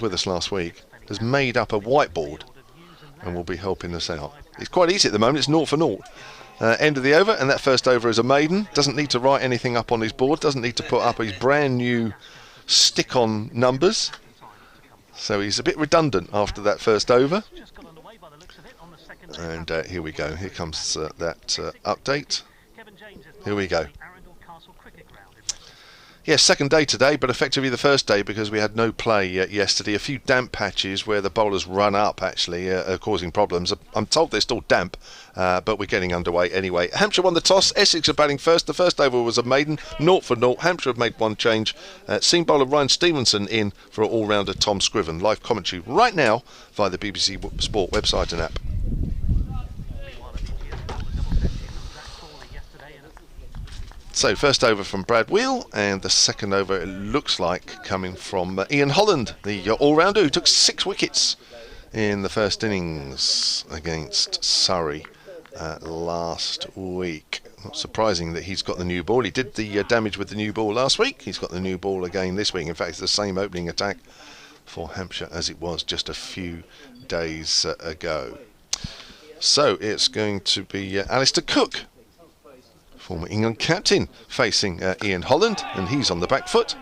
with us last week, has made up a whiteboard and will be helping us out. It's quite easy at the moment. It's 0 for 0. End of the over, and that first over is a maiden. Doesn't need to write anything up on his board. Doesn't need to put up his brand new stick-on numbers. So he's a bit redundant after that first over. And here we go. Here comes that update. Here we go. Yes, second day today, but effectively the first day because we had no play yesterday. A few damp patches where the bowlers run up actually are causing problems. I'm told they're still damp, but we're getting underway anyway. Hampshire won the toss. Essex are batting first. The first over was a maiden, 0 for 0. Hampshire have made one change. Seam bowler Ryan Stevenson in for all-rounder Tom Scriven. Live commentary right now via the BBC Sport website and app. So first over from Brad Wheel, and the second over it looks like coming from Ian Holland, the all-rounder who took 6 wickets in the first innings against Surrey last week. Not surprising that he's got the new ball. He did the damage with the new ball last week. He's got the new ball again this week. In fact, it's the same opening attack for Hampshire as it was just a few days ago. So it's going to be Alistair Cook, former England captain, facing Ian Holland, and he's on the back foot.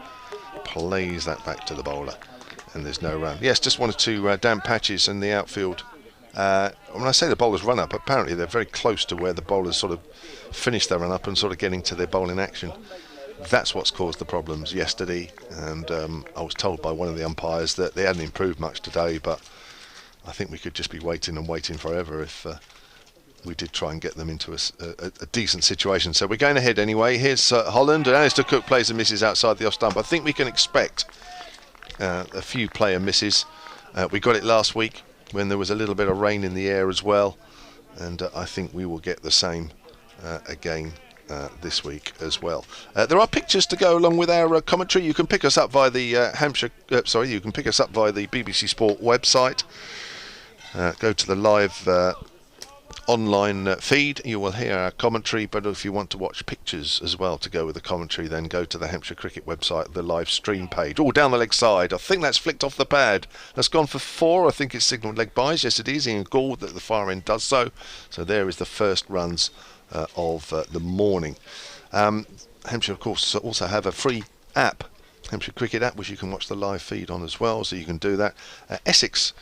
Plays that back to the bowler, and there's no run. Yes, just 1 or 2 damp patches in the outfield. When I say the bowlers run up, apparently they're very close to where the bowlers sort of finish their run up and sort of getting to their bowling action. That's what's caused the problems yesterday, and I was told by one of the umpires that they hadn't improved much today, but I think we could just be waiting and waiting forever if we did try and get them into a decent situation. So we're going ahead anyway. Here's Holland, and Alistair Cook plays and misses outside the off stump. I think we can expect a few player misses. We got it last week when there was a little bit of rain in the air as well, and I think we will get the same again this week as well. There are pictures to go along with our commentary. You can pick us up via the you can pick us up via the BBC Sport website. Go to the live online feed. You will hear our commentary, but if you want to watch pictures as well to go with the commentary, then go to the Hampshire Cricket website, the live stream page. Oh, down the leg side. I think that's flicked off the pad. That's gone for 4. I think it's signalled leg byes. Yes, it is. Ian Gould at the far end does so. So there is the first runs of the morning. Hampshire, of course, also have a free app, Hampshire Cricket app, which you can watch the live feed on as well, so you can do that. Essex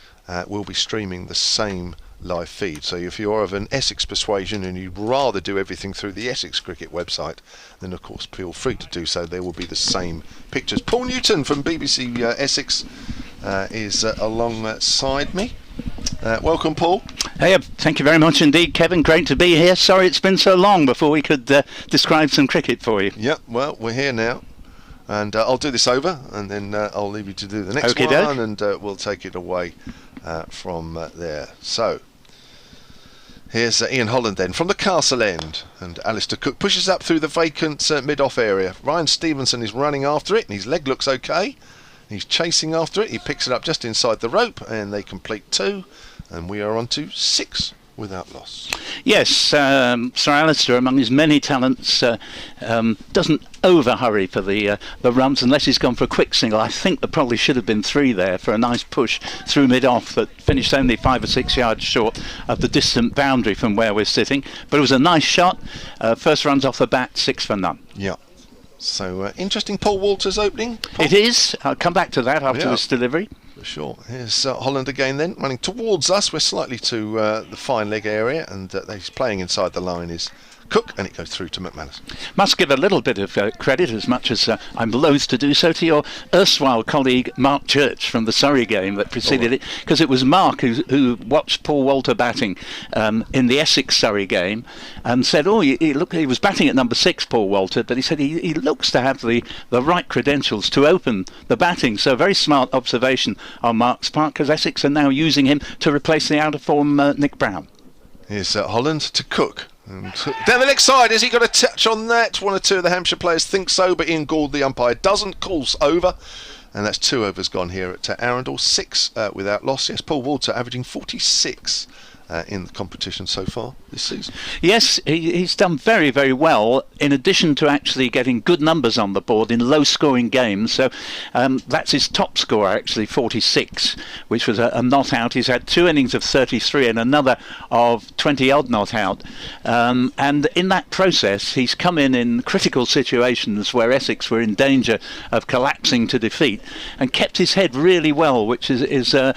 will be streaming the same live feed, so if you're of an Essex persuasion and you'd rather do everything through the Essex Cricket website, then of course feel free to do so. There will be the same pictures. Paul Newton from BBC Essex is alongside me. Welcome, Paul. Hey, thank you very much indeed, Kevin. Great to be here. Sorry it's been so long before we could describe some cricket for you. Yep, well, we're here now, and I'll do this over, and then I'll leave you to do the next one, and we'll take it away from there. So here's Ian Holland then from the Castle End, and Alistair Cook pushes up through the vacant mid-off area. Ryan Stevenson is running after it, and his leg looks okay. He's chasing after it. He picks it up just inside the rope, and they complete 2, and we are on to 6 without loss. Yes, Sir Alistair, among his many talents, doesn't over-hurry for the runs unless he's gone for a quick single. I think there probably should have been 3 there for a nice push through mid-off that finished only 5 or 6 yards short of the distant boundary from where we're sitting. But it was a nice shot. First runs off the bat, 6 for none. Yeah. So interesting Paul Walters opening. Paul? It is. I'll come back to that after this delivery. For sure. Here's Holland again then, running towards us. We're slightly to the fine leg area, and he's playing inside the line is Cook, and it goes through to McManus. Must give a little bit of credit, as much as I'm loath to do so, to your erstwhile colleague Mark Church from the Surrey game that preceded it, because it was Mark who watched Paul Walter batting in the Essex Surrey game and said, oh, he was batting at number 6, Paul Walter, but he said he looks to have the right credentials to open the batting. So a very smart observation on Mark's part, because Essex are now using him to replace the out-of-form Nick Brown. Here's Holland to Cook. And down the next side, has he got a touch on that? 1 or 2 of the Hampshire players think so, but Ian Gould, the umpire, doesn't. Calls over, and that's 2 overs gone here at Arundel. 6 without loss. Yes, Paul Walter averaging 46 in the competition so far this season. Yes, he's done very, very well, in addition to actually getting good numbers on the board in low-scoring games. So that's his top score, actually, 46, which was a not-out. He's had 2 innings of 33 and another of 20-odd not-out. And in that process, he's come in critical situations where Essex were in danger of collapsing to defeat and kept his head really well, which is a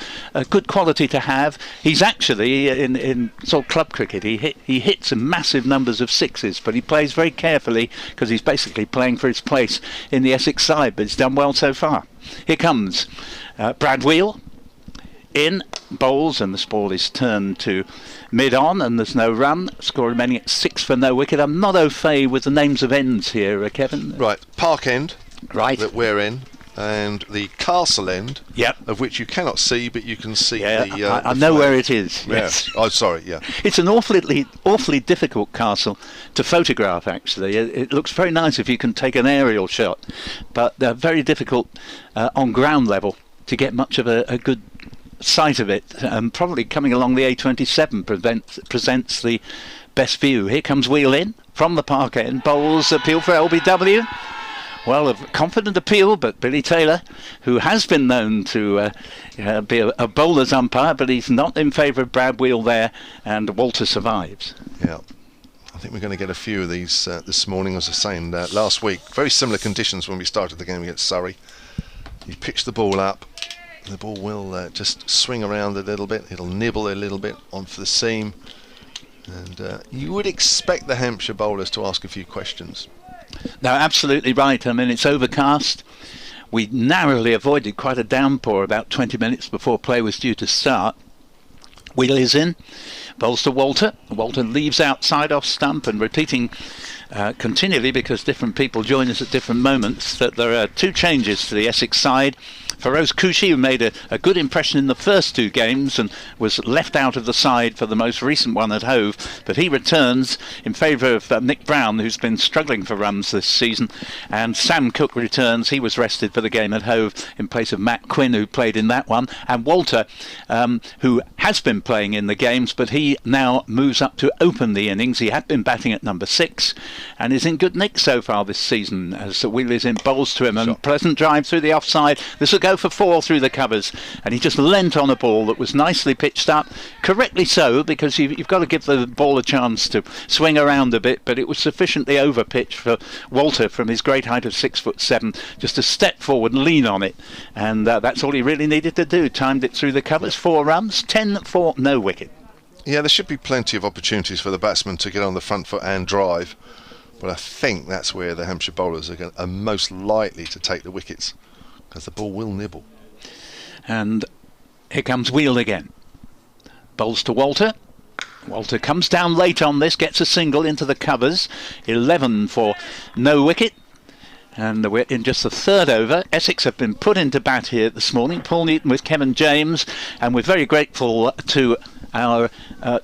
good quality to have. He's actually, in sort of club cricket, he hits massive numbers of sixes, but he plays very carefully because he's basically playing for his place in the Essex side, but he's done well so far. Here comes Brad Wheel in, bowls, and this ball is turned to mid-on, and there's no run. Score remaining at 6 for no wicket. I'm not au fait with the names of ends here, Kevin. Right, Park End, right, that we're in, and the Castle End, yep, of which you cannot see, but you can see I know where it is. Yes. Oh, sorry, yeah. It's an awfully difficult castle to photograph, actually. It looks very nice if you can take an aerial shot, but they're very difficult on ground level to get much of a good sight of it. Probably coming along the A27 presents the best view. Here comes Wheel in from the Park End. Bowls appeal for LBW. Well, a confident appeal, but Billy Taylor, who has been known to be a bowler's umpire, but he's not in favour of Brad Wheel there, and Walter survives. Yeah, I think we're going to get a few of these this morning. As I was saying last week, very similar conditions when we started the game against Surrey. You pitch the ball up, the ball will just swing around a little bit, it'll nibble a little bit onto the seam, and you would expect the Hampshire bowlers to ask a few questions. No, absolutely right. I mean, it's overcast. We narrowly avoided quite a downpour about 20 minutes before play was due to start. Wheel is in, bowls to Walter. Walter leaves outside off stump, and repeating continually, because different people join us at different moments, that there are 2 changes to the Essex side. Feroz Kouchi, who made a good impression in the first 2 games and was left out of the side for the most recent one at Hove, but he returns in favour of Nick Brown, who's been struggling for runs this season, and Sam Cook returns. He was rested for the game at Hove in place of Matt Quinn, who played in that one, and Walter, who has been playing in the games, but he now moves up to open the innings. He had been batting at number 6 and is in good nick so far this season, as Wheel is in, bowls to him, and pleasant drive through the offside. This will go for 4 through the covers, and he just leant on a ball that was nicely pitched up, correctly so, because you've got to give the ball a chance to swing around a bit, but it was sufficiently over pitched for Walter, from his great height of 6'7", just to step forward and lean on it, and that's all he really needed to do. Timed it through the covers, 4 runs, 10 for no wicket. Yeah, there should be plenty of opportunities for the batsman to get on the front foot and drive, but I think that's where the Hampshire bowlers are most likely to take the wickets, because the ball will nibble. And here comes Wheel again. Bowls to Walter. Walter comes down late on this, gets a single into the covers. 11 for no wicket. And we're in just the 3rd over. Essex have been put into bat here this morning. Paul Newton with Kevin James. And we're very grateful to our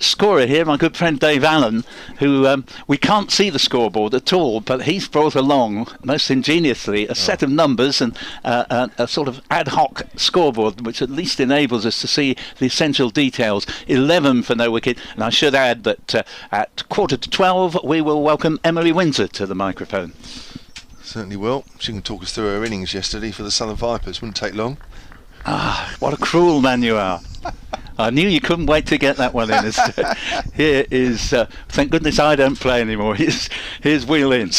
scorer here, my good friend Dave Allen, who we can't see the scoreboard at all, but he's brought along most ingeniously a set of numbers and a sort of ad hoc scoreboard, which at least enables us to see the essential details. 11 for no wicket, and I should add that at 11:45 we will welcome Emily Windsor to the microphone. Certainly will. She can talk us through her innings yesterday for the Southern Vipers. Wouldn't take long. Ah, what a cruel man you are. I knew you couldn't wait to get that one in. Here is, thank goodness I don't play anymore. Here's Wheel in.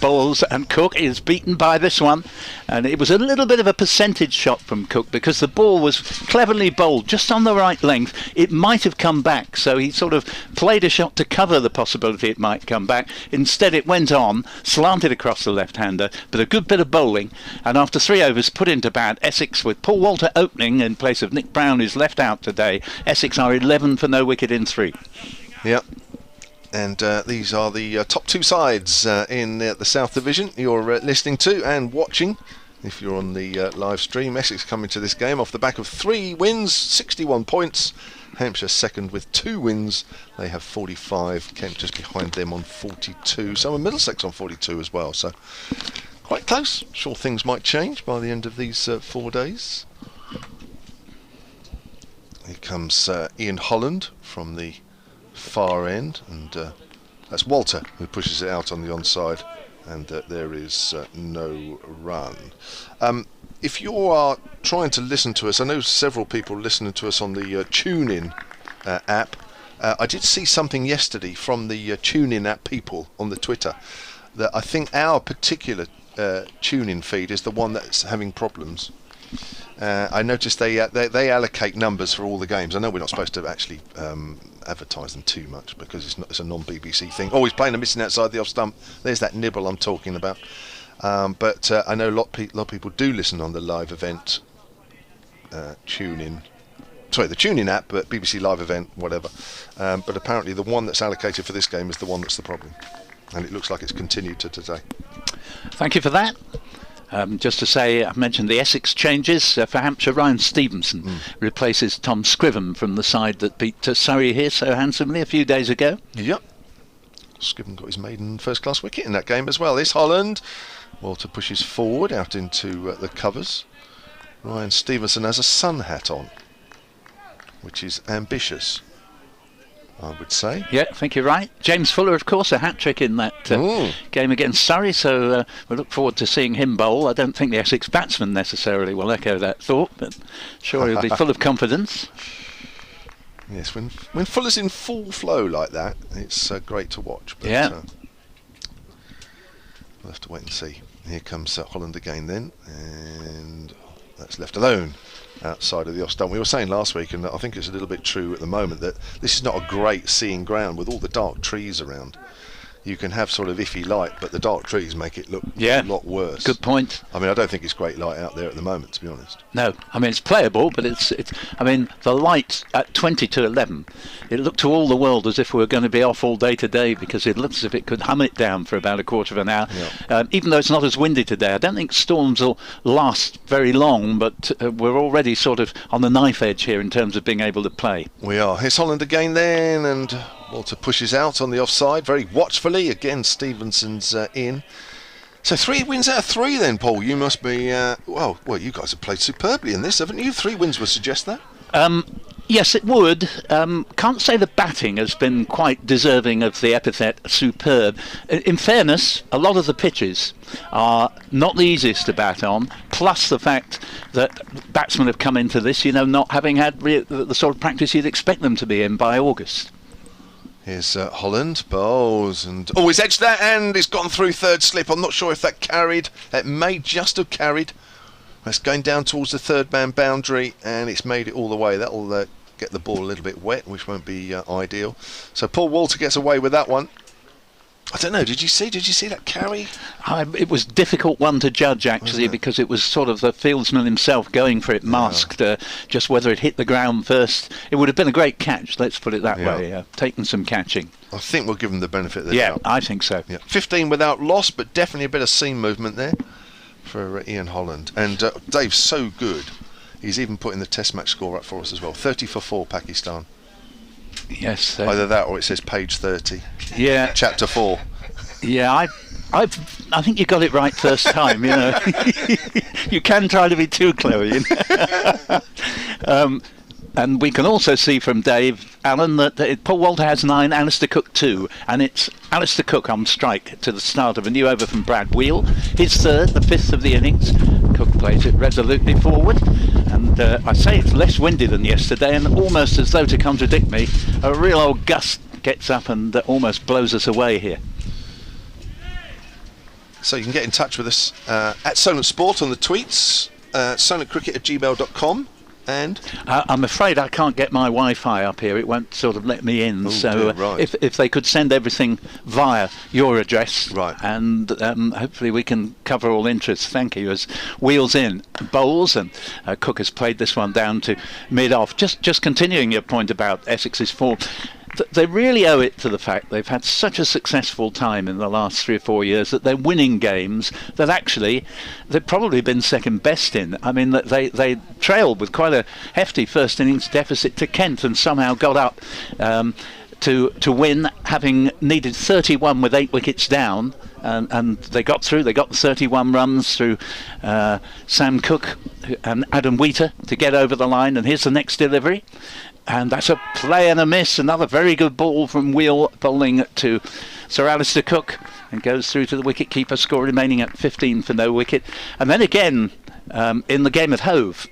Bowls, and Cook is beaten by this one, and it was a little bit of a percentage shot from Cook, because the ball was cleverly bowled just on the right length. It might have come back, so he sort of played a shot to cover the possibility it might come back. Instead it went on, slanted across the left-hander, but a good bit of bowling, and after 3 overs put into bat, Essex, with Paul Walter opening in place of Nick Brown, who's left out today, Essex are 11 for no wicket in 3. Yep. And these are the top 2 sides in the South Division you're listening to and watching. If you're on the live stream, Essex coming to this game off the back of 3 wins, 61 points. Hampshire second with 2 wins. They have 45. Kent just behind them on 42. So are Middlesex on 42 as well. So quite close. Sure, things might change by the end of these 4 days. Here comes Ian Holland from the far end, and that's Walter who pushes it out on the onside, and there is no run. If you are trying to listen to us, I know several people listening to us on the TuneIn app. I did see something yesterday from the TuneIn app people on the Twitter that I think our particular TuneIn feed is the one that's having problems. I noticed they allocate numbers for all the games. I know we're not supposed to actually advertise them too much because it's a non-BBC thing. Oh, he's playing a missing outside the off stump. There's that nibble I'm talking about. But I know a lot of people do listen on the live event TuneIn. Sorry, the TuneIn app, but BBC Live Event, whatever. But apparently the one that's allocated for this game is the one that's the problem. And it looks like it's continued to today. Thank you for that. Just to say, I mentioned the Essex changes for Hampshire. Ryan Stevenson replaces Tom Scriven from the side that beat Surrey here so handsomely a few days ago. Yep. Scriven got his maiden first-class wicket in that game as well. This Holland. Walter pushes forward out into the covers. Ryan Stevenson has a sun hat on, which is ambitious, I would say. Yeah, I think you're right. James Fuller, of course, a hat-trick in that game against Surrey, so we look forward to seeing him bowl. I don't think the Essex batsman necessarily will echo that thought, but sure he'll be full of confidence. Yes, when Fuller's in full flow like that, it's great to watch. But, yeah. We'll have to wait and see. Here comes Holland again then, and that's left alone outside of the off stump. We were saying last week, and I think it's a little bit true at the moment, that this is not a great seeing ground with all the dark trees around. You can have sort of iffy light, but the dark trees make it look a lot worse. Good point. I mean, I don't think it's great light out there at the moment, to be honest. No, I mean, it's playable, but it's. I mean, the light at 20 to 11, it looked to all the world as if we were going to be off all day today, because it looked as if it could hum it down for about a quarter of an hour. Yeah. Even though it's not as windy today, I don't think storms will last very long, but we're already sort of on the knife edge here in terms of being able to play. We are. Here's Holland again then, and Walter pushes out on the offside very watchfully. Again, Stevenson's in. So 3 wins out of 3 then, Paul. You must be, well, you guys have played superbly in this, haven't you? 3 wins would suggest that. Yes, it would. Can't say the batting has been quite deserving of the epithet superb. In fairness, a lot of the pitches are not the easiest to bat on, plus the fact that batsmen have come into this, not having had the sort of practice you'd expect them to be in by August. Here's Holland, bowls, and he's edged that, and it's gone through third slip. I'm not sure if that carried. It may just have carried. It's going down towards the third man boundary, and it's made it all the way. That'll get the ball a little bit wet, which won't be ideal. So Paul Walter gets away with that one. I don't know, did you see that carry? It was a difficult one to judge, actually, because it was sort of the fieldsman himself going for it, masked, just whether it hit the ground first. It would have been a great catch, let's put it that way, taking some catching. I think we'll give him the benefit of the doubt. Yeah, I think so. Yeah. 15 without loss, but definitely a bit of seam movement there for Ian Holland. And Dave's so good, he's even putting the test match score up for us as well. 30 for 4, Pakistan. Yes. Either that or it says page 30. Yeah. Chapter 4. Yeah, I think you got it right first time, You can try to be too clever, And we can also see from Dave Allen that Paul Walter has 9, Alistair Cook 2, and it's Alistair Cook on strike to the start of a new over from Brad Wheel. His third, the 5th of the innings. Cook plays it resolutely forward, and I say it's less windy than yesterday, and almost as though to contradict me, a real old gust gets up and almost blows us away here. So you can get in touch with us at Solent Sport on the tweets, solentcricket@gmail.com. And I'm afraid I can't get my Wi-Fi up here. It won't sort of let me in. Right. If they could send everything via your address, right, and hopefully we can cover all interests. Thank you. As Wheels in bowls, and Cook has played this one down to mid-off. Just continuing your point about Essex's form. They really owe it to the fact they've had such a successful time in the last 3 or 4 years that they're winning games that actually they've probably been second best in. I mean, they trailed with quite a hefty first innings deficit to Kent and somehow got up to win, having needed 31 with 8 wickets down, and they got through. They got the 31 runs through Sam Cook and Adam Wheater to get over the line. And here's the next delivery. And that's a play and a miss. Another very good ball from Wheel bowling to Sir Alistair Cook, and goes through to the wicket-keeper, score remaining at 15 for no wicket. And then again, in the game at Hove,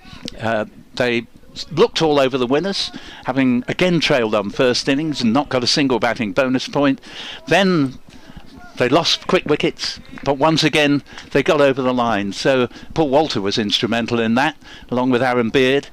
they looked all over the winners, having again trailed on first innings and not got a single batting bonus point. Then they lost quick wickets, but once again they got over the line. So Paul Walter was instrumental in that, along with Aaron Beard.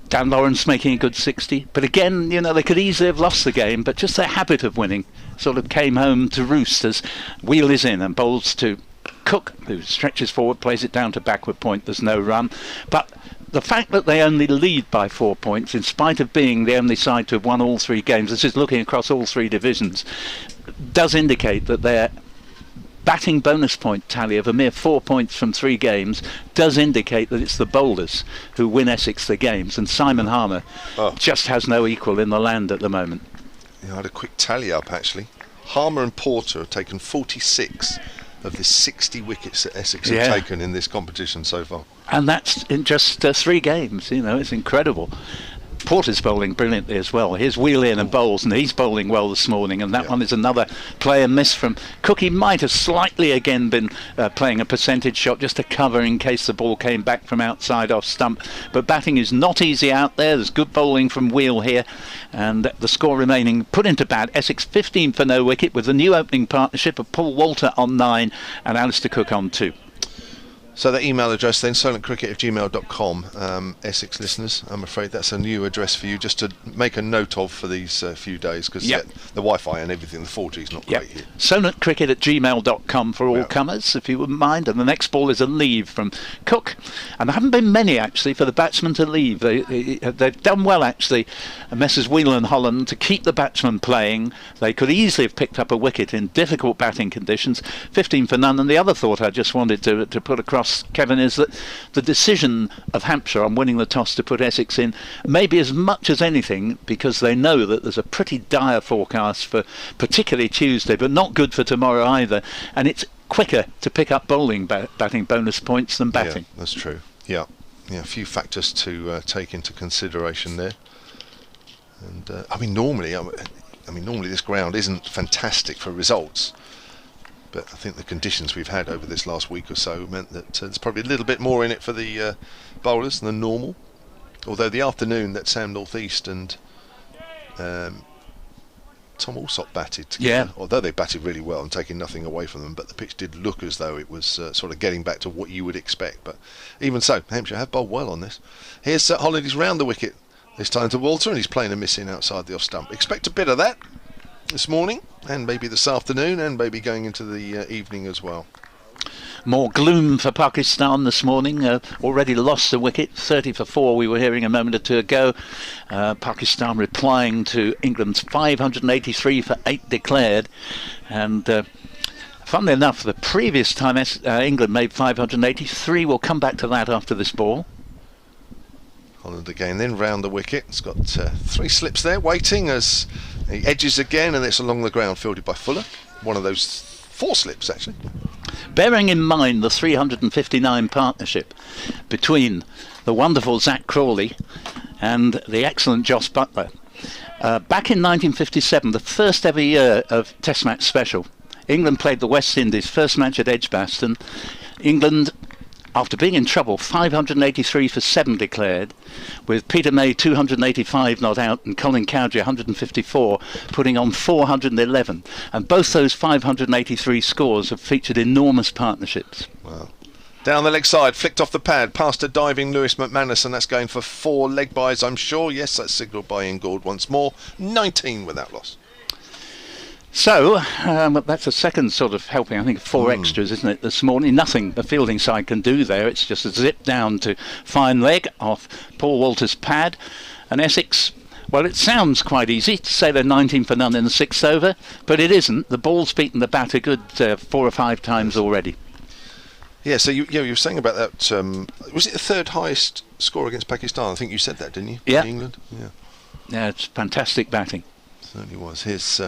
Dan Lawrence making a good 60. But again, they could easily have lost the game, but just their habit of winning sort of came home to roost as Wheel is in and bowls to Cook, who stretches forward, plays it down to backward point. There's no run. But the fact that they only lead by 4 points, in spite of being the only side to have won all 3 games, this is looking across all 3 divisions, does indicate that their batting bonus point tally of a mere 4 points from 3 games does indicate that it's the bowlers who win Essex the games, and Simon Harmer just has no equal in the land at the moment. I had a quick tally up actually. Harmer and Porter have taken 46 of the 60 wickets that Essex have taken in this competition so far. And that's in just 3 games, it's incredible. Porter's bowling brilliantly as well. Here's Wheel in and bowls, and he's bowling well this morning, and that one is another play and miss from Cook. He might have slightly again been playing a percentage shot just to cover in case the ball came back from outside off stump, but batting is not easy out there. There's good bowling from Wheel here, and the score remaining put into bat, Essex 15 for no wicket, with the new opening partnership of Paul Walter on 9 and Alistair Cook on 2. So the email address then, silentcricket@gmail.com. Essex listeners, I'm afraid that's a new address for you just to make a note of for these few days, because the Wi-Fi and everything, the 4G is not great here. silentcricket@gmail.com for all comers, if you wouldn't mind. And the next ball is a leave from Cook. And there haven't been many, actually, for the batsman to leave. They've done well, actually, Messrs Wheel and Holland, to keep the batsman playing. They could easily have picked up a wicket in difficult batting conditions. 15 for none. And the other thought I just wanted to put across, Kevin, is that the decision of Hampshire on winning the toss to put Essex in maybe as much as anything because they know that there's a pretty dire forecast for particularly Tuesday, but not good for tomorrow either, and it's quicker to pick up bowling batting bonus points than batting. Yeah, that's true. Yeah, a few factors to take into consideration there. And normally this ground isn't fantastic for results, but I think the conditions we've had over this last week or so meant that there's probably a little bit more in it for the bowlers than normal. Although the afternoon that Sam Northeast and Tom Alsop batted together, although they batted really well and taking nothing away from them, but the pitch did look as though it was sort of getting back to what you would expect. But even so, Hampshire have bowled well on this. Here's Holland, he's round the wicket this time to Walter, and he's playing a miss in outside the off stump. Expect a bit of that this morning, and maybe this afternoon, and maybe going into the evening as well. More gloom for Pakistan this morning. Already lost the wicket, 30 for 4 we were hearing a moment or two ago. Pakistan replying to England's 583 for 8 declared. And funnily enough, the previous time England made 583, we'll come back to that after this ball. Holland again then round the wicket. It's got 3 slips there waiting as he edges again, and it's along the ground fielded by Fuller. One of those 4 slips actually. Bearing in mind the 359 partnership between the wonderful Zach Crawley and the excellent Joss Butler. Back in 1957, the first ever year of Test match special, England played the West Indies, first match at Edgbaston. England, after being in trouble, 583 for 7 declared, with Peter May 285 not out and Colin Cowdrey 154, putting on 411. And both those 583 scores have featured enormous partnerships. Wow. Down the leg side, flicked off the pad, past a diving Lewis McManus, and that's going for 4 leg byes, I'm sure. Yes, that's signalled by Ingold once more. 19 without loss. So, that's a second sort of helping, I think, 4 extras, isn't it, this morning? Nothing the fielding side can do there. It's just a zip down to fine leg off Paul Walter's pad. And Essex, well, it sounds quite easy to say they're 19 for none in the 6th over, but it isn't. The ball's beaten the bat a good 4 or 5 times already. Yeah, so you were saying about that, was it the 3rd highest score against Pakistan? I think you said that, didn't you? Yeah. In England? Yeah, it's fantastic batting. Certainly was. Here's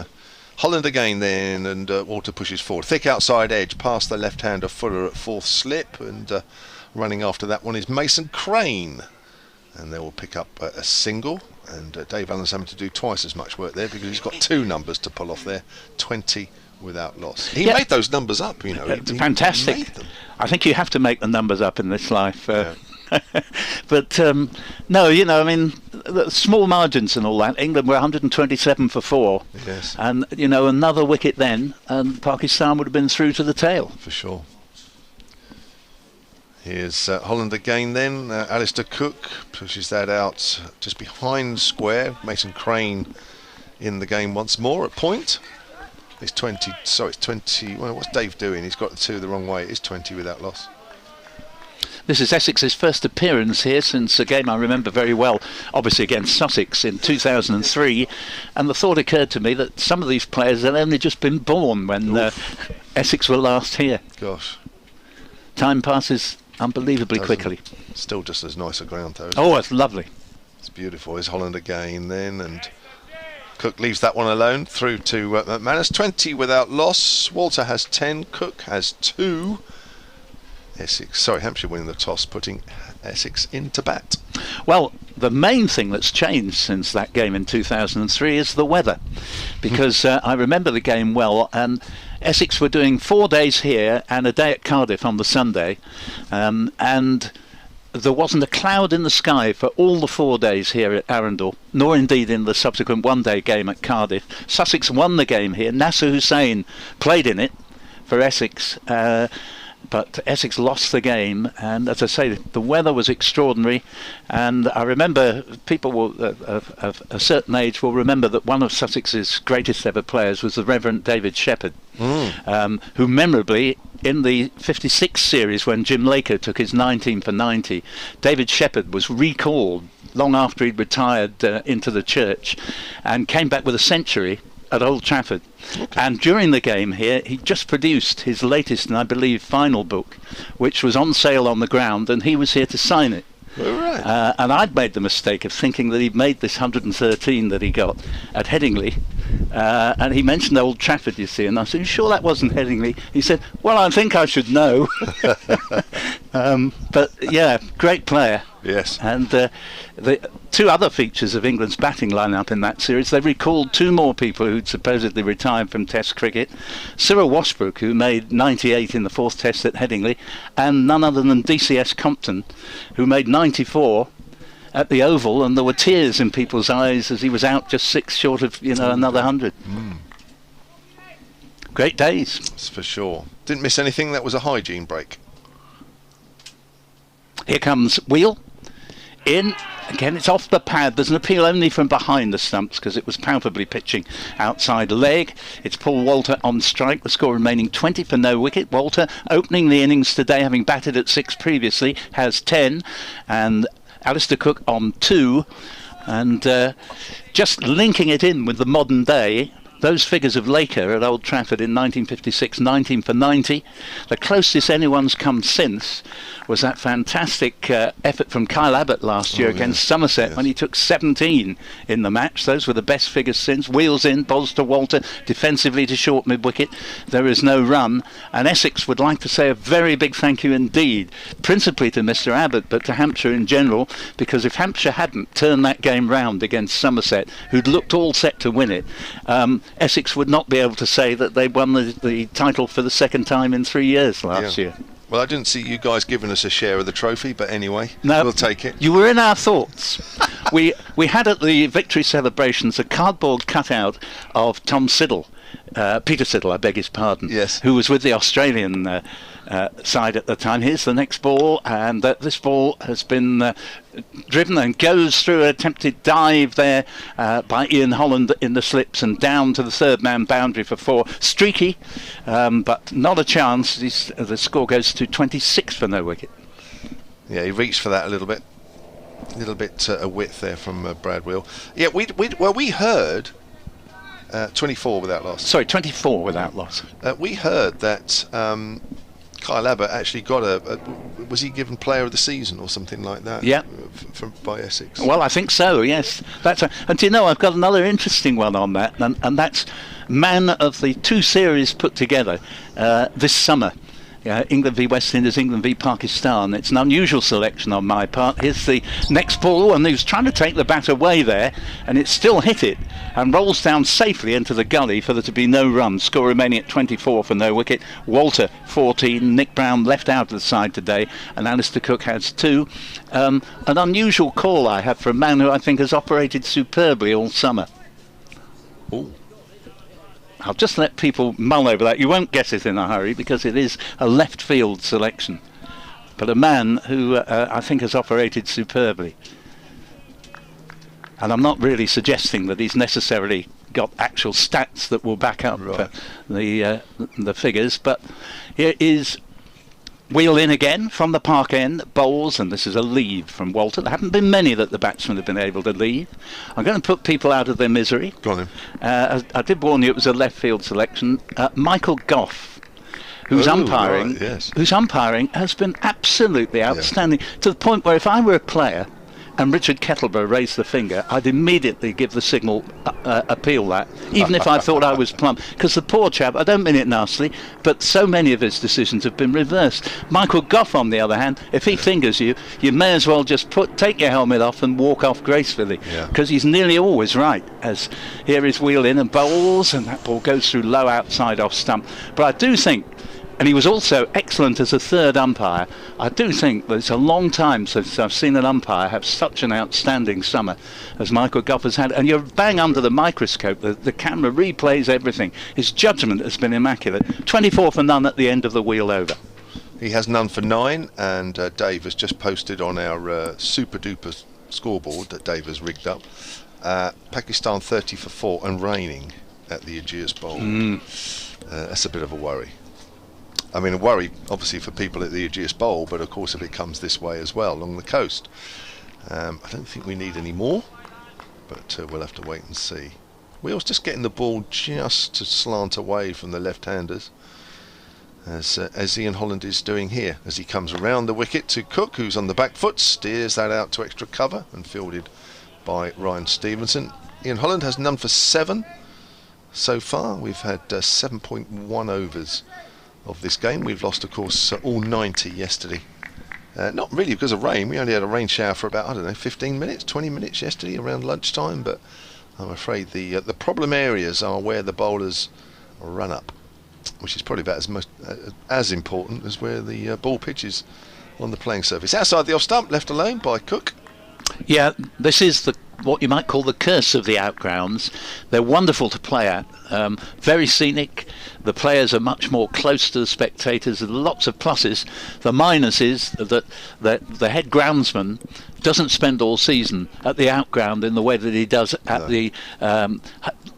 Holland again then, and Walter pushes forward. Thick outside edge, past the left-hander Fuller at fourth slip, and running after that one is Mason Crane. And they will pick up a single, and Dave Allen's having to do twice as much work there because he's got 2 numbers to pull off there. 20 without loss. He made those numbers up, you know. Fantastic. He made them. I think you have to make the numbers up in this life. But no, you know, I mean, the small margins and all that. England were 127 for 4. Yes. And, you know, another wicket then, and Pakistan would have been through to the tail. For sure. Here's Holland again then. Alistair Cook pushes that out just behind square. Mason Crane in the game once more at point. It's 20. So it's 20. Well, what's Dave doing? He's got the 2 the wrong way. It's 20 without loss. This is Essex's first appearance here since a game I remember very well, obviously against Sussex in 2003, and the thought occurred to me that some of these players had only just been born when Essex were last here. Gosh. Time passes unbelievably quickly. Still just as nice a ground though. Oh, it's lovely. It's beautiful. Here's Holland again then, and Cook leaves that one alone through to McManus. 20 without loss. Walter has 10. Cook has 2. Hampshire winning the toss, putting Essex into bat. Well, the main thing that's changed since that game in 2003 is the weather, because I remember the game well, and Essex were doing 4 days here and a day at Cardiff on the Sunday, and there wasn't a cloud in the sky for all the 4 days here at Arundel, nor indeed in the subsequent one-day game at Cardiff. Sussex won the game here. Nasser Hussain played in it for Essex, but Essex lost the game, and as I say, the weather was extraordinary. And I remember people of a certain age will remember that one of Sussex's greatest ever players was the Reverend David Shepherd, who memorably, in the 56 series when Jim Laker took his 19 for 90, David Shepherd was recalled long after he'd retired into the church, and came back with a century at Old Trafford. And during the game here, he just produced his latest and I believe final book, which was on sale on the ground, and he was here to sign it. Right. And I'd made the mistake of thinking that he'd made this 113 that he got at Headingley, and he mentioned Old Trafford, you see, and I said, "You sure that wasn't Headingley?" He said, "Well, I think I should know." But yeah, great player. Yes. And the 2 other features of England's batting lineup in that series, they recalled 2 more people who'd supposedly retired from Test cricket. Cyril Washbrook, who made 98 in the 4th Test at Headingley, and none other than DCS Compton, who made 94 at the Oval, and there were tears in people's eyes as he was out just 6 short of, you know, another 100. Great days. That's for sure. Didn't miss anything. That was a hygiene break. Here comes Wheel. In again, it's off the pad. There's an appeal only from behind the stumps because it was palpably pitching outside leg. It's Paul Walter on strike. The score remaining 20 for no wicket. Walter opening the innings today, having batted at 6 previously, has 10, and Alistair Cook on 2. And just linking it in with the modern day, those figures of Laker at Old Trafford in 1956, 19 for 90. The closest anyone's come since was that fantastic effort from Kyle Abbott last year against Somerset when he took 17 in the match. Those were the best figures since. Wheels in, balls to Walter, defensively to short mid-wicket. There is no run. And Essex would like to say a very big thank you indeed, principally to Mr. Abbott, but to Hampshire in general, because if Hampshire hadn't turned that game round against Somerset, who'd looked all set to win it, Essex would not be able to say that they won the title for the 2nd time in 3 years last year. Well, I didn't see you guys giving us a share of the trophy, but anyway, no, we'll take it. You were in our thoughts. we had at the victory celebrations a cardboard cutout of Tom Siddle, Peter Siddle, I beg his pardon, yes, who was with the Australian side at the time. Here's the next ball, and this ball has been driven and goes through an attempted dive there by Ian Holland in the slips and down to the 3rd man boundary for 4. Streaky, but not a chance. The score goes to 26 for no wicket. Yeah, he reached for that a little bit a width there from Brad Wheel. Yeah, we heard 24 without loss. Sorry, 24 without loss. We heard that Kyle Abbott actually got was he given Player of the Season or something like that? Yeah. By Essex. Well, I think so, yes. And do you know, I've got another interesting one on that, and that's man of the 2 series put together this summer. England v West Indies, England v Pakistan. It's an unusual selection on my part. Here's the next ball, and he was trying to take the bat away there, and it still hit it and rolls down safely into the gully for there to be no run. Score remaining at 24 for no wicket. Walter 14, Nick Brown left out of the side today, and Alistair Cook has 2. An unusual call I have for a man who I think has operated superbly all summer. Ooh. I'll just let people mull over that. You won't guess it in a hurry because it is a left field selection. But a man who I think has operated superbly. And I'm not really suggesting that he's necessarily got actual stats that will back up the figures. But here is Wheel in again from the park end, bowls, and this is a lead from Walter. There haven't been many that the batsmen have been able to lead. I'm going to put people out of their misery. Go on then. I did warn you it was a left field selection. Michael Gough, who's umpiring, right, yes. whose umpiring has been absolutely outstanding, to the point where if I were a player and Richard Kettleborough raised the finger, I'd immediately give the signal, appeal that, even if I thought I was plump. Because the poor chap, I don't mean it nastily, but so many of his decisions have been reversed. Michael Gough, on the other hand, if he fingers you, you may as well just take your helmet off and walk off gracefully, because he's nearly always right. As here is Wheel in and bowls, and that ball goes through low outside off stump. But I do think, and he was also excellent as a third umpire, I do think that it's a long time since I've seen an umpire have such an outstanding summer as Michael Gough has had. And you're bang under the microscope. The camera replays everything. His judgment has been immaculate. 24 for none at the end of the Wheel over. He has none for 9, and Dave has just posted on our super duper scoreboard that Dave has rigged up. Pakistan 30 for 4 and raining at the Aegeus Bowl. That's a bit of a worry. I mean, a worry, obviously, for people at the Aegeus Bowl, but of course, if it comes this way as well, along the coast. I don't think we need any more, but we'll have to wait and see. Wheel's just getting the ball just to slant away from the left-handers, as Ian Holland is doing here, as he comes around the wicket to Cook, who's on the back foot, steers that out to extra cover, and fielded by Ryan Stevenson. Ian Holland has none for 7 so far. We've had 7.1 overs of this game. We've lost, of course, all 90 yesterday. Not really because of rain. We only had a rain shower for about, I don't know, 15 minutes, 20 minutes yesterday around lunchtime, but I'm afraid the problem areas are where the bowlers run up, which is probably about as important as where the ball pitches on the playing surface. Outside the off stump, left alone by Cook. Yeah, this is what you might call the curse of the outgrounds. They're wonderful to play at, very scenic. The players are much more close to the spectators. There's lots of pluses. The minus is that the head groundsman doesn't spend all season at the outground in the way that he does at the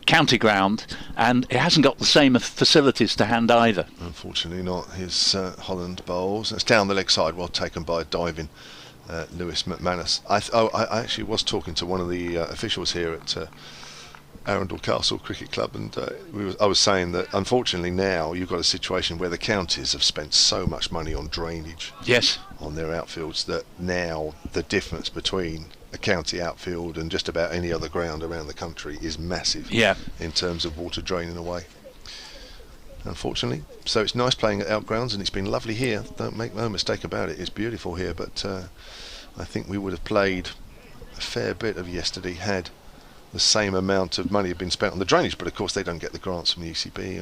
county ground, and it hasn't got the same facilities to hand either. Unfortunately not. His Holland bowls. It's down the leg side, well taken by diving Lewis McManus. I actually was talking to one of the officials here at Arundel Castle Cricket Club, and I was saying that unfortunately now you've got a situation where the counties have spent so much money on drainage on their outfields that now the difference between a county outfield and just about any other ground around the country is massive in terms of water draining away, unfortunately. So it's nice playing at outgrounds, and it's been lovely here, don't make no mistake about it. It's beautiful here, but I think we would have played a fair bit of yesterday had the same amount of money had been spent on the drainage, but of course they don't get the grants from the ECB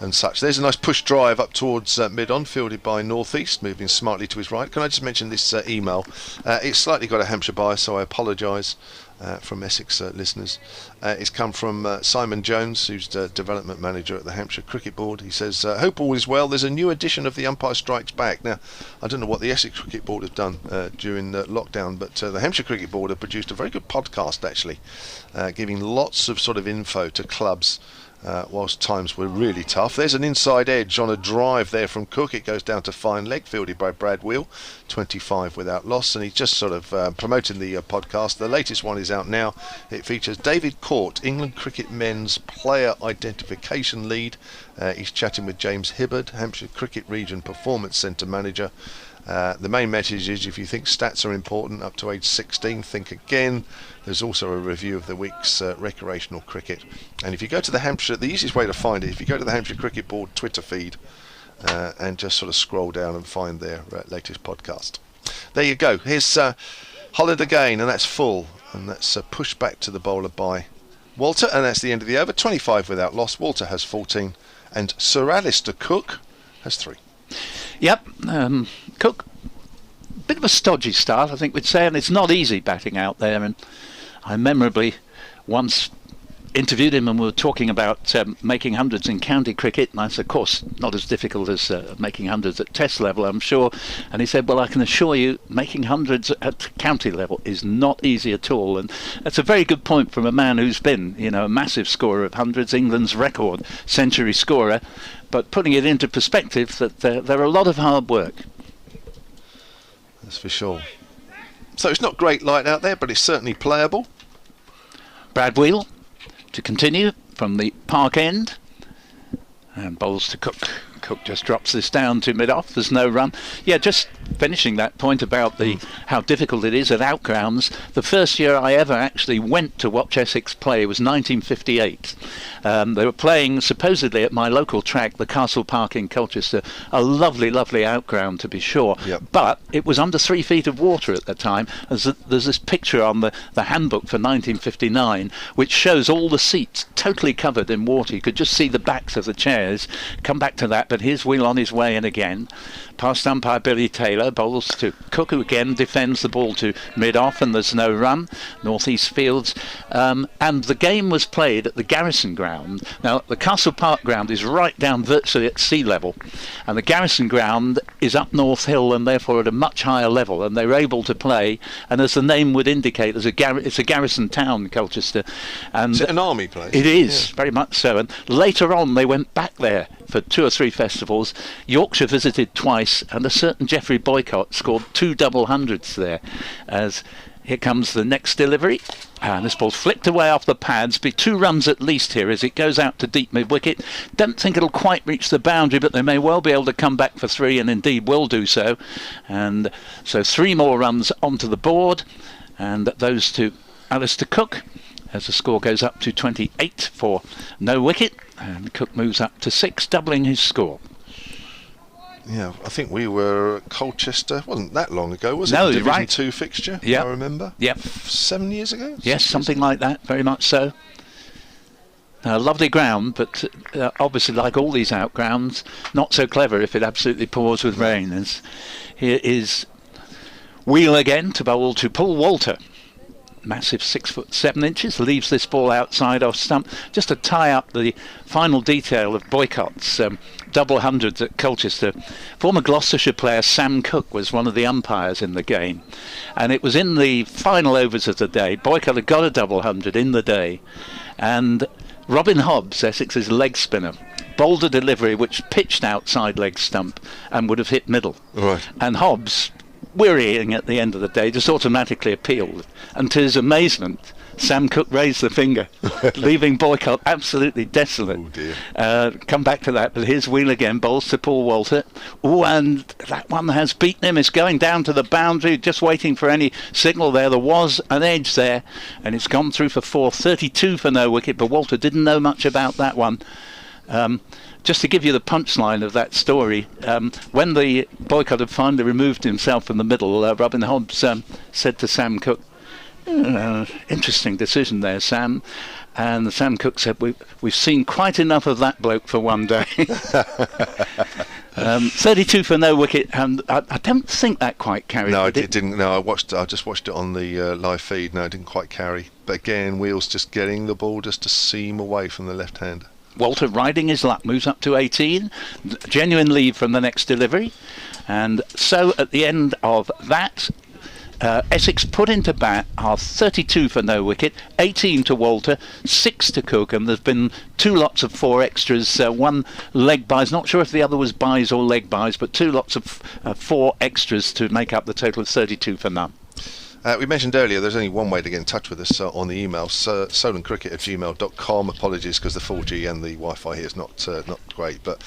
and such. There's a nice push drive up towards mid-on, fielded by North East, moving smartly to his right. Can I just mention this email? It's slightly got a Hampshire bias, so I apologise from Essex listeners. It's come from Simon Jones, who's the development manager at the Hampshire Cricket Board. He says, hope all is well. There's a new edition of the Umpire Strikes Back. Now, I don't know what the Essex Cricket Board have done during lockdown, but the Hampshire Cricket Board have produced a very good podcast, actually, giving lots of sort of info to clubs whilst times were really tough. There's an inside edge on a drive there from Cook. It goes down to fine leg, fielded by Brad Wheel, 25 without loss. And he's just sort of promoting the podcast. The latest one is out now. It features David Court, England Cricket Men's Player Identification Lead. He's chatting with James Hibbard, Hampshire Cricket Region Performance Centre Manager. The main message is, if you think stats are important up to age 16, think again. There's also a review of the week's recreational cricket. And if you go to the Hampshire, the easiest way to find it, if you go to the Hampshire Cricket Board Twitter feed and just sort of scroll down and find their latest podcast. There you go. Here's Holland again, and that's full. And that's pushed back to the bowler by Walter, and that's the end of the over. 25 without loss. Walter has 14, and Sir Alistair Cook has 3. Yep, Cook, bit of a stodgy start, I think we'd say, and it's not easy batting out there. And I memorably once interviewed him, and we were talking about making hundreds in county cricket, and I said, of course, not as difficult as making hundreds at test level, I'm sure. And he said, well, I can assure you, making hundreds at county level is not easy at all. And that's a very good point from a man who's been, a massive scorer of hundreds, England's record century scorer. But putting it into perspective, that there are a lot of hard work. That's for sure. So it's not great light out there, but it's certainly playable. Brad Wheel to continue from the park end, and bowls to Cook. Cook just drops this down to mid-off. There's no run. Yeah, just finishing that point about how difficult it is at outgrounds. The first year I ever actually went to watch Essex play was 1958. They were playing supposedly at my local track, the Castle Park in Colchester. A lovely, lovely outground, to be sure. Yep. But it was under 3 feet of water at the time. There's this picture on the handbook for 1959 which shows all the seats totally covered in water. You could just see the backs of the chairs. Come back to that, but here's Wheel on his way in again. Past umpire Billy Taylor, bowls to Cook, who again defends the ball to mid-off, and there's no run. Northeast Fields. And the game was played at the Garrison Ground. Now, the Castle Park ground is right down virtually at sea level, and the Garrison Ground is up North Hill and therefore at a much higher level, and they were able to play. And as the name would indicate, it's a garrison town, Colchester. And is it an army place? It is, very much so. And later on, they went back there for 2 or 3 festivals. Yorkshire visited twice, and a certain Geoffrey Boycott scored 2 double hundreds there. As here comes the next delivery, and this ball's flicked away off the pads. Be 2 runs at least here as it goes out to deep mid-wicket. Don't think it'll quite reach the boundary, but they may well be able to come back for 3, and indeed will do so. And so 3 more runs onto the board, and those to Alistair Cook, as the score goes up to 28 for no wicket, and Cook moves up to 6, doubling his score. Yeah, I think we were at Colchester, wasn't that long ago, was it? No, Division right. 2 fixture, Yep. I remember. Yep. 7 years ago? Yes, something like that, very much so. Lovely ground, but obviously, like all these outgrounds, not so clever if it absolutely pours with rain. Here is Wheel again to bowl to Paul Walter. Massive 6'7", leaves this ball outside off stump, just to tie up the final detail of Boycott's double hundreds at Colchester. Former Gloucestershire player Sam Cook was one of the umpires in the game, and it was in the final overs of the day. Boycott had got a double hundred in the day, and Robin Hobbs, Essex's leg spinner, bowled a delivery which pitched outside leg stump and would have hit middle. Right. And Hobbs, wearying at the end of the day, just automatically appealed, and to his amazement Sam Cook raised the finger, leaving Boycott absolutely desolate. Oh dear. Come back to that, but here's Wheel again, bowls to Paul Walter. Oh, and that one has beaten him. It's going down to the boundary, just waiting for any signal there. There was an edge there, and it's gone through for 4, 32 for no wicket, but Walter didn't know much about that one. Just to give you the punchline of that story, when the Boycott had finally removed himself from the middle, Robin Hobbs said to Sam Cook, interesting decision there, Sam. And Sam Cook said, we've seen quite enough of that bloke for one day. 32 for no wicket, and I don't think that quite carried. No, it didn't. No, I just watched it on the live feed. No, it didn't quite carry. But again, Wheel's just getting the ball just to seam away from the left-hander. Walter riding his luck, moves up to 18, genuine lead from the next delivery. And so at the end of that, Essex put into bat are 32 for no wicket, 18 to Walter, 6 to Cook, and there's been 2 lots of 4 extras, 1 leg buys, not sure if the other was buys or leg buys, but 2 lots of 4 extras to make up the total of 32 for none. We mentioned earlier there's only one way to get in touch with us on the email, solandcricket@gmail.com. Apologies because the 4G and the Wi-Fi here is not great, but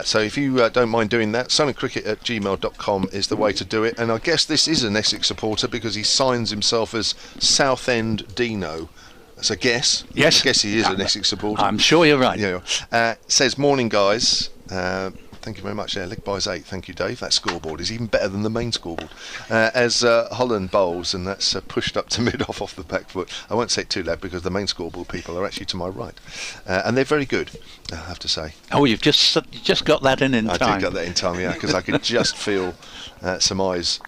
so if you don't mind doing that, solandcricket@gmail.com is the way to do it. And I guess this is an Essex supporter because he signs himself as Southend Dino. That's a guess. Yes. I guess he is an Essex supporter. I'm sure you're right. Yeah. Says, morning guys. Thank you very much. Leg buys 8. Thank you, Dave. That scoreboard is even better than the main scoreboard. As Holland bowls, and that's pushed up to mid-off the back foot. I won't say it too loud because the main scoreboard people are actually to my right. And they're very good, I have to say. Oh, you've just got that in time. I did get that in time, yeah, because I could just feel some eyes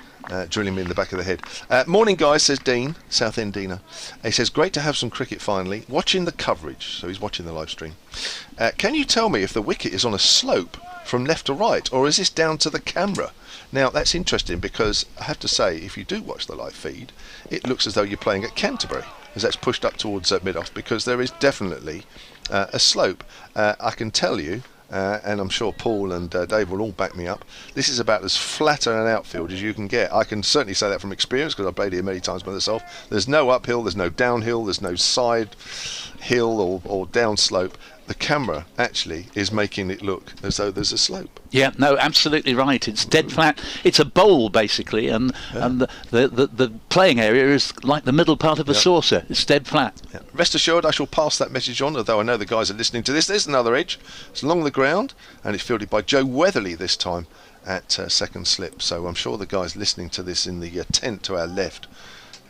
drilling me in the back of the head. Morning guys, says Dean, Southend Dino. He says, great to have some cricket finally. Watching the coverage, so he's watching the live stream. Can you tell me if the wicket is on a slope from left to right, or is this down to the camera? Now that's interesting because I have to say, if you do watch the live feed, it looks as though you're playing at Canterbury, as that's pushed up towards mid-off, because there is definitely a slope. I can tell you, and I'm sure Paul and Dave will all back me up, this is about as flat an outfield as you can get. I can certainly say that from experience because I've played here many times by myself. There's no uphill, there's no downhill, there's no side hill or down slope. The camera actually is making it look as though there's a slope. Yeah, no, absolutely right. It's dead flat. It's a bowl basically, and the playing area is like the middle part of a saucer. It's dead flat. Yeah. Rest assured, I shall pass that message on. Although I know the guys are listening to this. There's another edge. It's along the ground, and it's fielded by Joe Weatherly this time at second slip. So I'm sure the guys listening to this in the tent to our left,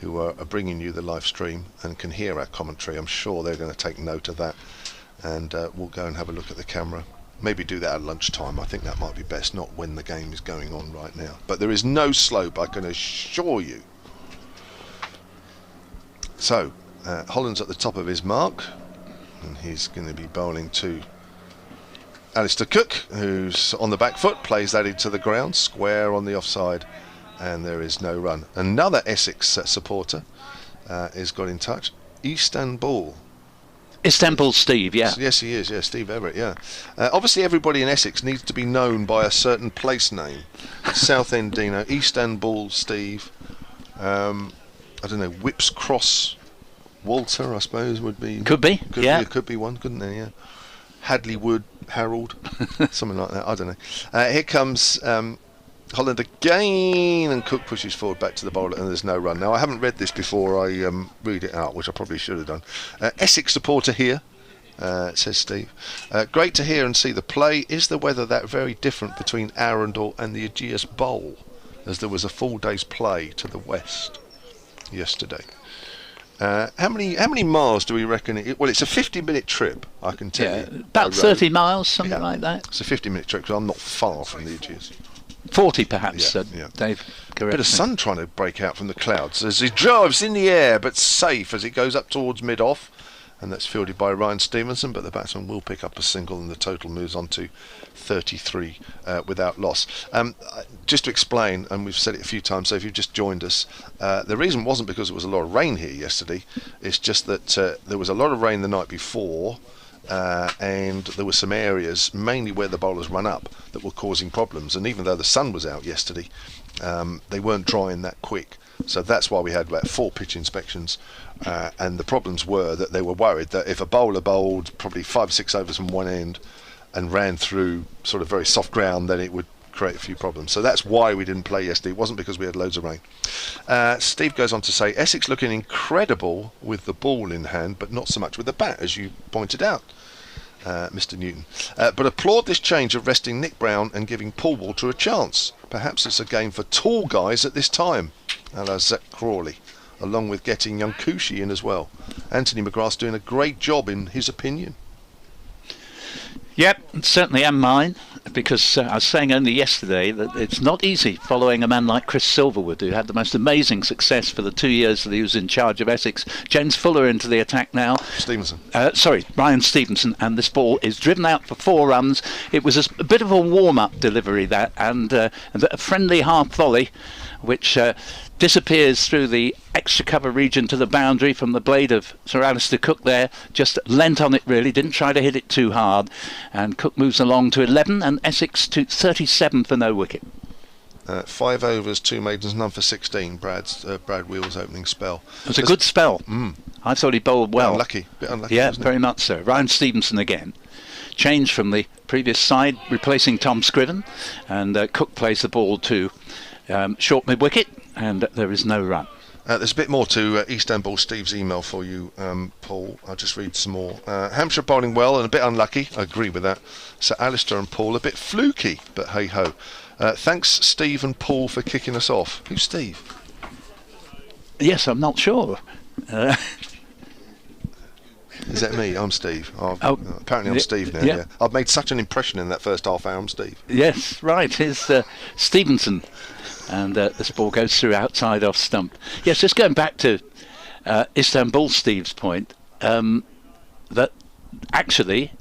who are bringing you the live stream and can hear our commentary, I'm sure they're going to take note of that. And we'll go and have a look at the camera. Maybe do that at lunchtime. I think that might be best, not when the game is going on right now. But there is no slope, I can assure you. So, Holland's at the top of his mark, and he's going to be bowling to Alistair Cook, who's on the back foot, plays that into the ground, square on the offside, and there is no run. Another Essex supporter has got in touch. Istanbul Steve, yeah. Yes, he is, yeah, Steve Everett, yeah. Obviously, everybody in Essex needs to be known by a certain place name. Southend Dino, Istanbul Steve, I don't know, Whips Cross Walter, I suppose, would be. Could be one, couldn't there, yeah. Hadley Wood Harold, something like that, I don't know. Here comes Holland again, and Cook pushes forward back to the bowler, and there's no run. Now, I haven't read this before I read it out, which I probably should have done. Essex supporter here, says Steve. Great to hear and see the play. Is the weather that very different between Arundel and the Aegeus Bowl, as there was a full day's play to the west yesterday? How many miles do we reckon well, it's a 50-minute trip, I can tell you. About 30 miles, something like that. It's a 50-minute trip because I'm not far from the Aegeus. 40 perhaps, Dave. A bit of sun trying to break out from the clouds as he drives in the air, but safe as it goes up towards mid-off, and that's fielded by Ryan Stevenson, but the batsman will pick up a single, and the total moves on to 33 without loss. Just to explain, and we've said it a few times, so if you've just joined us, the reason wasn't because there was a lot of rain here yesterday. It's just that there was a lot of rain the night before, and there were some areas, mainly where the bowlers run up, that were causing problems. And even though the sun was out yesterday, they weren't drying that quick. So that's why we had about 4 pitch inspections. And the problems were that they were worried that if a bowler bowled probably 5-6 overs from one end and ran through sort of very soft ground, then it would create a few problems. So that's why we didn't play yesterday. It wasn't because we had loads of rain. Steve goes on to say, Essex looking incredible with the ball in hand, but not so much with the bat, as you pointed out, Mr. Newton. But applaud this change of resting Nick Brown and giving Paul Walter a chance. Perhaps it's a game for tall guys at this time, a la Zach Crawley, along with getting young Cushy in as well. Anthony McGrath's doing a great job in his opinion. Yep, certainly am mine, because I was saying only yesterday that it's not easy following a man like Chris Silverwood, who had the most amazing success for the 2 years that he was in charge of Essex. James Fuller into the attack now. Ryan Stevenson, and this ball is driven out for 4 runs. It was a bit of a warm-up delivery, that, and a friendly half volley which disappears through the extra cover region to the boundary from the blade of Sir Alistair Cook there. Just leant on it really, didn't try to hit it too hard. And Cook moves along to 11 and Essex to 37 for no wicket. 5 overs, 2 maidens, none for 16. Brad Wheel's opening spell. It was a good spell. I thought he bowled well. Bit unlucky. Yeah, very much so. Ryan Stevenson again. Change from the previous side, replacing Tom Scriven, and Cook plays the ball to short mid-wicket, and there is no run. There's a bit more to Istanbul Steve's email for you, Paul. I'll just read some more. Hampshire bowling well and a bit unlucky. I agree with that. So Alistair and Paul a bit fluky, but hey-ho. Thanks, Steve and Paul, for kicking us off. Who's Steve? Yes, I'm not sure. Is that me? I'm Steve. Apparently I'm Steve now. Yeah. I've made such an impression in that first half hour. I'm Steve. Yes, right. Here's Stevenson. And this ball goes through outside off stump. Yes, just going back to Istanbul Steve's point, that actually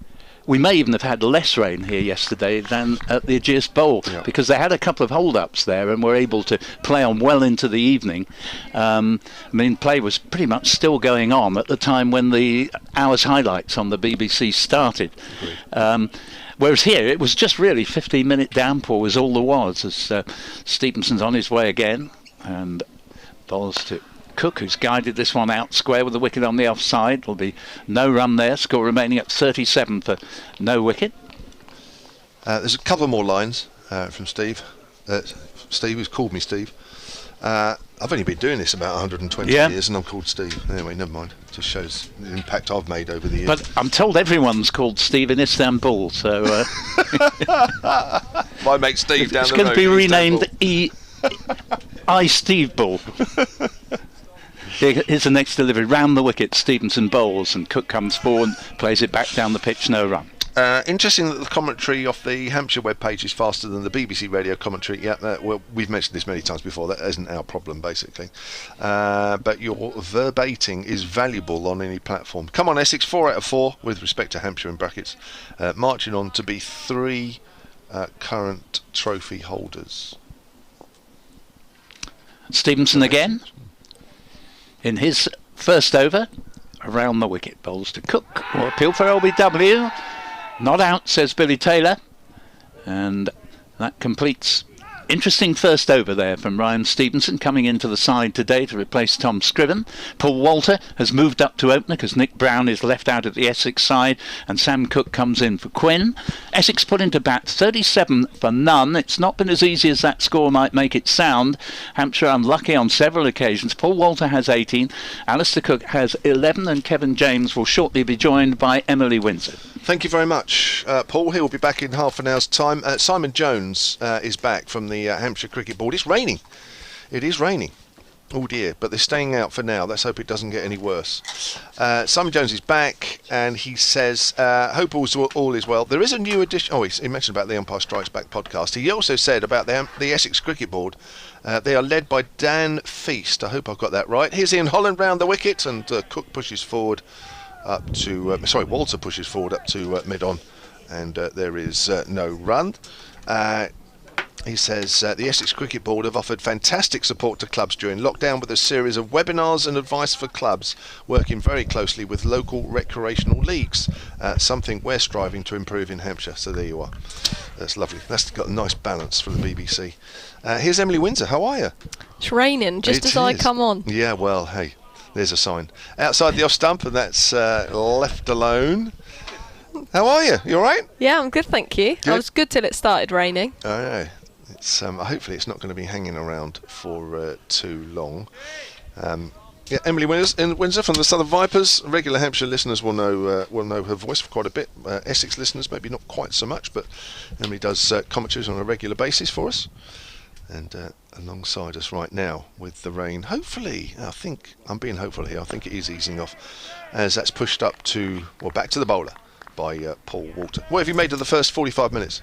we may even have had less rain here yesterday than at the Ageas Bowl, because they had a couple of hold-ups there and were able to play on well into the evening. Play was pretty much still going on at the time when the hour's highlights on the BBC started. Whereas here it was just really 15-minute downpour was all there was, as Stevenson's on his way again and bowls to Cook, who's guided this one out square with the wicket on the offside. There'll be no run there. Score remaining at 37 for no wicket. There's a couple more lines from Steve. Steve, who's called me Steve. I've only been doing this about 120 years and I'm called Steve. Anyway, never mind. It just shows the impact I've made over the years. But I'm told everyone's called Steve in Istanbul, so... My mate Steve down the road. It's going to be renamed I Steve Bull. Here's the next delivery. Round the wicket, Stevenson bowls and Cook comes forward, plays it back down the pitch, no run. Interesting that the commentary off the Hampshire webpage is faster than the BBC radio commentary. Well, we've mentioned this many times before. That isn't our problem, basically. But your verbating is valuable on any platform. Come on, Essex, 4 out of 4 with respect to Hampshire in brackets. Marching on to be 3 current trophy holders. Stevenson again in his first over, around the wicket, bowls to Cook. Or appeal for LBW. Not out, says Billy Taylor. And that completes. Interesting first over there from Ryan Stevenson, coming into the side today to replace Tom Scriven. Paul Walter has moved up to opener because Nick Brown is left out at the Essex side and Sam Cook comes in for Quinn. Essex put into bat 37 for none. It's not been as easy as that score might make it sound. Hampshire unlucky on several occasions. Paul Walter has 18, Alistair Cook has 11 and Kevin James will shortly be joined by Emily Windsor. Thank you very much, Paul. He'll be back in half an hour's time. Simon Jones is back from the Hampshire Cricket Board. It's raining. It is raining. Oh dear, but they're staying out for now. Let's hope it doesn't get any worse. Simon Jones is back and he says, hope all is well. There is a new edition. He mentioned about the Umpire Strikes Back podcast. He also said about the Essex Cricket Board, they are led by Dan Feast. I hope I've got that right. Here's Ian Holland round the wicket and Cook pushes forward up to Walter pushes forward up to mid-on and there is no run. He says the Essex Cricket Board have offered fantastic support to clubs during lockdown with a series of webinars and advice for clubs, working very closely with local recreational leagues, something we're striving to improve in Hampshire. So there you are. That's lovely. That's got a nice balance for the BBC. Here's Emily Windsor. How are you? It's raining just as I come on. Yeah, well, hey, there's a sign. Outside the off stump, and that's left alone. How are you? You all right? Yeah, I'm good, thank you. Good. I was good till it started raining. Oh, yeah. It's hopefully it's not going to be hanging around for too long. Emily Windsor from the Southern Vipers. Regular Hampshire listeners will know her voice for quite a bit. Essex listeners maybe not quite so much, but Emily does commentaries on a regular basis for us. And alongside us right now with the rain, hopefully, I think I'm being hopeful here. I think it is easing off as that's pushed up to back to the bowler by Paul Walter. What have you made of the first 45 minutes?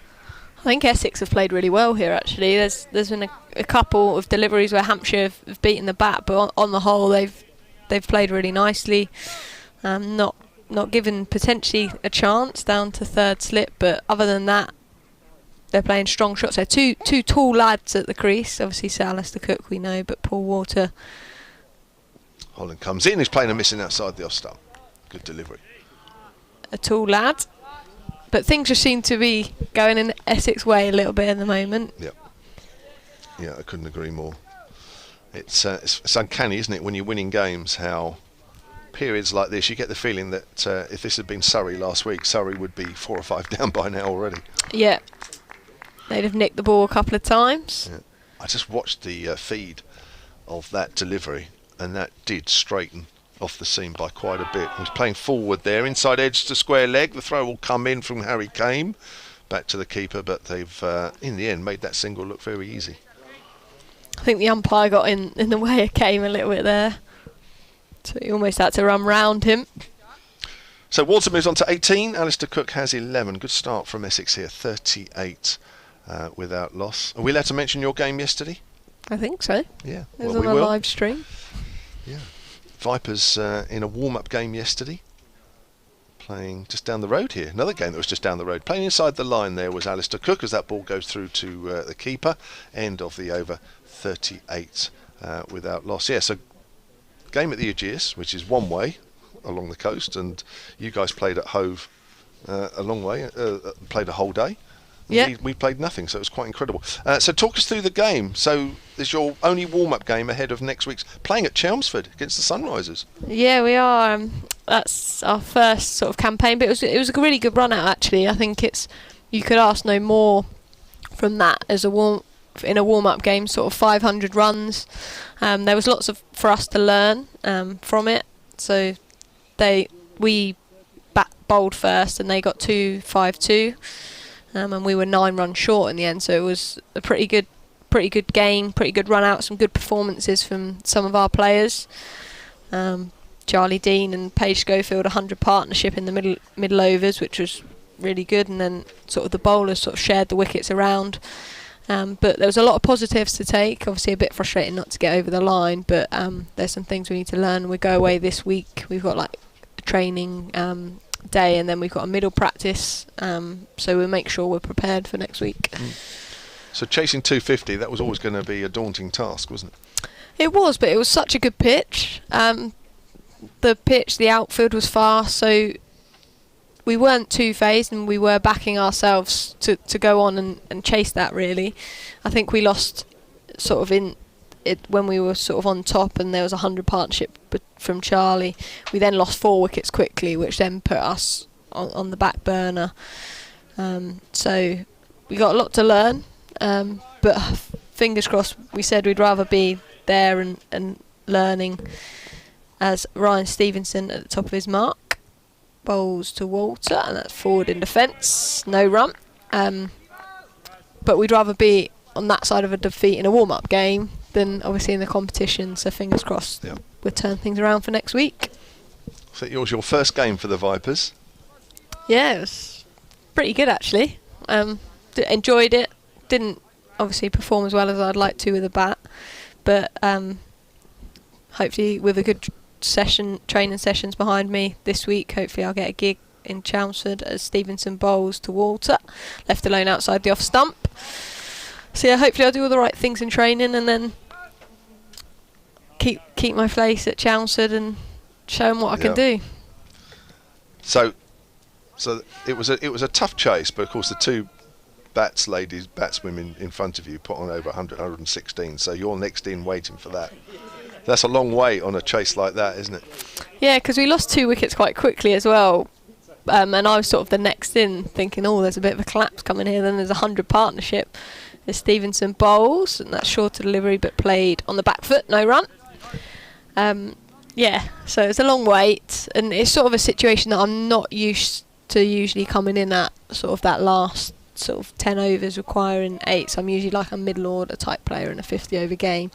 I think Essex have played really well here, actually. There's been a couple of deliveries where Hampshire have beaten the bat, but on the whole they've played really nicely. Not given potentially a chance down to third slip, but other than that, they're playing strong shots. They're two tall lads at the crease. Obviously, Sir Alistair Cook we know, but Paul Walter. Holland comes in. He's playing a missing outside the off stump. Good delivery. A tall lad. But things just seem to be going in Essex way a little bit at the moment. Yep. Yeah, I couldn't agree more. It's uncanny, isn't it, when you're winning games, how periods like this, you get the feeling that if this had been Surrey last week, Surrey would be 4 or 5 down by now already. Yeah. They'd have nicked the ball a couple of times. Yeah. I just watched the feed of that delivery, and that did straighten off the seam by quite a bit. He was playing forward there, inside edge to square leg. The throw will come in from Harry Kame, back to the keeper, but they've, in the end, made that single look very easy. I think the umpire got in the way of Kame a little bit there. So he almost had to run round him. So Walter moves on to 18. Alistair Cook has 11. Good start from Essex here, 38 without loss. Are we allowed to mention your game yesterday? I think so. Yeah, It was well, on a live stream. Yeah. Vipers in a warm-up game yesterday, playing just down the road here. Another game that was just down the road. Playing inside the line there was Alistair Cook as that ball goes through to the keeper. End of the over, 38 without loss. Yeah, so game at the Aegeus, which is one way along the coast, and you guys played at Hove a long way, played a whole day. Yeah. We played nothing, so it was quite incredible. So talk us through the game. So it's your only warm-up game ahead of next week's playing at Chelmsford against the Sunrisers. Yeah, we are. That's our first sort of campaign, but it was a really good run out actually. I think you could ask no more from that as in a warm-up game, sort of 500 runs. There was lots for us to learn from it. So we bowled first, and they got 2-5-2. And we were 9 runs short in the end, so it was a pretty good game, pretty good run out, some good performances from some of our players. Charlie Dean and Paige Schofield, 100 partnership in the middle overs, which was really good, and then sort of the bowlers sort of shared the wickets around. But there was a lot of positives to take. Obviously a bit frustrating not to get over the line, but there's some things we need to learn. We go away this week. We've got like a training day, and then we've got a middle practice, so we'll make sure we're prepared for next week. So chasing 250, that was always going to be a daunting task, wasn't it? It was, but it was such a good pitch. The outfield was fast, so we weren't too phased, and we were backing ourselves to go on and chase that really. I think we lost sort of in it when we were sort of on top, and there was 100 partnership from Charlie. We then lost 4 wickets quickly, which then put us on the back burner. So we got a lot to learn, but fingers crossed. We said we'd rather be there and learning. As Ryan Stevenson at the top of his mark bowls to Walter, and that's forward in defence, no run. But we'd rather be on that side of a defeat in a warm-up game than obviously in the competition, so fingers crossed. Yep. We'll turn things around for next week. So it was your first game for the Vipers. Yeah, it was pretty good actually. Enjoyed it. Didn't obviously perform as well as I'd like to with a bat, but hopefully with a good training sessions behind me this week, hopefully I'll get a gig in Chelmsford as Stevenson bowls to Walter, left alone outside the off stump. So yeah, hopefully I'll do all the right things in training, and then keep my place at Chelmsford and show them what I can do. So it was a tough chase, but of course the two batswomen in front of you put on over 100, 116. So you're next in, waiting for that. That's a long way on a chase like that, isn't it? Yeah, because we lost 2 wickets quite quickly as well. And I was sort of the next in, thinking, there's a bit of a collapse coming here. Then there's 100 partnership. There's Stevenson bowls, and that's shorter delivery, but played on the back foot, no run. So it's a long wait, and it's sort of a situation that I'm not used to usually coming in at, sort of that last sort of 10 overs requiring 8. So I'm usually like a middle order type player in a 50 over game.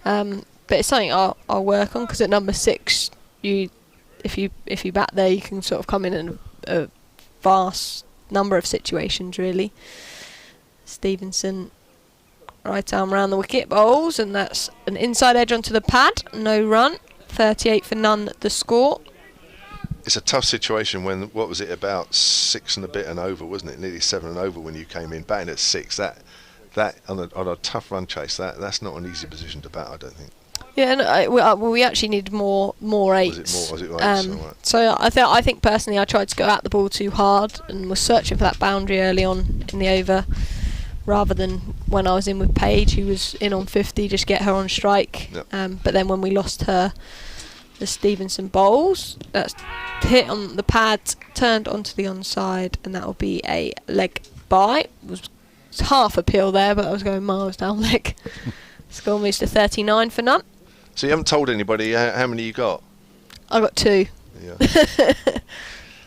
Yeah. But it's something I'll work on, because at number 6, if you bat there, you can sort of come in a vast number of situations really. Stevenson right arm round the wicket, bowls, and that's an inside edge onto the pad, no run. 38 for none the score. it's a tough situation when, what was it, about 6 and a bit and over, wasn't it? Nearly 7 and over when you came in, batting at 6. That on a tough run chase, that's not an easy position to bat, I don't think. Yeah, no, we actually needed more eights. Was it eights? Right. So I think personally I tried to go at the ball too hard and was searching for that boundary early on in the over, rather than when I was in with Paige, who was in on 50, just get her on strike. Yep. But then when we lost her, the Stevenson bowls, that's hit on the pads, turned onto the onside, and that will be a leg bye. It was half a peel there, but I was going miles down leg. Score moves to 39 for none. So you haven't told anybody how many you got? I got 2. Yeah.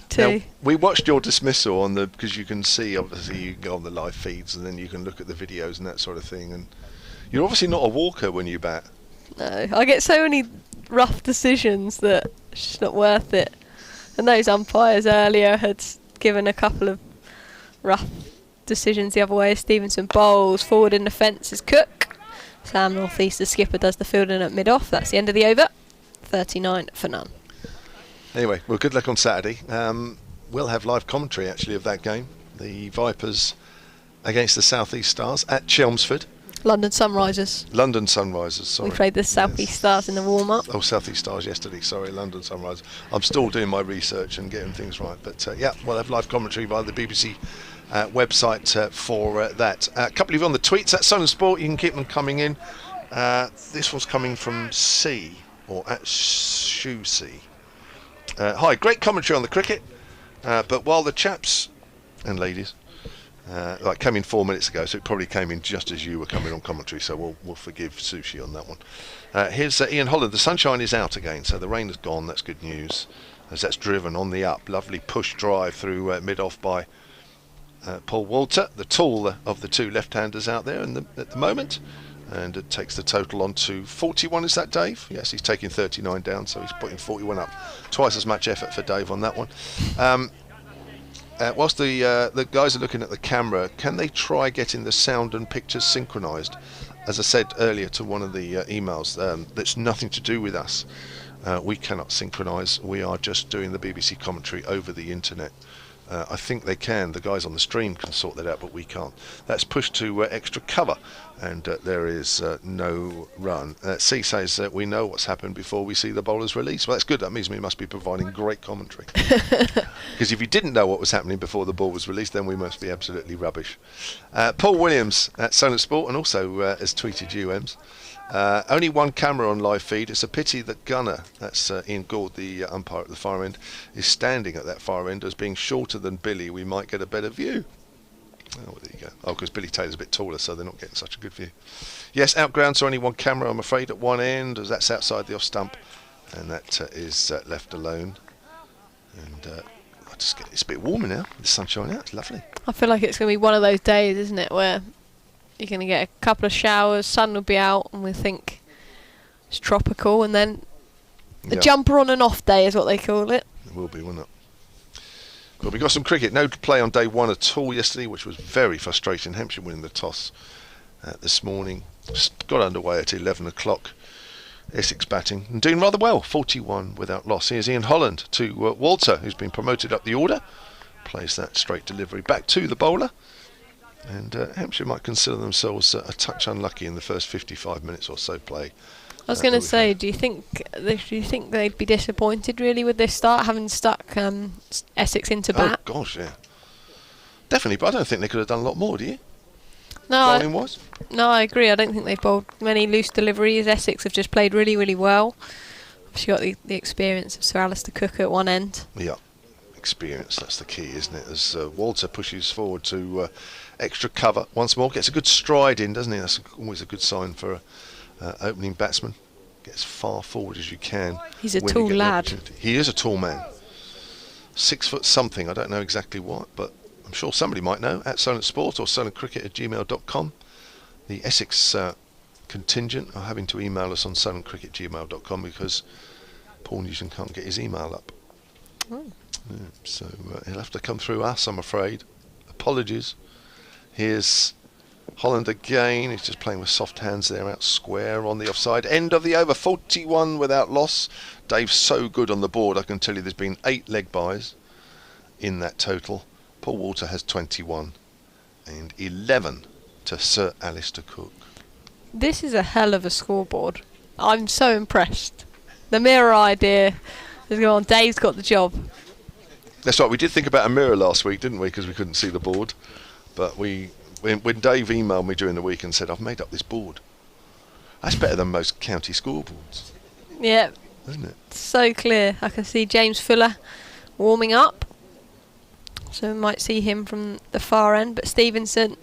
2. Now, we watched your dismissal on because you can see, obviously you can go on the live feeds and then you can look at the videos and that sort of thing, and you're obviously not a walker when you bat. No, I get so many rough decisions that it's just not worth it. And those umpires earlier had given a couple of rough decisions the other way. Stevenson bowls, forward in the fence is Cook. Sam Northeast, the skipper, does the fielding at mid-off. That's the end of the over. 39 for none. Anyway, well, good luck on Saturday. We'll have live commentary, actually, of that game. The Vipers against the South East Stars at Chelmsford. London Sunrisers. London Sunrisers, sorry. We played the South East Stars in the warm-up. Oh, South East Stars yesterday, sorry, London Sunrisers. I'm still doing my research and getting things right. But, yeah, we'll have live commentary via the BBC website for that. A couple of you on the tweets at Sun and Sport, you can keep them coming in. This one's coming from C, or at Shoe C. Hi, great commentary on the cricket, but while the chaps and ladies came in 4 minutes ago, so it probably came in just as you were coming on commentary, so we'll forgive Sushi on that one. Here's Ian Holland. The sunshine is out again, so the rain is gone. That's good news, as that's driven on the up. Lovely push drive through mid-off by Paul Walter, the taller of the two left-handers out there at the moment. And it takes the total on to 41, is that Dave? Yes, he's taking 39 down, so he's putting 41 up. Twice as much effort for Dave on that one. Whilst the guys are looking at the camera, can they try getting the sound and pictures synchronised? As I said earlier to one of the emails, that's nothing to do with us. We cannot synchronise. We are just doing the BBC commentary over the internet. I think they can. The guys on the stream can sort that out, but we can't. That's pushed to extra cover, and there is no run. C says we know what's happened before we see the bowlers release. Well, that's good. That means we must be providing great commentary. Because if you didn't know what was happening before the ball was released, then we must be absolutely rubbish. Paul Williams at Solent Sport, and also has tweeted you, Ems. Only one camera on live feed. It's a pity that Gunner, that's Ian Gould, the umpire at the far end, is standing at that far end. As being shorter than Billy, we might get a better view. Oh, well, there you go. Oh, because Billy Taylor's a bit taller, so they're not getting such a good view. Yes, outground, so only one camera, I'm afraid, at one end, as that's outside the off stump, and that is left alone. And it's a bit warmer now, with the sunshine out. It's lovely. I feel like it's going to be one of those days, isn't it, where you're going to get a couple of showers, sun will be out, and we think it's tropical, and then the jumper on and off day is what they call it. It will be, won't it? Well, we got some cricket. No play on day one at all yesterday, which was very frustrating. Hampshire winning the toss this morning. Got underway at 11 o'clock. Essex batting and doing rather well. 41 without loss. Here's Ian Holland to Walter, who's been promoted up the order. Plays that straight delivery back to the bowler. And Hampshire might consider themselves a touch unlucky in the first 55 minutes or so play. I was going to say, do you think they'd be disappointed really with this start, having stuck Essex into bat? Oh gosh, yeah, definitely. But I don't think they could have done a lot more. Do you? No, Bowling-wise? No, I agree. I don't think they've bowled many loose deliveries. Essex have just played really, really well. Obviously got the experience of Sir Alistair Cook at one end. Yeah, experience. That's the key, isn't it? As Walter pushes forward to extra cover once more, gets a good stride in, doesn't he? That's always a good sign for opening batsman. Get as far forward as you can. He's a tall lad. He is a tall man. 6 foot something. I don't know exactly what, but I'm sure somebody might know. At Solent Sport or solentcricket@gmail.com. The Essex contingent are having to email us on solentcricket@gmail.com because Paul Newton can't get his email up. Oh. Yeah, so he'll have to come through us, I'm afraid. Apologies. Here's Holland again, he's just playing with soft hands there, out square on the offside. End of the over, 41 without loss. Dave's so good on the board, I can tell you there's been 8 leg byes in that total. Paul Walter has 21 and 11 to Sir Alistair Cook. This is a hell of a scoreboard. I'm so impressed. The mirror idea is going on. Dave's got the job. That's right, we did think about a mirror last week, didn't we, because we couldn't see the board. But when Dave emailed me during the week and said, I've made up this board, that's better than most county scoreboards. Yeah. Isn't it? So clear. I can see James Fuller warming up. So we might see him from the far end. But Stevenson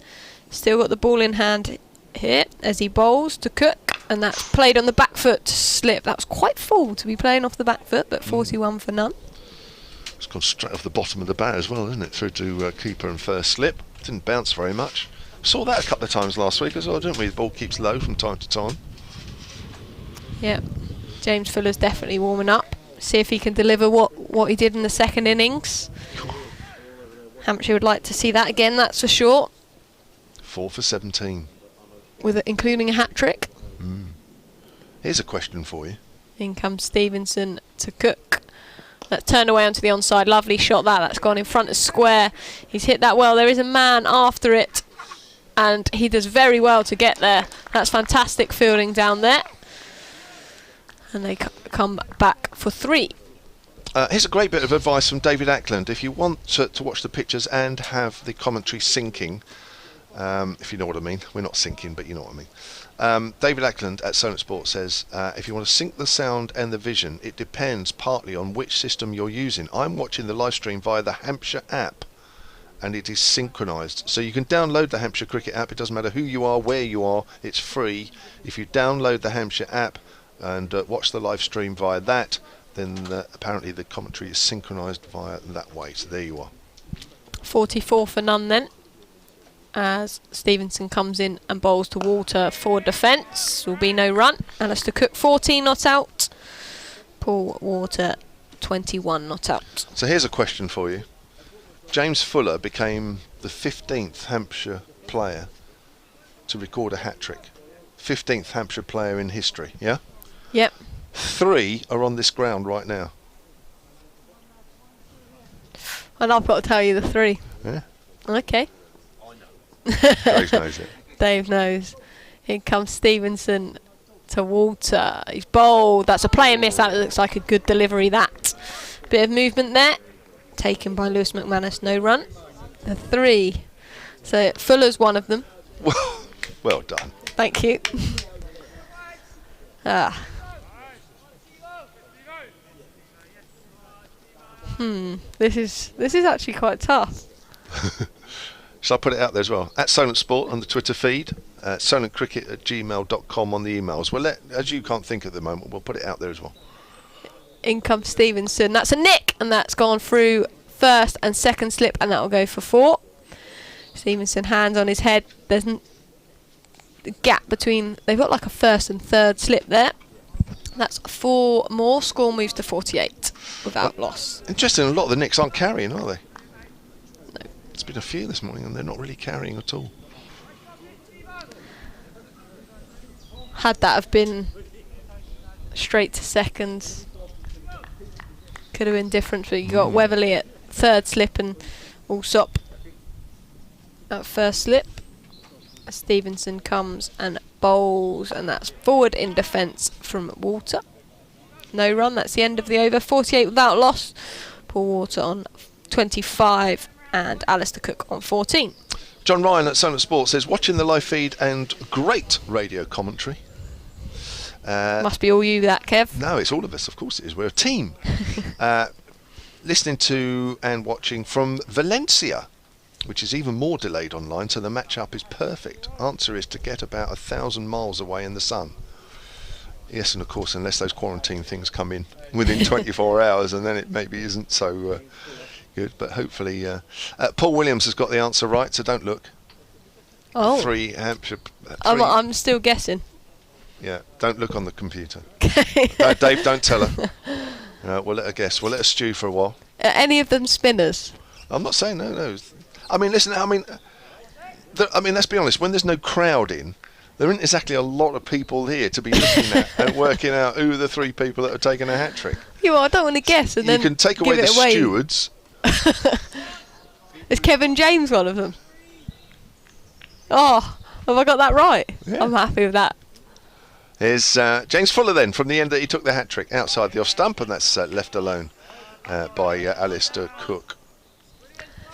still got the ball in hand here as he bowls to Cook. And that's played on the back foot to slip. That was quite full to be playing off the back foot, but 41 for none. It's gone straight off the bottom of the bat as well, isn't it? Through to keeper and first slip. Didn't bounce very much. Saw that a couple of times last week as well, didn't we? The ball keeps low from time to time. Yeah. James Fuller's definitely warming up. See if he can deliver what he did in the second innings. Hampshire would like to see that again, that's for sure. 4 for 17. Including a hat-trick. Here's a question for you. In comes Stevenson to Cook. That turned away onto the onside. Lovely shot that. That's gone in front of square. He's hit that well. There is a man after it. And he does very well to get there. That's fantastic fielding down there. And they come back for 3. Here's a great bit of advice from David Ackland. If you want to watch the pictures and have the commentary syncing, if you know what I mean. We're not syncing, but you know what I mean. David Ackland at Solent Sport says, if you want to sync the sound and the vision, it depends partly on which system you're using. I'm watching the live stream via the Hampshire app, and it is synchronised. So you can download the Hampshire Cricket app. It doesn't matter who you are, where you are, it's free. If you download the Hampshire app and watch the live stream via that, then apparently the commentary is synchronised via that way. So there you are. 44 for none then, as Stevenson comes in and bowls to Walter for defence. Will be no run. Alistair Cook 14 not out. Paul Walter 21 not out. So here's a question for you. James Fuller became the 15th Hampshire player to record a hat-trick. 15th Hampshire player in history, yeah? Yep. 3 are on this ground right now. And I've got to tell you the 3. Yeah? Okay. Dave knows it. Dave knows. Here comes Stevenson to Walter. He's bowled. That's a play and miss. That looks like a good delivery, that. Bit of movement there. Taken by Lewis McManus. No run. The 3. So Fuller's one of them. Well done. Thank you. This is actually quite tough. Shall I put it out there as well? At Solent Sport on the Twitter feed, solentcricket@gmail.com on the emails. Well, as you can't think at the moment, we'll put it out there as well. In comes Stevenson. That's a nick, and that's gone through first and second slip, and that'll go for 4. Stevenson hands on his head. There's a gap between. They've got like a first and third slip there. That's 4 more. Score moves to 48 without loss. Interesting. A lot of the nicks aren't carrying, are they? No. It's been a few this morning, and they're not really carrying at all. Had that have been straight to seconds, could have been different. But you got Weatherly at third slip and Alsop at first slip. Stevenson comes and bowls, and that's forward in defence from Walter. No run. That's the end of the over. 48 without loss. Paul Walter on 25 and Alistair Cook on 14. John Ryan at Solent Sport says, watching the live feed and great radio commentary. Must be all you, that, Kev. No, it's all of us. Of course it is. We're a team. Listening to and watching from Valencia, which is even more delayed online, so the match-up is perfect. Answer is to get about 1,000 miles away in the sun. Yes, and of course, unless those quarantine things come in within 24 hours, and then it maybe isn't so good. But hopefully, Paul Williams has got the answer right, so don't look. Oh. 3 Hampshire. I'm still guessing. Yeah, don't look on the computer. No, Dave, don't tell her. We'll let her guess. We'll let her stew for a while. Are any of them spinners? I'm not saying no. I mean, listen, I mean, let's be honest. When there's no crowd in, there isn't exactly a lot of people here to be looking at and working out who are the 3 people that have taken a hat trick. Yeah, well, I don't want to guess, and You then can take away the stewards. Is Kevin James one of them? Oh, have I got that right? Yeah. I'm happy with that. Here's James Fuller then, from the end that he took the hat trick outside the off stump, and that's left alone by Alistair Cook.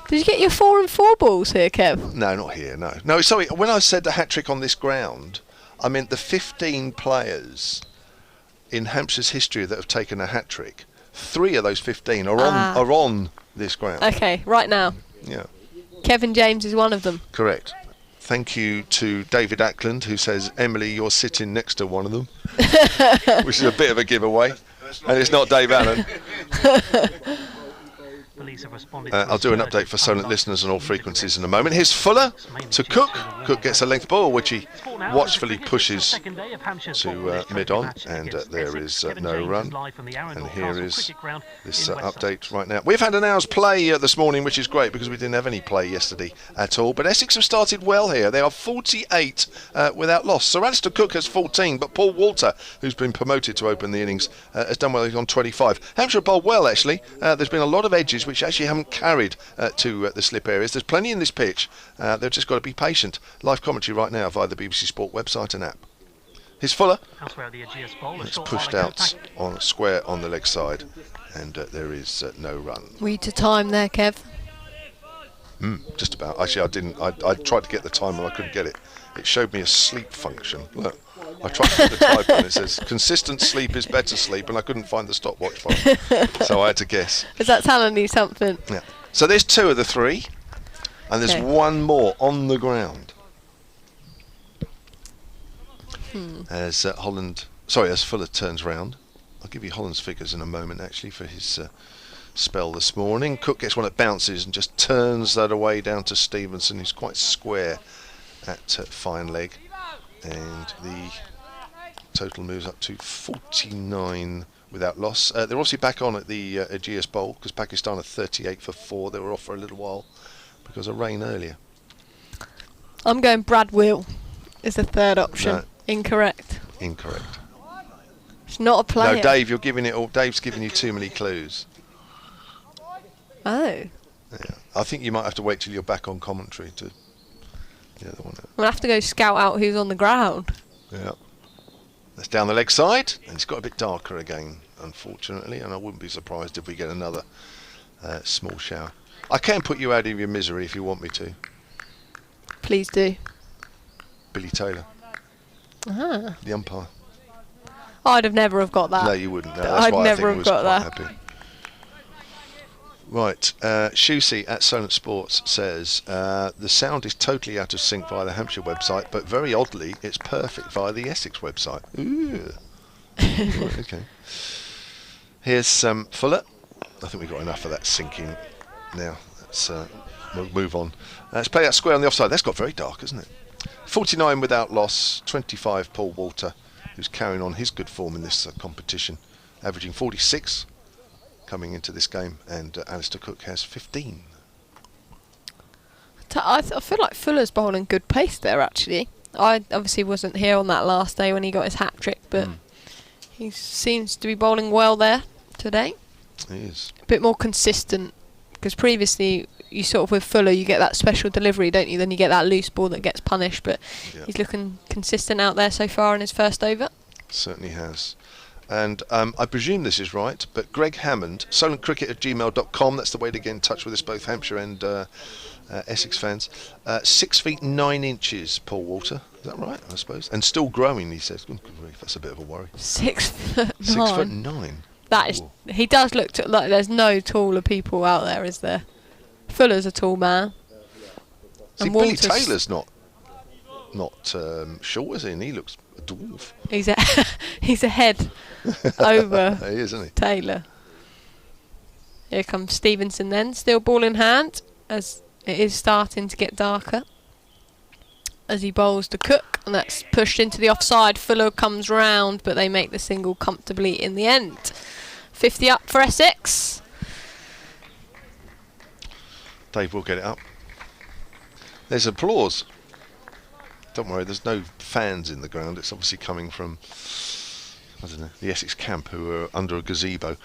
Did you get your 4 and 4 balls here, Kev? No, not here, no. No, sorry, when I said the hat trick on this ground, I meant the 15 players in Hampshire's history that have taken a hat trick. 3 of those 15 are on this ground. Okay, right now. Yeah. Kevin James is one of them. Correct. Thank you to David Ackland, who says, Emily, you're sitting next to one of them, which is a bit of a giveaway. And it's not Dave Allen. I'll do an update for Solent listeners on all frequencies in a moment. Here's Fuller to Cook. Cook gets a length ball, which he watchfully pushes to mid-on, and there is no run. And here is this update right now. We've had an hour's play this morning, which is great because we didn't have any play yesterday at all. But Essex have started well here. They are 48 without loss. Sir Alistair Cook has 14, but Paul Walter, who's been promoted to open the innings, has done well. He's on 25. Hampshire bowled well, actually. There's been a lot of edges which actually haven't carried to the slip areas. There's plenty in this pitch. They've just got to be patient. Live commentary right now via the BBC Sport website and app. Here's Fuller. It's pushed out on square on the leg side, and there is no run. Read to time there, Kev. Just about. Actually, I didn't. I tried to get the time and I couldn't get it. It showed me a sleep function. Look. I tried to put the type and it says consistent sleep is better sleep, and I couldn't find the stopwatch for it, so I had to guess. Is that telling you something? Yeah. So there's 2 of the 3, and there's one more on the ground. As as Fuller turns round, I'll give you Holland's figures in a moment actually for his spell this morning. Cook gets one that bounces and just turns that away down to Stevenson, who's quite square at fine leg, and the total moves up to 49 without loss. They're obviously back on at the Aegeus Bowl because Pakistan are 38 for 4. They were off for a little while because of rain earlier. I'm going Brad Will is the third option. No. Incorrect. Incorrect. It's not a player. No, Dave, you're giving it all. Dave's giving you too many clues. Oh. Yeah. I think you might have to wait till you're back on commentary to the other one. We'll have to go scout out who's on the ground. Yeah. That's down the leg side, and it's got a bit darker again, unfortunately, and I wouldn't be surprised if we get another small shower. I can put you out of your misery if you want me to. Please do. Billy Taylor. Ah. The umpire. I'd have never have got that. No, you wouldn't. No, that's I'd why never I think have was got quite that. happy. Right, Shusey at Solent Sports says the sound is totally out of sync via the Hampshire website, but very oddly it's perfect via the Essex website. Ooh. Right, okay. Here's Fuller. I think we've got enough of that syncing now. We'll move on. Let's play that square on the offside. That's got very dark, isn't it? 49 without loss, 25 Paul Walter, who's carrying on his good form in this competition, averaging 46 coming into this game, and Alistair Cook has 15. I feel like Fuller's bowling good pace there, actually. I obviously wasn't here on that last day when he got his hat trick, but he seems to be bowling well there today. He is. A bit more consistent, because previously you sort of with Fuller you get that special delivery, don't you? Then you get that loose ball that gets punished, but he's looking consistent out there so far in his first over. Certainly has. And I presume this is right, but Greg Hammond, solentcricket@gmail.com, that's the way to get in touch with us, both Hampshire and Essex fans. 6 feet 9 inches, Paul Walter. Is that right, I suppose? And still growing, he says. Good grief, that's a bit of a worry. 6'9". 6'9". That is. He does look like there's no taller people out there, is there? Fuller's a tall man. See, And Billy Walter's- Taylor's not short, is he? And he looks a dwarf. He's a head over He is, isn't he? Taylor. Here comes Stevenson then, still ball in hand, as it is starting to get darker. As he bowls to Cook, and that's pushed into the offside. Fuller comes round, but they make the single comfortably in the end. 50 up for Essex. Dave will get it up. There's applause. Don't worry, there's no fans in the ground. It's obviously coming from, I don't know, the Essex camp, who are under a gazebo.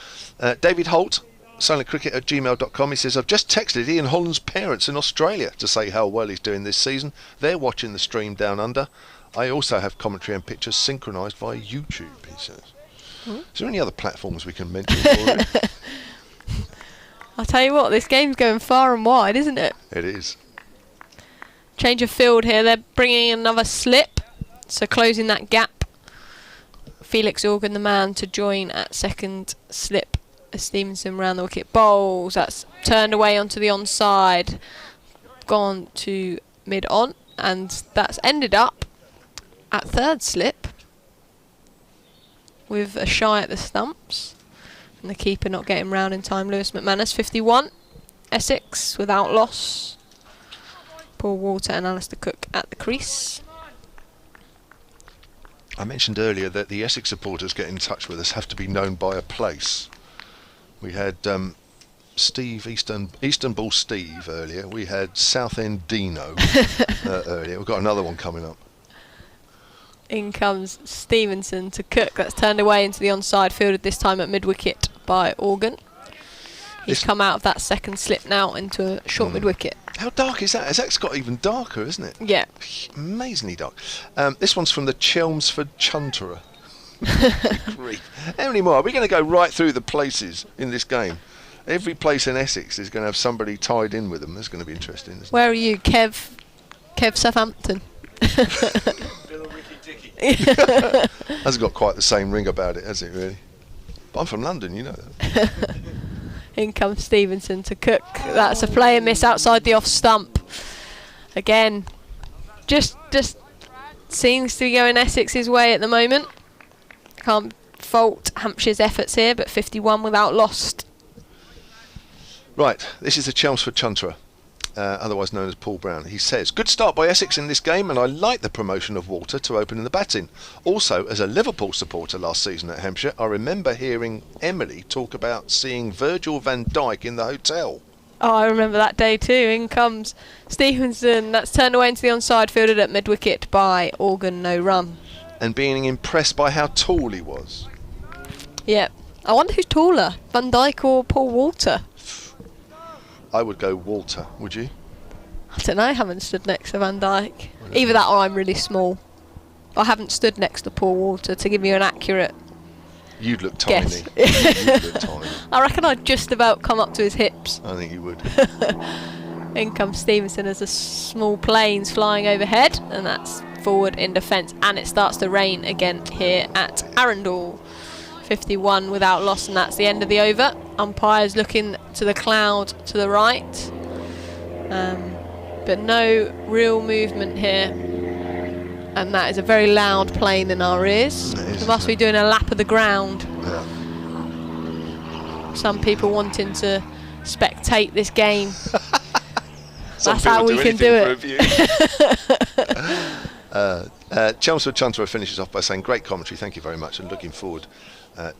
David Holt, silentcricket@gmail.com. He says, I've just texted Ian Holland's parents in Australia to say how well he's doing this season. They're watching the stream down under. I also have commentary and pictures synchronised via YouTube, he says. Is there any other platforms we can mention for him? I'll tell you what, this game's going far and wide, isn't it? It is. Change of field here. They're bringing in another slip, so closing that gap. Felix Organ, the man, to join at second slip. As Stevenson round the wicket bowls. That's turned away onto the onside, gone to mid-on, and that's ended up at third slip with a shy at the stumps. And the keeper not getting round in time. Lewis McManus, 51. Essex without loss. Paul Walter and Alistair Cook at the crease. I mentioned earlier that the Essex supporters get in touch with us have to be known by a place. We had Steve, Easternball Steve earlier. We had Southend Dino earlier. We've got another one coming up. In comes Stevenson to Cook. That's turned away into the onside, fielded this time at mid-wicket by Organ. He's come out of that second slip now into a short mid-wicket. How dark is that? It's got even darker, isn't it? Yeah. Amazingly dark. This one's from the Chelmsford Chunterer. How many more? Are we going to go right through the places in this game? Every place in Essex is going to have somebody tied in with them. That's going to be interesting, isn't Where are you, Kev Southampton? Hasn't got quite the same ring about it, has it, really? But I'm from London, you know that. In comes Stevenson to Cook. That's a player miss outside the off stump. Again, just seems to be going Essex's way at the moment. Can't fault Hampshire's efforts here, but 51 without lost. Right, this is the Chelmsford Chunterer, otherwise known as Paul Brown. He says, good start by Essex in this game, and I like the promotion of Walter to open in the batting. Also, as a Liverpool supporter last season at Hampshire, I remember hearing Emily talk about seeing Virgil van Dijk in the hotel. Oh, I remember that day too. In comes Stevenson. That's turned away into the onside, fielded at mid-wicket by Organ, no run. And being impressed by how tall he was. Yeah. I wonder who's taller, Van Dijk or Paul Walter? I would go Walter, would you? I don't know, I haven't stood next to Van Dijk. Either that or I'm really small. I haven't stood next to Paul Walter to give you an accurate You'd look tiny. guess. You'd look tiny. I reckon I'd just about come up to his hips. I think you would. In comes Stevenson as a small plane's flying overhead, and that's forward in defence, and it starts to rain again here at Arundel. 51 without loss, and that's the end of the over. Umpires looking to the cloud to the right, but no real movement here, and that is a very loud plane in our ears. They must be doing a lap of the ground. Yeah. Some people wanting to spectate this game. That's how we can do it. Chelmsford Chunterer finishes off by saying, great commentary, thank you very much, and looking forward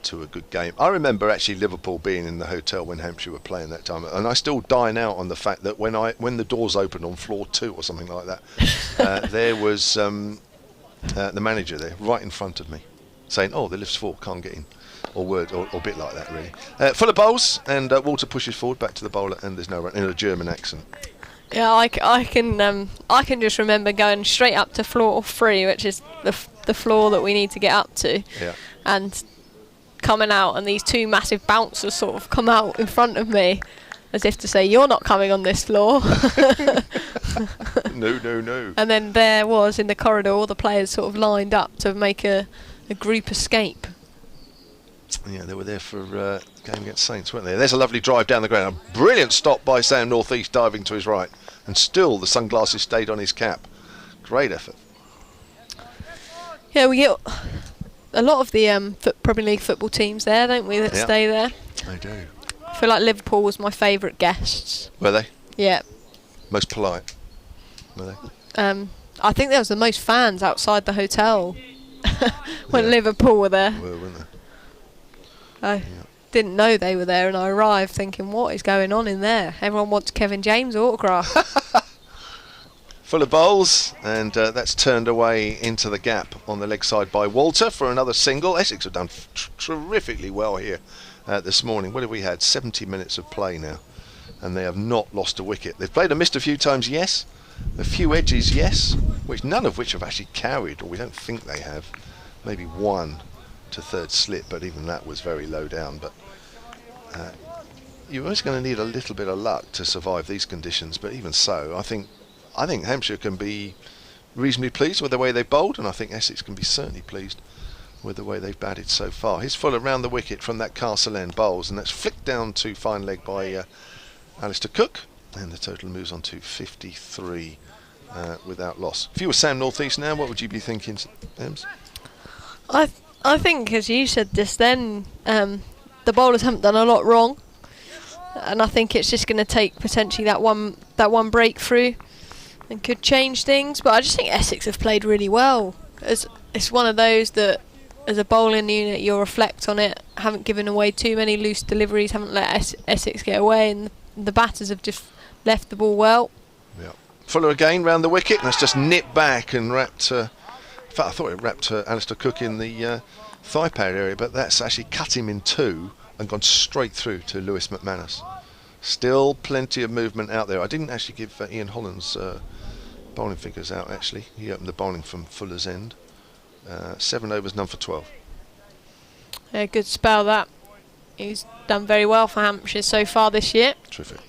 to a good game. I remember actually Liverpool being in the hotel when Hampshire were playing that time, and I still dine out on the fact that when the doors opened on floor 2 or something like that, there was the manager there right in front of me saying, oh, the lift's full, can't get in, or a bit like that really. Full of bowls, and Walter pushes forward back to the bowler, and there's no run in a German accent. Yeah, I can just remember going straight up to floor 3, which is the floor that we need to get up to, and coming out, and these two massive bouncers sort of come out in front of me, as if to say, "You're not coming on this floor." No. And then there was in the corridor, all the players sort of lined up to make a group escape. Yeah, they were there for game against Saints, weren't they? There's a lovely drive down the ground. A brilliant stop by Sam Northeast, diving to his right. And still the sunglasses stayed on his cap. Great effort. Yeah, we get a lot of the Premier League football teams there, don't we, that stay there? They do. I feel like Liverpool was my favourite guests. Were they? Yeah. Most polite? Were they? I think there was the most fans outside the hotel when Liverpool were there. Weren't they? I didn't know they were there, and I arrived thinking, what is going on in there? Everyone wants Kevin James' autograph. full of bowls, and that's turned away into the gap on the leg side by Walter for another single. Essex have done terrifically well here this morning. What have we had? 70 minutes of play now, and they have not lost a wicket. They've played and missed a few times, yes. A few edges, yes, none of which have actually carried, or we don't think they have. Maybe one to third slip, but even that was very low down. But you're always going to need a little bit of luck to survive these conditions. But even so, I think Hampshire can be reasonably pleased with the way they've bowled, and I think Essex can be certainly pleased with the way they've batted so far. He's full around the wicket from that Castle End bowls, and that's flicked down to fine leg by Alistair Cook, and the total moves on to 53 without loss. If you were Sam North East now, what would you be thinking, Ems? I think, as you said just then, the bowlers haven't done a lot wrong, and I think it's just going to take potentially that one breakthrough and could change things. But I just think Essex have played really well. It's one of those that, as a bowling unit, you'll reflect on it. Haven't given away too many loose deliveries. Haven't let Essex get away, and the batters have just left the ball well. Yeah. Fuller again round the wicket, and it's just nipped back and wrapped. In fact, I thought it wrapped Alistair Cook in the thigh pad area, but that's actually cut him in two and gone straight through to Lewis McManus. Still plenty of movement out there. I didn't actually give Ian Holland's bowling figures out, actually. He opened the bowling from Fuller's end. 7 overs, none for 12. Yeah, good spell that. He's done very well for Hampshire so far this year. Terrific.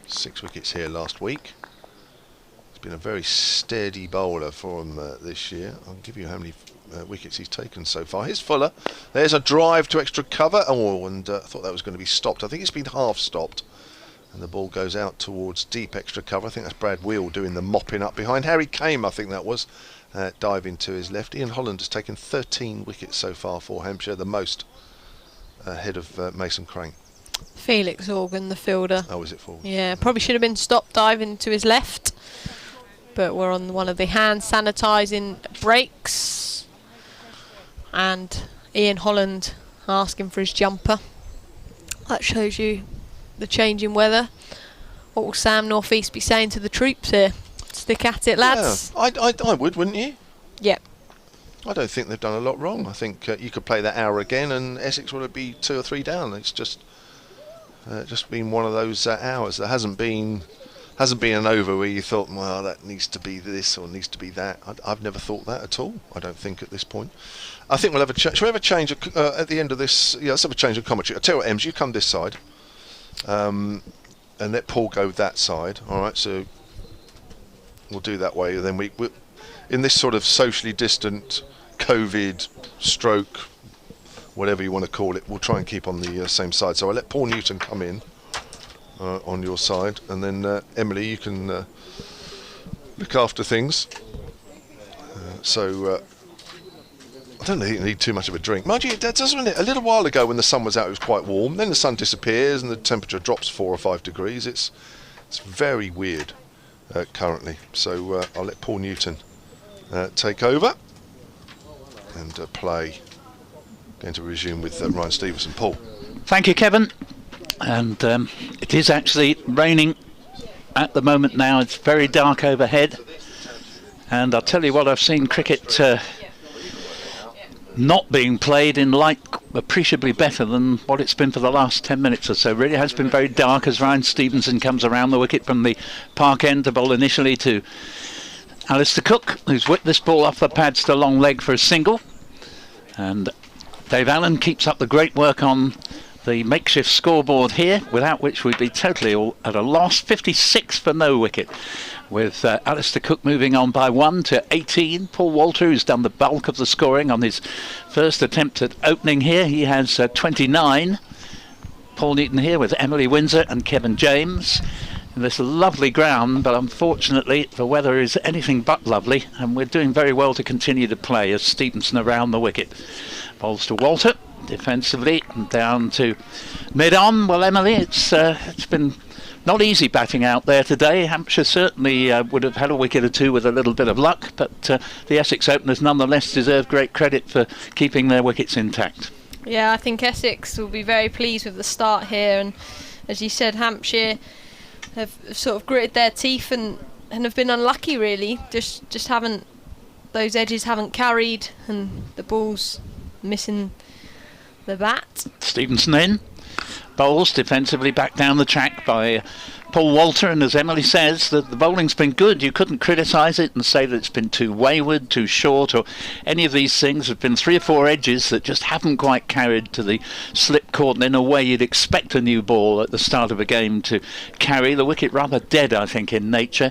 6 wickets here last week. He's been a very steady bowler for him this year. I'll give you how many wickets he's taken so far. Here's Fuller. There's a drive to extra cover. Oh, and I thought that was going to be stopped. I think it's been half stopped. And the ball goes out towards deep extra cover. I think that's Brad Wheel doing the mopping up behind. Harry Kame, I think that was, diving to his left. Ian Holland has taken 13 wickets so far for Hampshire, the most ahead of Mason Crane. Felix Organ, the fielder. Oh, is it forward? Yeah, probably should have been stopped diving to his left. But we're on one of the hand sanitising breaks. And Ian Holland asking for his jumper. That shows you the change in weather. What will Sam North East be saying to the troops here? Stick at it, lads. Yeah, I would, wouldn't you? Yep. I don't think they've done a lot wrong. I think you could play that hour again and Essex would be 2 or 3 down. It's just been one of those hours. There hasn't been an over where you thought, well, that needs to be this or needs to be that. I've never thought that at all. I don't think at this point. I think we'll have shall we have a change at the end of this? Yeah, let's have a change of commentary. I'll tell you what, Ems, you come this side, and let Paul go that side. All right, so we'll do that way. Then we in this sort of socially distant COVID stroke, whatever you want to call it, we'll try and keep on the same side. So I'll let Paul Newton come in on your side, and then Emily, you can look after things. I don't think you need too much of a drink. Mind you, doesn't it? A little while ago when the sun was out, it was quite warm. Then the sun disappears and the temperature drops 4 or 5 degrees. It's very weird currently. So I'll let Paul Newton take over and play. Going to resume with Ryan Stevenson. Paul. Thank you, Kevin. And it is actually raining at the moment now. It's very dark overhead. And I'll tell you what, I've seen cricket not being played in light appreciably better than what it's been for the last 10 minutes or so. Really has been very dark as Ryan Stevenson comes around the wicket from the park end to bowl initially to Alistair Cook, who's whipped this ball off the pads to long leg for a single. And Dave Allen keeps up the great work on the makeshift scoreboard here, without which we'd be totally all at a loss. 56 for no wicket, with Alistair Cook moving on by 1 to 18. Paul Walter, who's done the bulk of the scoring on his first attempt at opening here, he has 29. Paul Newton here with Emily Windsor and Kevin James. In this lovely ground, but unfortunately the weather is anything but lovely, and we're doing very well to continue to play as Stevenson around the wicket. Bowls to Walter defensively and down to mid-on. Well, Emily, it's been not easy batting out there today. Hampshire certainly would have had a wicket or two with a little bit of luck, but the Essex openers nonetheless deserve great credit for keeping their wickets intact. Yeah, I think Essex will be very pleased with the start here, and as you said, Hampshire have sort of gritted their teeth and have been unlucky really. Just haven't, those edges haven't carried, and the ball's missing the bat. Stevenson in. Bowles defensively back down the track by Paul Walter, and as Emily says, the bowling's been good. You couldn't criticise it and say that it's been too wayward, too short, or any of these things. There have been 3 or 4 edges that just haven't quite carried to the slip court, and in a way you'd expect a new ball at the start of a game to carry. The wicket rather dead, I think, in nature.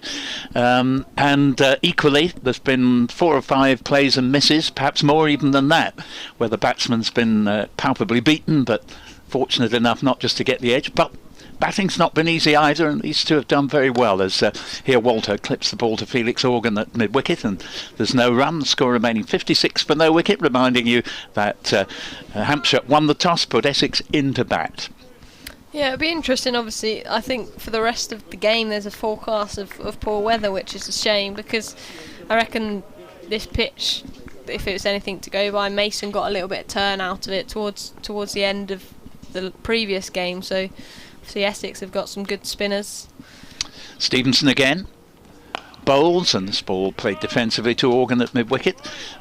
And equally, there's been 4 or 5 plays and misses, perhaps more even than that, where the batsman's been palpably beaten, but fortunate enough not just to get the edge. But batting's not been easy either, and these two have done very well, as here Walter clips the ball to Felix Organ at mid-wicket, and there's no run. The score remaining 56 for no wicket, reminding you that Hampshire won the toss, put Essex into bat. Yeah, it'll be interesting. Obviously, I think for the rest of the game there's a forecast of poor weather, which is a shame, because I reckon this pitch, if it was anything to go by, Mason got a little bit of turn out of it towards the end of the previous game, so obviously Essex have got some good spinners. Stevenson again. Bowles, and this ball played defensively to Organ at mid-wicket.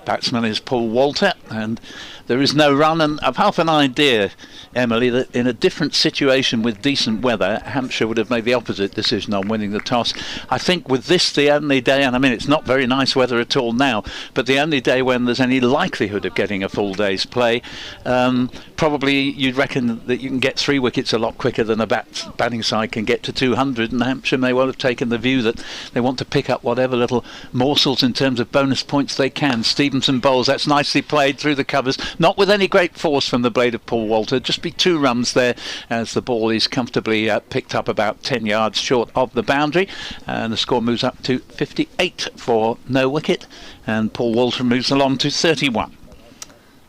Batsman is Paul Walter, and there is no run. And I've half an idea, Emily, that in a different situation with decent weather, Hampshire would have made the opposite decision on winning the toss. I think with this the only day, and I mean it's not very nice weather at all now, but the only day when there's any likelihood of getting a full day's play, probably you'd reckon that you can get 3 wickets a lot quicker than a batting side can get to 200, and Hampshire may well have taken the view that they want to pick up whatever little morsels in terms of bonus points they can. Stevenson bowls, that's nicely played through the covers, not with any great force from the blade of Paul Walter, just be 2 runs there as the ball is comfortably picked up about 10 yards short of the boundary, and the score moves up to 58 for no wicket, and Paul Walter moves along to 31.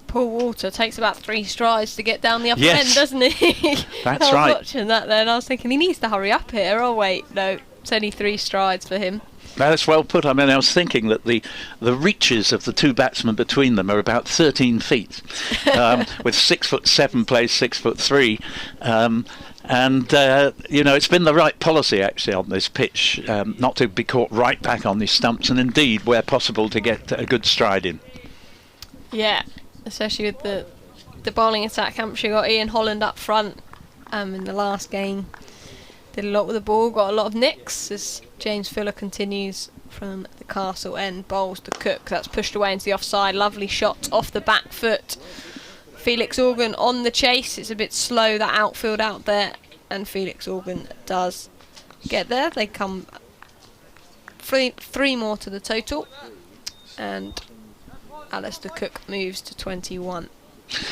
Paul Walter takes about 3 strides to get down the upper Yes. end, doesn't he? That's I was right. watching that then, I was thinking he needs to hurry up here. Oh wait, no, it's only 3 strides for him. That's well put. I mean, I was thinking that the reaches of the 2 batsmen between them are about 13 feet, with 6'7" plays 6'3", and you know, it's been the right policy actually on this pitch, not to be caught right back on these stumps, and indeed, where possible, to get a good stride in. Yeah, especially with the bowling attack. Hampshire got Ian Holland up front in the last game. Did a lot with the ball, got a lot of nicks as James Fuller continues from the castle end, bowls to Cook. That's pushed away into the offside. Lovely shot off the back foot. Felix Organ on the chase. It's a bit slow, that outfield out there, and Felix Organ does get there. They come 3 more to the total, and Alistair Cook moves to 21.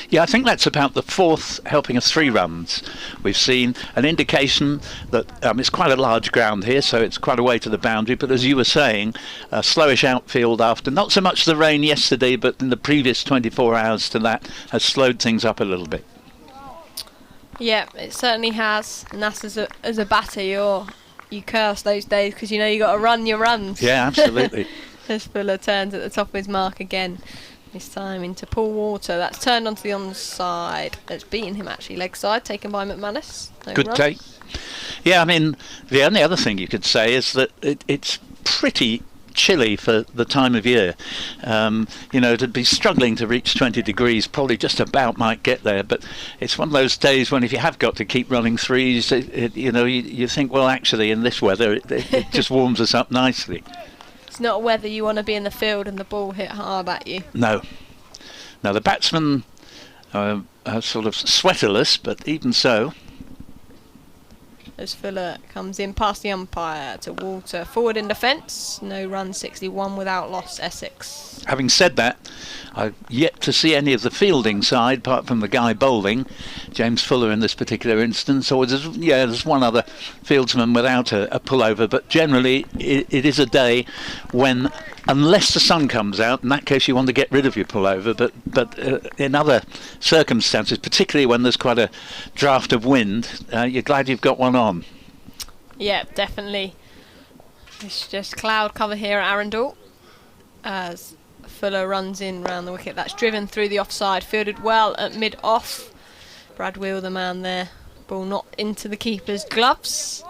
Yeah, I think that's about the 4th helping of 3 runs. We've seen an indication that it's quite a large ground here, so it's quite a way to the boundary, but as you were saying, a slowish outfield after not so much the rain yesterday, but in the previous 24 hours to that has slowed things up a little bit. Yeah, it certainly has, and that's as a batter, you curse those days because you know you got to run your runs. Yeah, absolutely. As Fuller turns at the top of his mark again. This time into Paul Walter. That's turned onto the onside. It's beaten him actually, leg side, taken by McManus. No Good run. take. Yeah, I mean, the only other thing you could say is that it's pretty chilly for the time of year. You know, to be struggling to reach 20 degrees, probably just about might get there, but it's one of those days when if you have got to keep running threes, you know, you think, well, actually, in this weather, it just warms us up nicely. It's not whether you want to be in the field and the ball hit hard at you. No. Now, the batsmen are sort of sweaterless, but even so. As Fuller comes in past the umpire to Walter. Forward in defence. No run, 61 without loss, Essex. Having said that, I've yet to see any of the fielding side, apart from the guy bowling, James Fuller in this particular instance, or there's one other fieldsman without a pullover, but generally it is a day when, unless the sun comes out, in that case you want to get rid of your pullover, but in other circumstances, particularly when there's quite a draft of wind, you're glad you've got one on. Yeah, definitely. It's just cloud cover here at Arundel as Fuller runs in round the wicket. That's driven through the offside, fielded well at mid-off. Brad Wheel, the man there. Ball not into the keeper's gloves.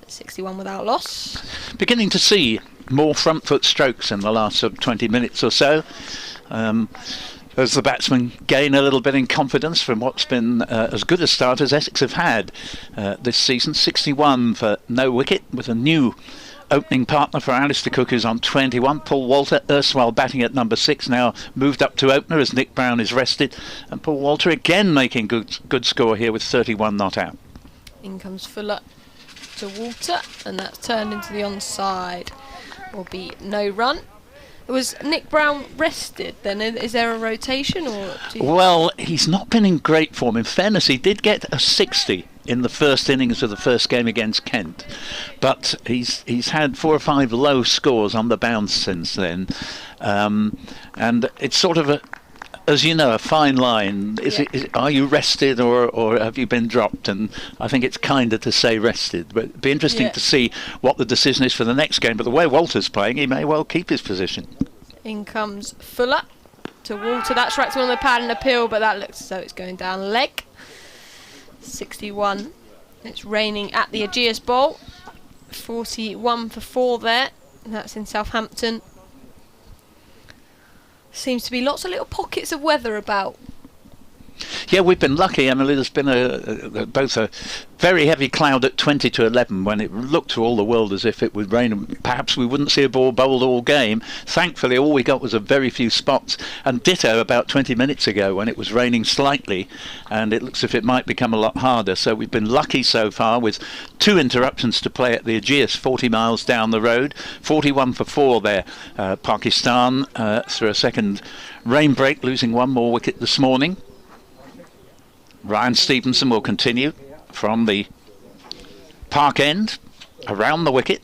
61 without loss. Beginning to see more front foot strokes in the last sort of 20 minutes or so. As the batsmen gain a little bit in confidence from what's been as good a start as Essex have had this season. 61 for no wicket, with a new opening partner for Alistair Cook, who's on 21. Paul Walter, erstwhile batting at number 6, now moved up to opener as Nick Brown is rested. And Paul Walter again making good score here with 31 not out. In comes Fuller to Walter, and that's turned into the onside. Will be no run. Was Nick Brown rested then? Is there a rotation? Well, he's not been in great form. In fairness, he did get a 60 in the first innings of the first game against Kent, but he's had 4 or 5 low scores on the bounce since then, and it's sort of as you know, a fine line. Are you rested or have you been dropped? And I think it's kinder to say rested. But it'd be interesting to see what the decision is for the next game. But the way Walter's playing, he may well keep his position. In comes Fuller to Walter. That's right on the pad and appeal, but that looks as though it's going down leg. 61. It's raining at the Aegeus Bowl. 41 for 4 there. And that's in Southampton. Seems to be lots of little pockets of weather about. Yeah, we've been lucky, Emily. There's been both a very heavy cloud at 20 to 11 when it looked to all the world as if it would rain and perhaps we wouldn't see a ball bowled all game. Thankfully, all we got was a very few spots. And ditto about 20 minutes ago when it was raining slightly and it looks as if it might become a lot harder. So we've been lucky so far with 2 interruptions to play at the Aegeus 40 miles down the road. 41 for 4 there. Pakistan through a second rain break, losing 1 more wicket this morning. Ryan Stevenson will continue from the park end, around the wicket.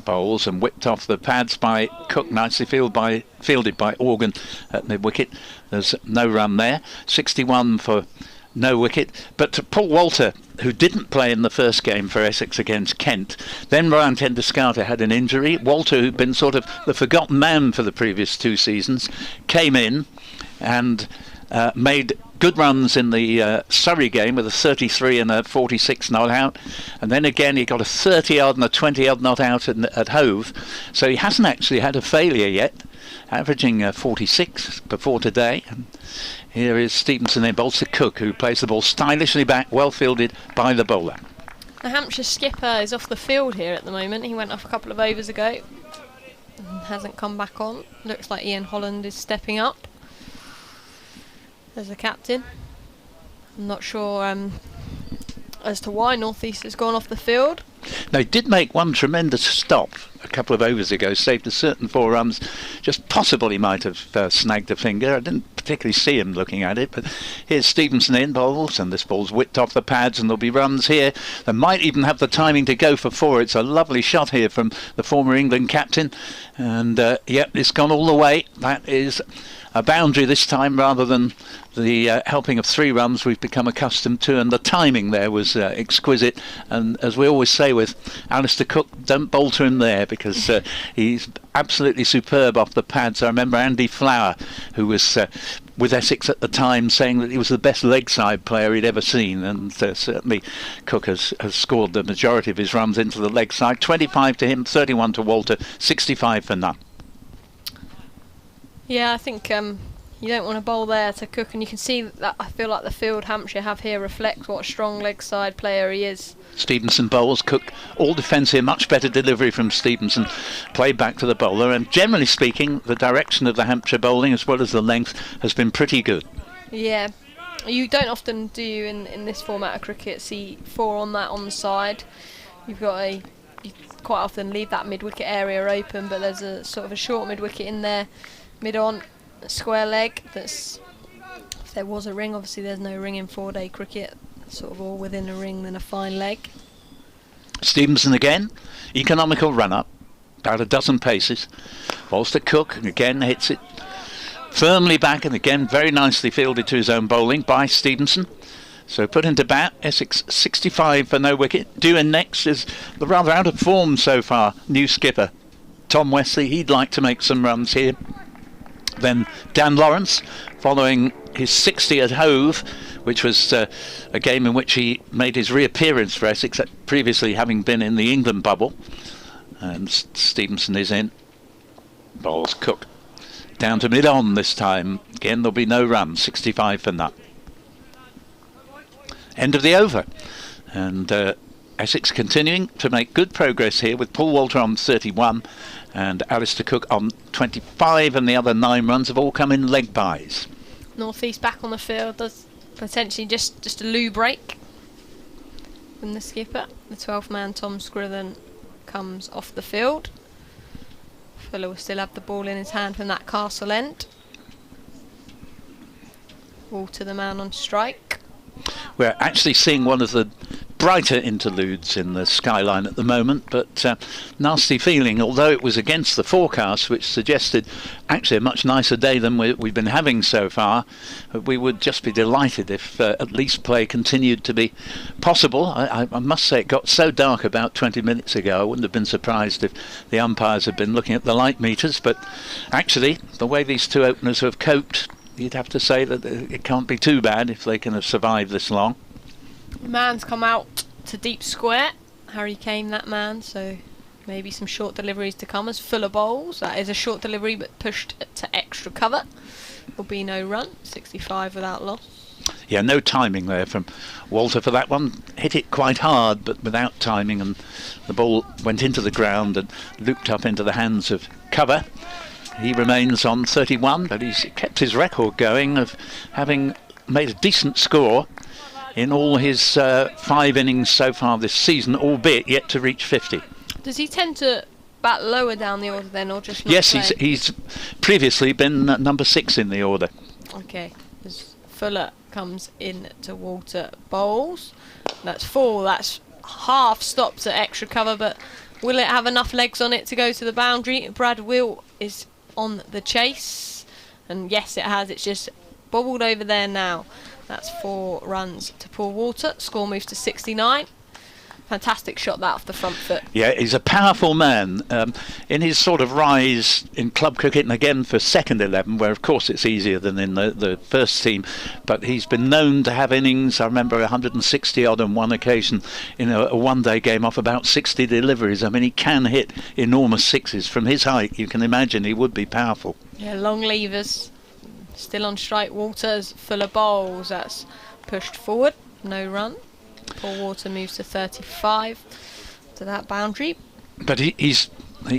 Bowls and whipped off the pads by Cook, nicely fielded by Organ at mid-wicket. There's no run there. 61 for no wicket. But to Paul Walter, who didn't play in the first game for Essex against Kent, then Ryan Ten-Doeschate had an injury. Walter, who'd been sort of the forgotten man for the previous 2 seasons, came in and made good runs in the Surrey game with a 33 and a 46 not out, and then again he got a 30 odd and a 20 odd not out at Hove, so he hasn't actually had a failure yet, averaging 46 before today. And here is Stevenson in bowls to Cook, who plays the ball stylishly back, well fielded by the bowler. The Hampshire skipper is off the field here at the moment. He went off a couple of overs ago and hasn't come back on. Looks like Ian Holland is stepping up as the captain. I'm not sure as to why North East has gone off the field. They did make one tremendous stop a couple of overs ago, saved a certain 4 runs. Just possible he might have snagged a finger. I didn't particularly see him looking at it, but here's Stevenson in bowls, and this ball's whipped off the pads, and there'll be runs here. They might even have the timing to go for 4. It's a lovely shot here from the former England captain, and it's gone all the way. That is a boundary this time rather than the helping of 3 runs we've become accustomed to, and the timing there was exquisite. And as we always say with Alistair Cook, don't bowl to him there, because he's absolutely superb off the pads. I remember Andy Flower, who was with Essex at the time, saying that he was the best leg side player he'd ever seen, and certainly Cook has scored the majority of his runs into the leg side. 25 to him, 31 to Walter, 65 for none. Yeah, I think you don't want to bowl there to Cook, and you can see that I feel like the field Hampshire have here reflects what a strong leg side player he is. Stevenson bowls, Cook all defence here, much better delivery from Stevenson, played back to the bowler, and generally speaking the direction of the Hampshire bowling as well as the length has been pretty good. Yeah, you don't often do in this format of cricket see 4 on that on the side. You quite often leave that mid-wicket area open, but there's a sort of a short mid-wicket in there, mid-on, square leg. If there was a ring, obviously there's no ring in 4-day cricket, sort of all within a ring, then a fine leg. Stevenson again, economical run-up, about a dozen paces. Balls to Cook, and again hits it firmly back, and again very nicely fielded to his own bowling by Stevenson. So put into bat, Essex 65 for no wicket. Due in next is the rather out of form so far new skipper Tom Wesley. He'd like to make some runs here. Then Dan Lawrence, following his 60 at Hove, which was a game in which he made his reappearance for Essex, previously having been in the England bubble. And Stevenson is in. Bowls Cook. Down to mid-on this time. Again, there'll be no run. 65 for Nutt. End of the over. And Essex continuing to make good progress here with Paul Walter on 31 and Alistair Cook on 25, and the other 9 runs have all come in leg byes. North East back on the field. Does potentially just a loo break from the skipper. The 12th man Tom Scriven comes off the field. Fuller will still have the ball in his hand from that castle end. Walter the man on strike. We're actually seeing one of the brighter interludes in the skyline at the moment, but nasty feeling, although it was against the forecast, which suggested actually a much nicer day than we've been having so far. We would just be delighted if at least play continued to be possible. I must say it got so dark about 20 minutes ago, I wouldn't have been surprised if the umpires had been looking at the light meters, but actually the way these two openers have coped, you'd have to say that it can't be too bad if they can have survived this long. The man's come out to deep square. Harry Kane, that man, so maybe some short deliveries to come as Fuller bowls. That is a short delivery but pushed to extra cover. Will be no run. 65 without loss. Yeah, no timing there from Walter for that one. Hit it quite hard but without timing, and the ball went into the ground and looped up into the hands of cover. He remains on 31, but he's kept his record going of having made a decent score in all his 5 innings so far this season, albeit yet to reach 50. Does he tend to bat lower down the order then, or just not Yes, play? he's previously been number 6 in the order. Okay, as Fuller comes in to Walter bowls. That's 4, that's half stopped at extra cover, but will it have enough legs on it to go to the boundary? Brad Will is on the chase, and yes it has, it's just bobbled over there now. That's 4 runs to Paul Walter. Score moves to 69. Fantastic shot that off the front foot. Yeah, he's a powerful man. In his sort of rise in club cricket, and again for second 11, where of course it's easier than in the first team, but he's been known to have innings. I remember 160 odd on one occasion in a one-day game off about 60 deliveries. I mean, he can hit enormous sixes. From his height, you can imagine he would be powerful. Yeah, long levers. Still on strike, Walters. Fuller bowls. That's pushed forward. No run. Paul Walter moves to 35 to that boundary. But he's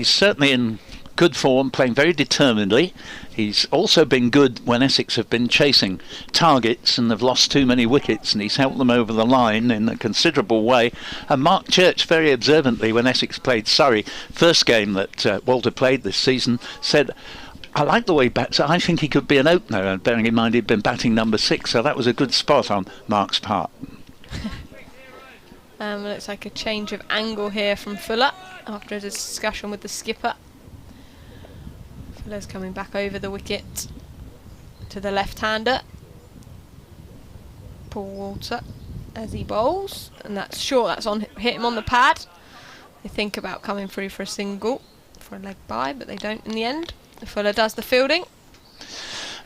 certainly in good form, playing very determinedly. He's also been good when Essex have been chasing targets and have lost too many wickets, and he's helped them over the line in a considerable way. And Mark Church, very observantly, when Essex played Surrey, first game that Walter played this season, said, I like the way he bats. I think he could be an opener, and bearing in mind he'd been batting number 6, so that was a good spot on Mark's part. Looks like a change of angle here from Fuller after a discussion with the skipper. Fuller's coming back over the wicket to the left-hander. Paul Walter as he bowls, and that's short. That's on, hit him on the pad. They think about coming through for a single, for a leg bye, but they don't in the end. Fuller does the fielding.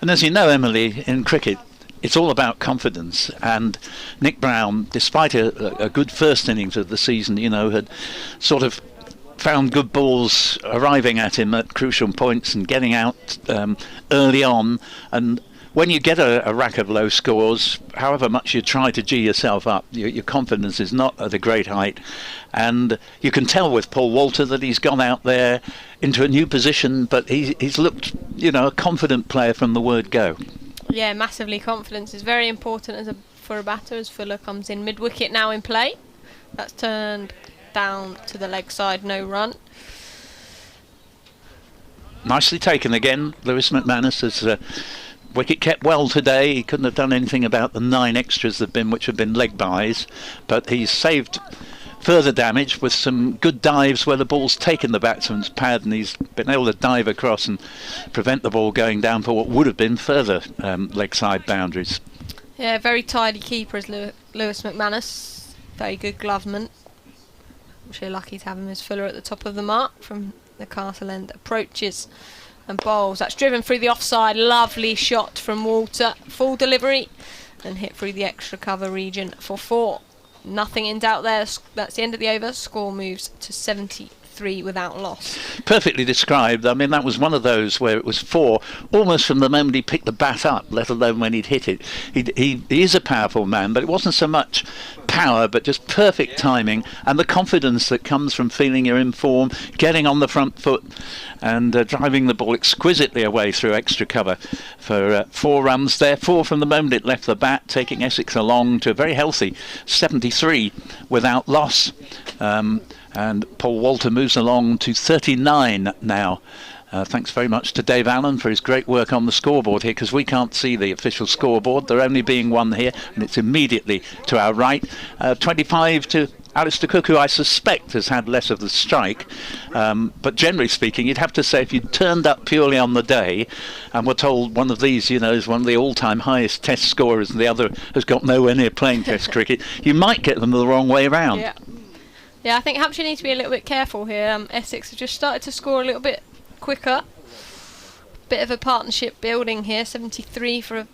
And as you know, Emily, in cricket, it's all about confidence, and Nick Brown, despite a good first innings of the season, you know, had sort of found good balls arriving at him at crucial points and getting out early on. And when you get a rack of low scores, however much you try to G yourself up, your confidence is not at a great height. And you can tell with Paul Walter that he's gone out there into a new position, but he's looked, you know, a confident player from the word go. Yeah, massively. Confidence is very important for a batter, as Fuller comes in mid-wicket now in play. That's turned down to the leg side, no run. Nicely taken again, Lewis McManus has wicket kept well today. He couldn't have done anything about the 9 extras which have been leg byes, but he's saved further damage with some good dives where the ball's taken the batsman's pad, and he's been able to dive across and prevent the ball going down for what would have been further leg side boundaries. Yeah, very tidy keeper is Lewis McManus. Very good gloveman. I'm sure lucky to have him as Fuller at the top of the mark from the castle end. Approaches And bowls. That's driven through the offside. Lovely shot from Walter. Full delivery. And hit through the extra cover region for 4. Nothing in doubt there. That's the end of the over. Score moves to 73 without loss. Perfectly described. I mean, that was one of those where it was 4 almost from the moment he picked the bat up, let alone when he'd hit it. He is a powerful man, but it wasn't so much power, but just perfect timing and the confidence that comes from feeling you're in form, getting on the front foot and driving the ball exquisitely away through extra cover for 4 runs there. 4 from the moment it left the bat, taking Essex along to a very healthy 73 without loss. And Paul Walter moves along to 39 now. Thanks very much to Dave Allen for his great work on the scoreboard here, because we can't see the official scoreboard. There only being one here, and it's immediately to our right. 25 to Alistair Cook, who I suspect has had less of the strike. But generally speaking, you'd have to say if you turned up purely on the day and were told one of these, is one of the all-time highest test scorers and the other has got nowhere near playing test cricket, you might get them the wrong way round. Yeah, I think Hampshire need to be a little bit careful here. Essex have just started to score a little bit quicker. Bit of a partnership building here. 73 for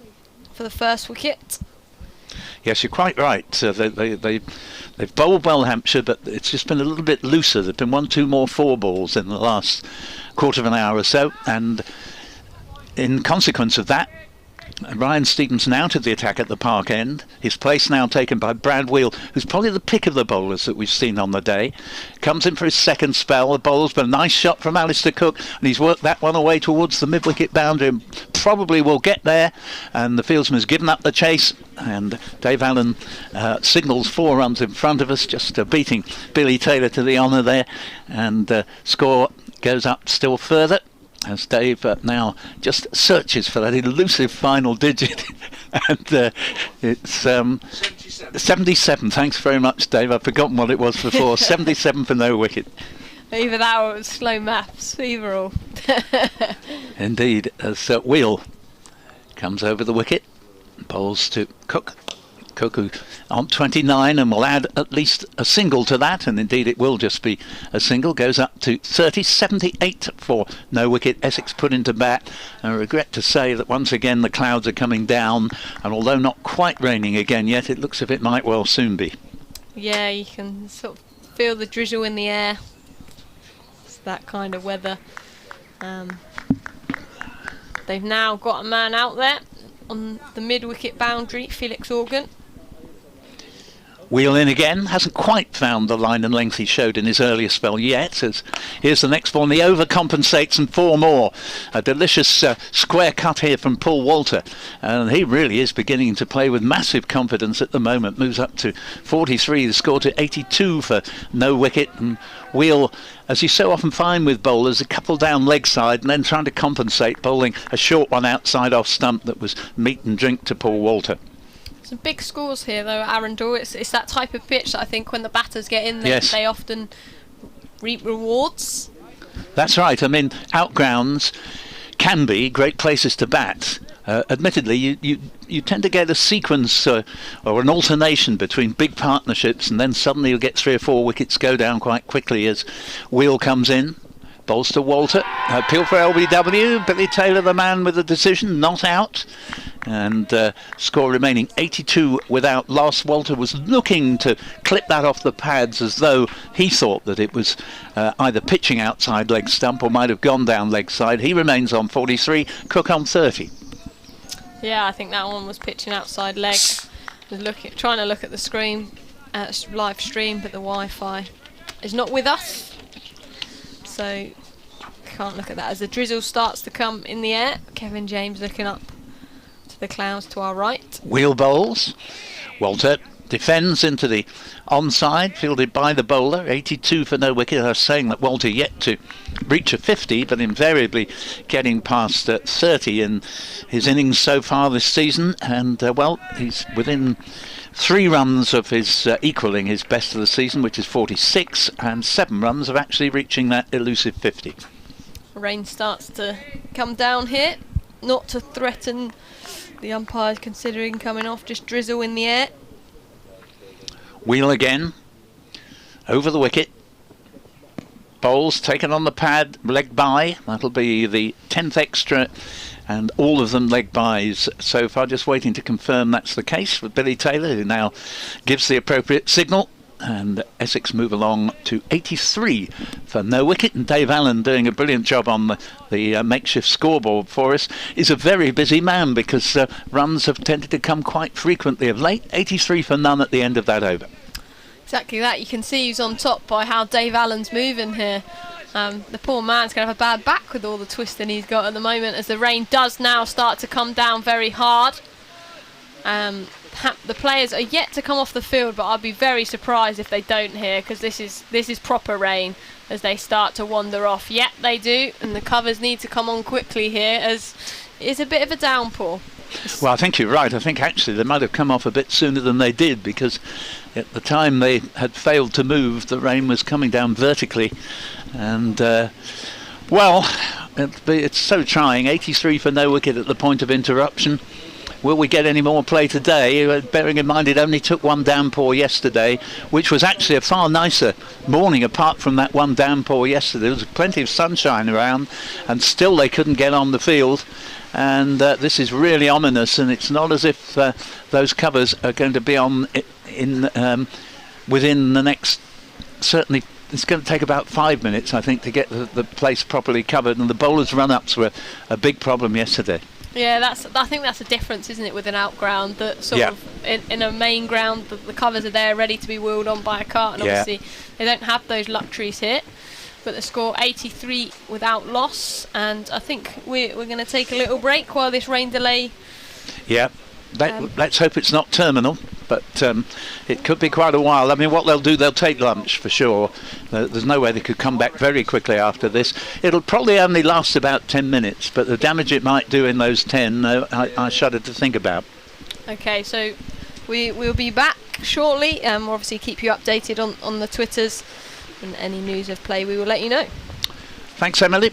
the first wicket. Yes, you're quite right. They've bowled well, Hampshire, but it's just been a little bit looser. There've been 1-2 more 4 balls in the last quarter of an hour or so, and in consequence of that, Ryan Stevenson out of the attack at the Park End. His place now taken by Brad Wheel, who's probably the pick of the bowlers that we've seen on the day. Comes in for his second spell. The bowls, but a nice shot from Alistair Cook, and he's worked that one away towards the mid-wicket boundary and probably will get there. And the fieldsman has given up the chase, and Dave Allen signals 4 runs in front of us, just beating Billy Taylor to the honour there. And score goes up still further, as Dave now just searches for that elusive final digit. And it's 77. Thanks very much, Dave. I've forgotten what it was before. 77 for no wicket. Either that or it was slow maths, either or. Indeed, as Wheel comes over the wicket, bowls to Cook. Cook, who on 29 and will add at least a single to that, and indeed it will just be a single, goes up to 30, 78 for no wicket. Essex put into bat. I regret to say that once again the clouds are coming down, and although not quite raining again yet, it looks as if it might well soon be. Yeah, you can sort of feel the drizzle in the air. It's that kind of weather. They've now got a man out there on the mid-wicket boundary, Felix Organ. Wheel in again, hasn't quite found the line and length he showed in his earlier spell yet. As here's the next one, the overcompensates and 4 more. A delicious square cut here from Paul Walter, and he really is beginning to play with massive confidence at the moment. Moves up to 43, the score to 82 for no wicket. And Wheel, as you so often find with bowlers, a couple down leg side and then trying to compensate, bowling a short one outside off stump that was meat and drink to Paul Walter. Some big scores here though at Arundel. It's that type of pitch that I think when the batters get in there, they often reap rewards. That's right. I mean, outgrounds can be great places to bat. Admittedly, you tend to get a sequence or an alternation between big partnerships, and then suddenly you'll get 3 or 4 wickets go down quite quickly as Wheel comes in. Bowls to Walter. Appeal for LBW. Billy Taylor, the man with the decision, not out. And score remaining 82 without loss. Walter was looking to clip that off the pads as though he thought that it was either pitching outside leg stump or might have gone down leg side. He remains on 43, Cook on 30. Yeah, I think that one was pitching outside leg. Trying to look at the screen, live stream, but the Wi-Fi is not with us. So can't look at that as the drizzle starts to come in the air. Kevin James looking up to the clouds to our right. Wheel bowls. Walter defends into the onside, fielded by the bowler. 82 for no wicket. I was saying that Walter yet to reach a 50, but invariably getting past 30 in his innings so far this season. And he's within 3 runs of his equalling his best of the season, which is 46, and 7 runs of actually reaching that elusive 50. Rain starts to come down here, not to threaten the umpires considering coming off, just drizzle in the air. Wheel again, over the wicket. Bowles taken on the pad, leg by. That'll be the 10th extra, and all of them leg byes so far. Just waiting to confirm that's the case with Billy Taylor, who now gives the appropriate signal. And Essex move along to 83 for no wicket, and Dave Allen, doing a brilliant job on the makeshift scoreboard for us, is a very busy man, because runs have tended to come quite frequently of late. 83 for none at the end of that over. Exactly that. You can see who's on top by how Dave Allen's moving here. The poor man's going to have a bad back with all the twisting he's got at the moment, as the rain does now start to come down very hard. The players are yet to come off the field, but I'd be very surprised if they don't here, because this is proper rain as they start to wander off. Yet they do, and the covers need to come on quickly here, as it's a bit of a downpour. Well, I think you're right. I think actually they might have come off a bit sooner than they did, because at the time they had failed to move, the rain was coming down vertically. And, well, it's so trying. 83 for no wicket at the point of interruption. Will we get any more play today? Bearing in mind it only took one downpour yesterday, which was actually a far nicer morning apart from that one downpour yesterday. There was plenty of sunshine around, and still they couldn't get on the field. And this is really ominous, and it's not as if those covers are going to be on within the next, certainly it's going to take about 5 minutes, I think, to get the place properly covered, and the bowlers' run-ups were a big problem yesterday. Yeah, I think that's a difference, isn't it, with an outground, that sort of in a main ground the covers are there ready to be wheeled on by a cart, and obviously they don't have those luxuries here. But the score 83 without loss, and I think we're going to take a little break while this rain delay. Yeah, let's hope it's not terminal, but it could be quite a while. I mean, what they'll do, they'll take lunch for sure. There's no way they could come back very quickly after this. It'll probably only last about 10 minutes, but the damage it might do in those 10, I shudder to think about. Okay, so we'll be back shortly. We'll obviously keep you updated on the Twitters, and any news of play we will let you know. Thanks, Emily.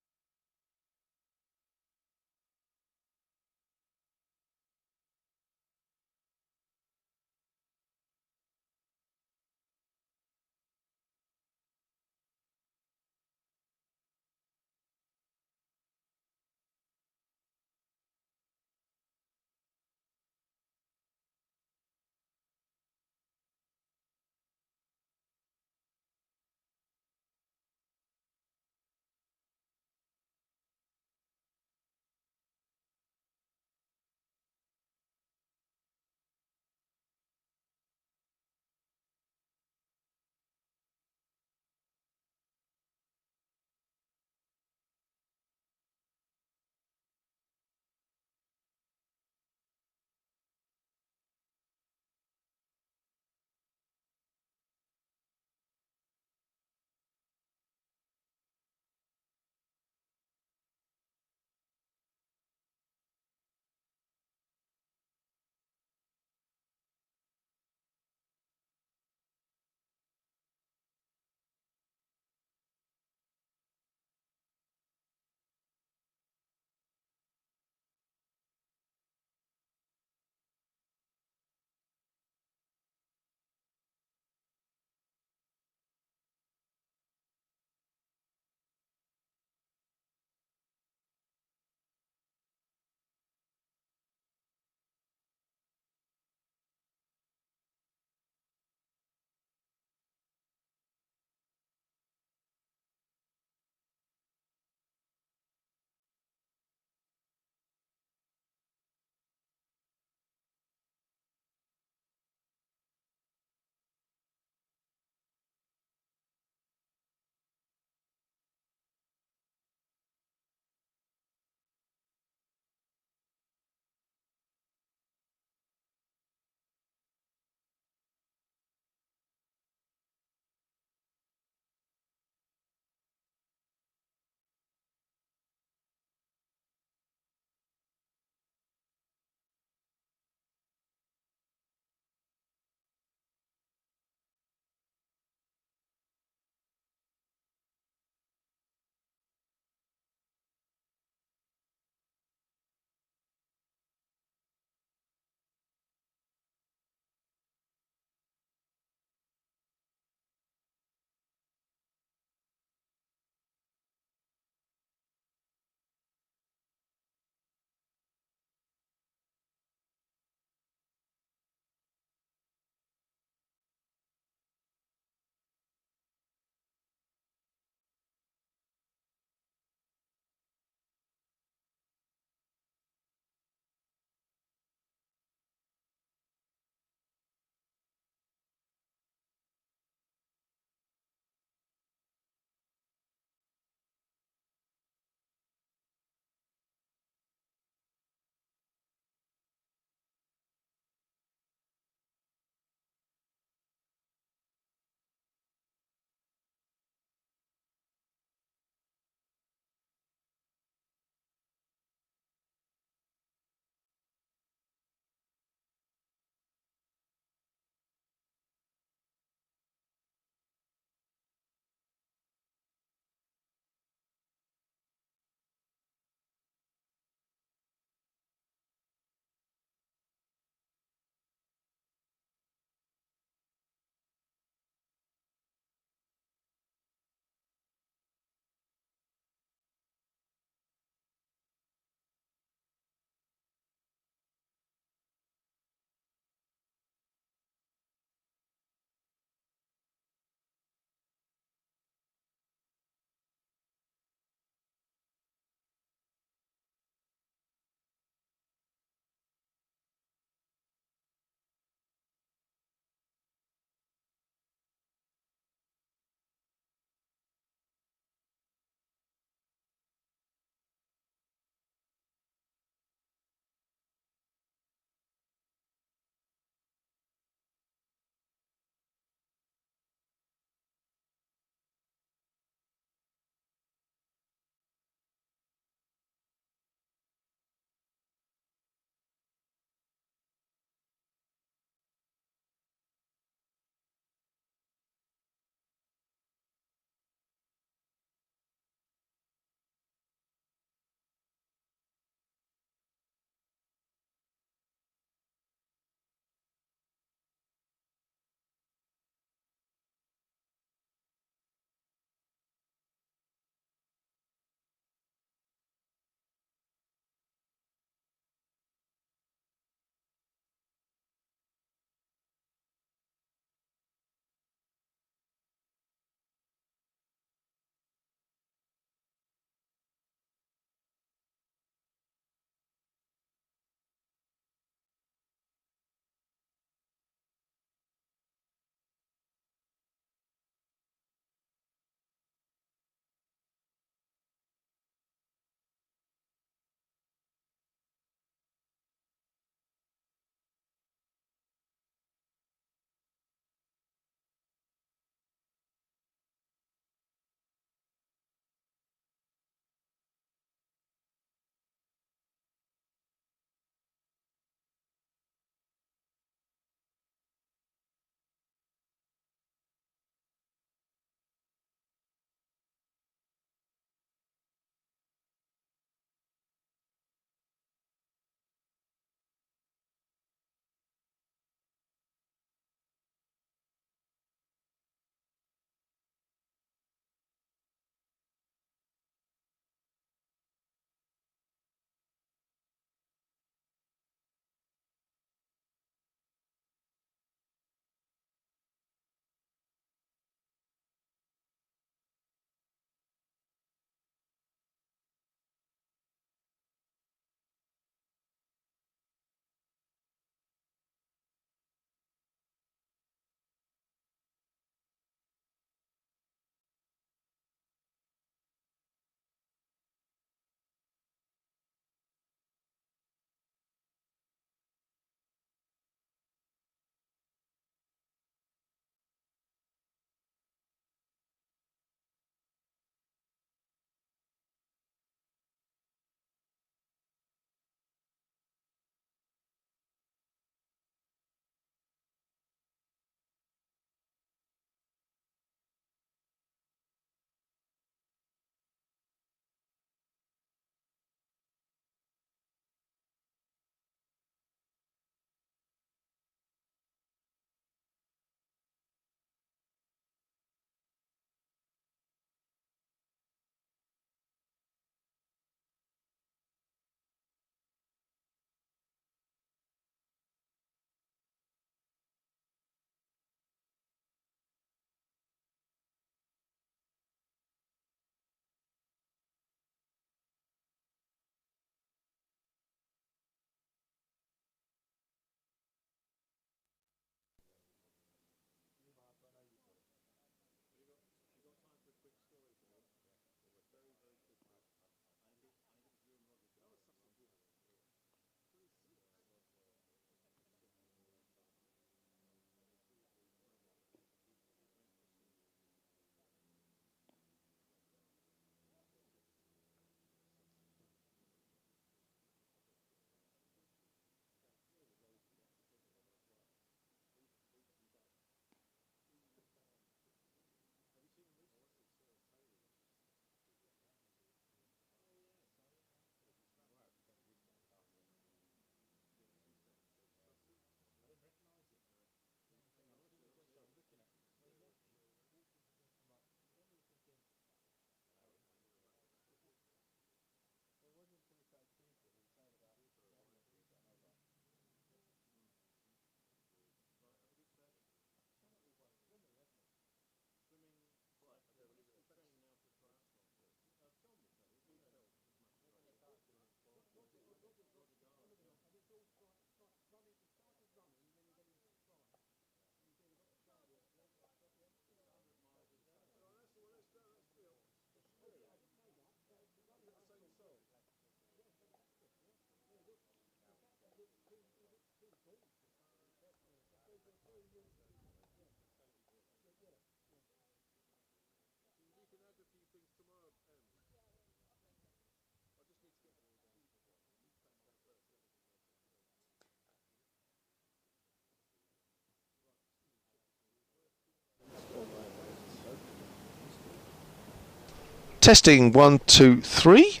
Testing 1, 2, 3.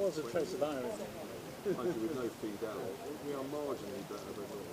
Was a trace of iron. With no feed out, we are marginally better than normal.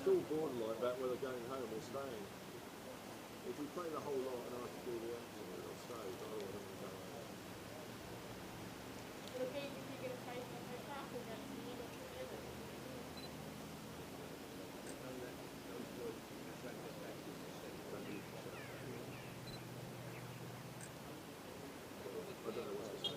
Still borderline about whether going home or staying. If we play the whole lot and I have to do the action, I'll stay, but I don't want to go home. I don't know what to say.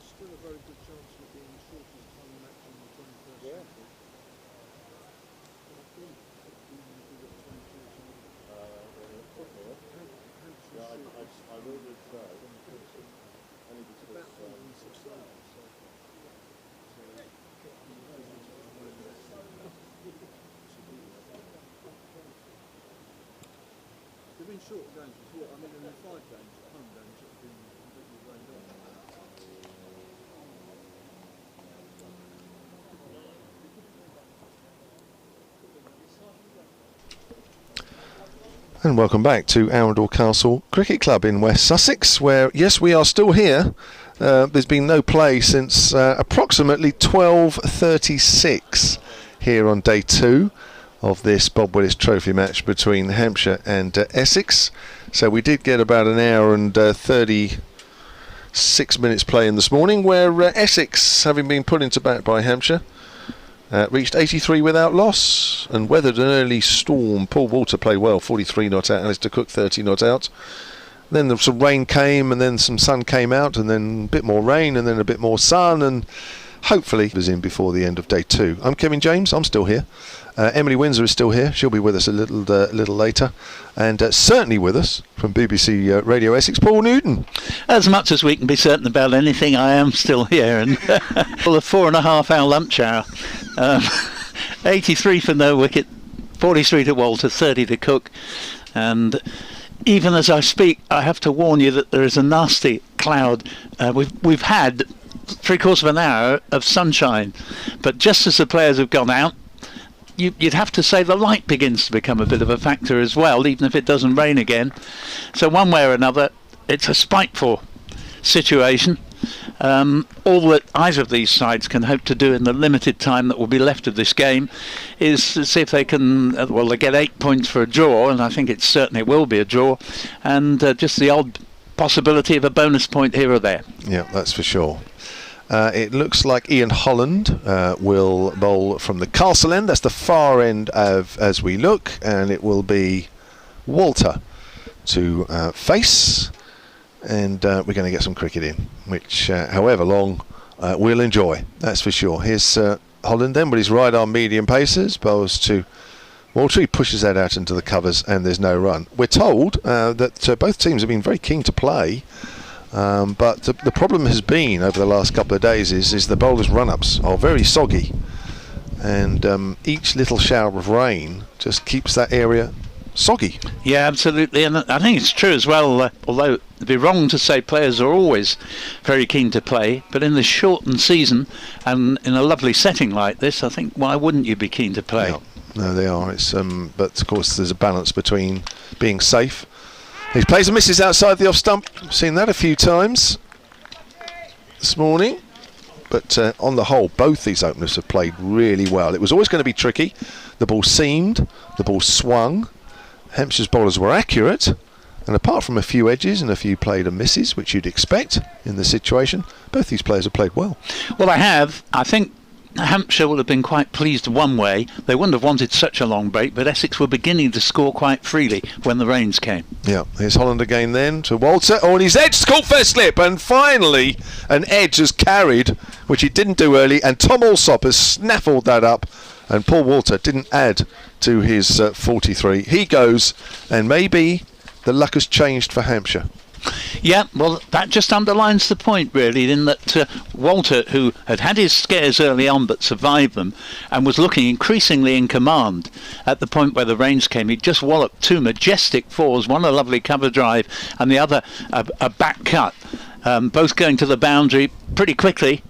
Still a very good chance of being the shortest time match in the 21st century. But I think even if we got 22 I will do so. It's about 106 hours. They've been short games before. I mean, in the 5 games, home games, have been completely rained on. And welcome back to Arundel Castle Cricket Club in West Sussex, where, yes, we are still here. There's been no play since approximately 12:36 here on day 2 of this Bob Willis Trophy match between Hampshire and Essex. So we did get about an hour and 36 minutes play in this morning, where Essex, having been put into bat by Hampshire, reached 83 without loss and weathered an early storm. Paul Walter played well, 43 not out, Alistair Cook 30 not out. Then some rain came and then some sun came out and then a bit more rain and then a bit more sun, and hopefully it was in before the end of day 2. I'm Kevin James, I'm still here. Emily Windsor is still here, she'll be with us a little later. And certainly with us from BBC Radio Essex, Paul Newton. As much as we can be certain about anything, I am still here. And well, a 4.5 hour lunch hour. 83 for no wicket, 43 to Walter, 30 to Cook. And even as I speak, I have to warn you that there is a nasty cloud. We've had 3/4 of an hour of sunshine, but just as the players have gone out, you'd have to say the light begins to become a bit of a factor as well, even if it doesn't rain again. So one way or another, it's a spiteful situation. All that either of these sides can hope to do in the limited time that will be left of this game is to see if they can, well, they get 8 points for a draw, and I think it certainly will be a draw, and just the odd possibility of a bonus point here or there. Yeah, that's for sure. It looks like Ian Holland will bowl from the castle end. That's the far end as we look, and it will be Walter to face, and we're going to get some cricket in, which however long we'll enjoy, that's for sure. Here's Holland then with his right arm medium pacers. Bowls to Walter. He pushes that out into the covers and there's no run. We're told that both teams have been very keen to play, but the problem has been over the last couple of days is the bowlers' run-ups are very soggy, and each little shower of rain just keeps that area soggy. Yeah, absolutely, and I think it's true as well, although it'd be wrong to say players are always very keen to play, but in this shortened season and in a lovely setting like this, I think why wouldn't you be keen to play? No, they are. It's but of course there's a balance between being safe. He plays and misses outside the off stump. Seen that a few times this morning. But on the whole, both these openers have played really well. It was always going to be tricky. The ball seamed, the ball swung. Hampshire's bowlers were accurate, and apart from a few edges and a few played and misses, which you'd expect in the situation, both these players have played well. Well, I think Hampshire would have been quite pleased one way. They wouldn't have wanted such a long break, but Essex were beginning to score quite freely when the rains came. Yeah, here's Holland again then to Walter. Oh, and his edge scored first slip, and finally an edge has carried, which he didn't do early, and Tom Alsop has snaffled that up, and Paul Walter didn't add to his 43. He goes, and maybe the luck has changed for Hampshire. Yeah, well, that just underlines the point, really, in that Walter, who had had his scares early on but survived them and was looking increasingly in command at the point where the rains came, he just walloped two majestic fours, one a lovely cover drive and the other a back cut, both going to the boundary pretty quickly.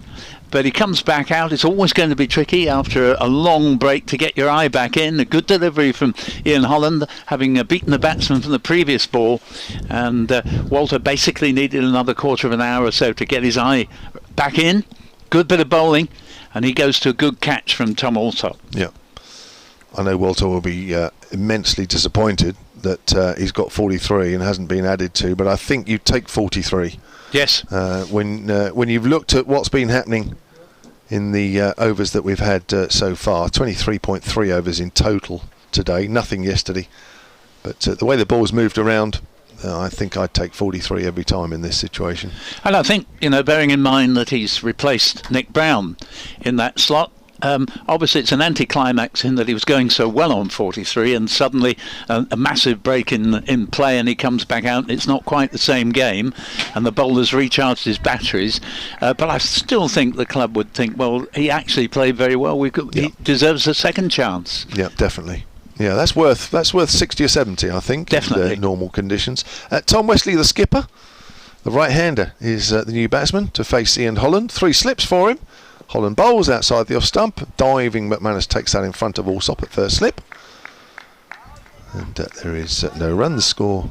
But he comes back out. It's always going to be tricky after a long break to get your eye back in. A good delivery from Ian Holland, having beaten the batsman from the previous ball. And Walter basically needed another quarter of an hour or so to get his eye back in. Good bit of bowling. And he goes to a good catch from Tom Alsop. Yeah. I know Walter will be immensely disappointed that he's got 43 and hasn't been added to. But I think you take 43. Yes. When you've looked at what's been happening in the overs that we've had so far, 23.3 overs in total today, nothing yesterday. But the way the ball's moved around, I think I'd take 43 every time in this situation. And I think, bearing in mind that he's replaced Nick Brown in that slot, obviously it's an anticlimax in that he was going so well on 43 and suddenly a massive break in play and he comes back out and it's not quite the same game and the bowler's recharged his batteries, but I still think the club would think, well, he actually played very well, he deserves a second chance. Yeah, definitely. Yeah, that's worth 60 or 70, I think. Definitely. In normal conditions. Tom Wesley, the skipper, the right-hander, is the new batsman to face Ian Holland. 3 slips for him. Holland bowls outside the off stump. Diving McManus takes that in front of Alsop at first slip. And there is no run. The score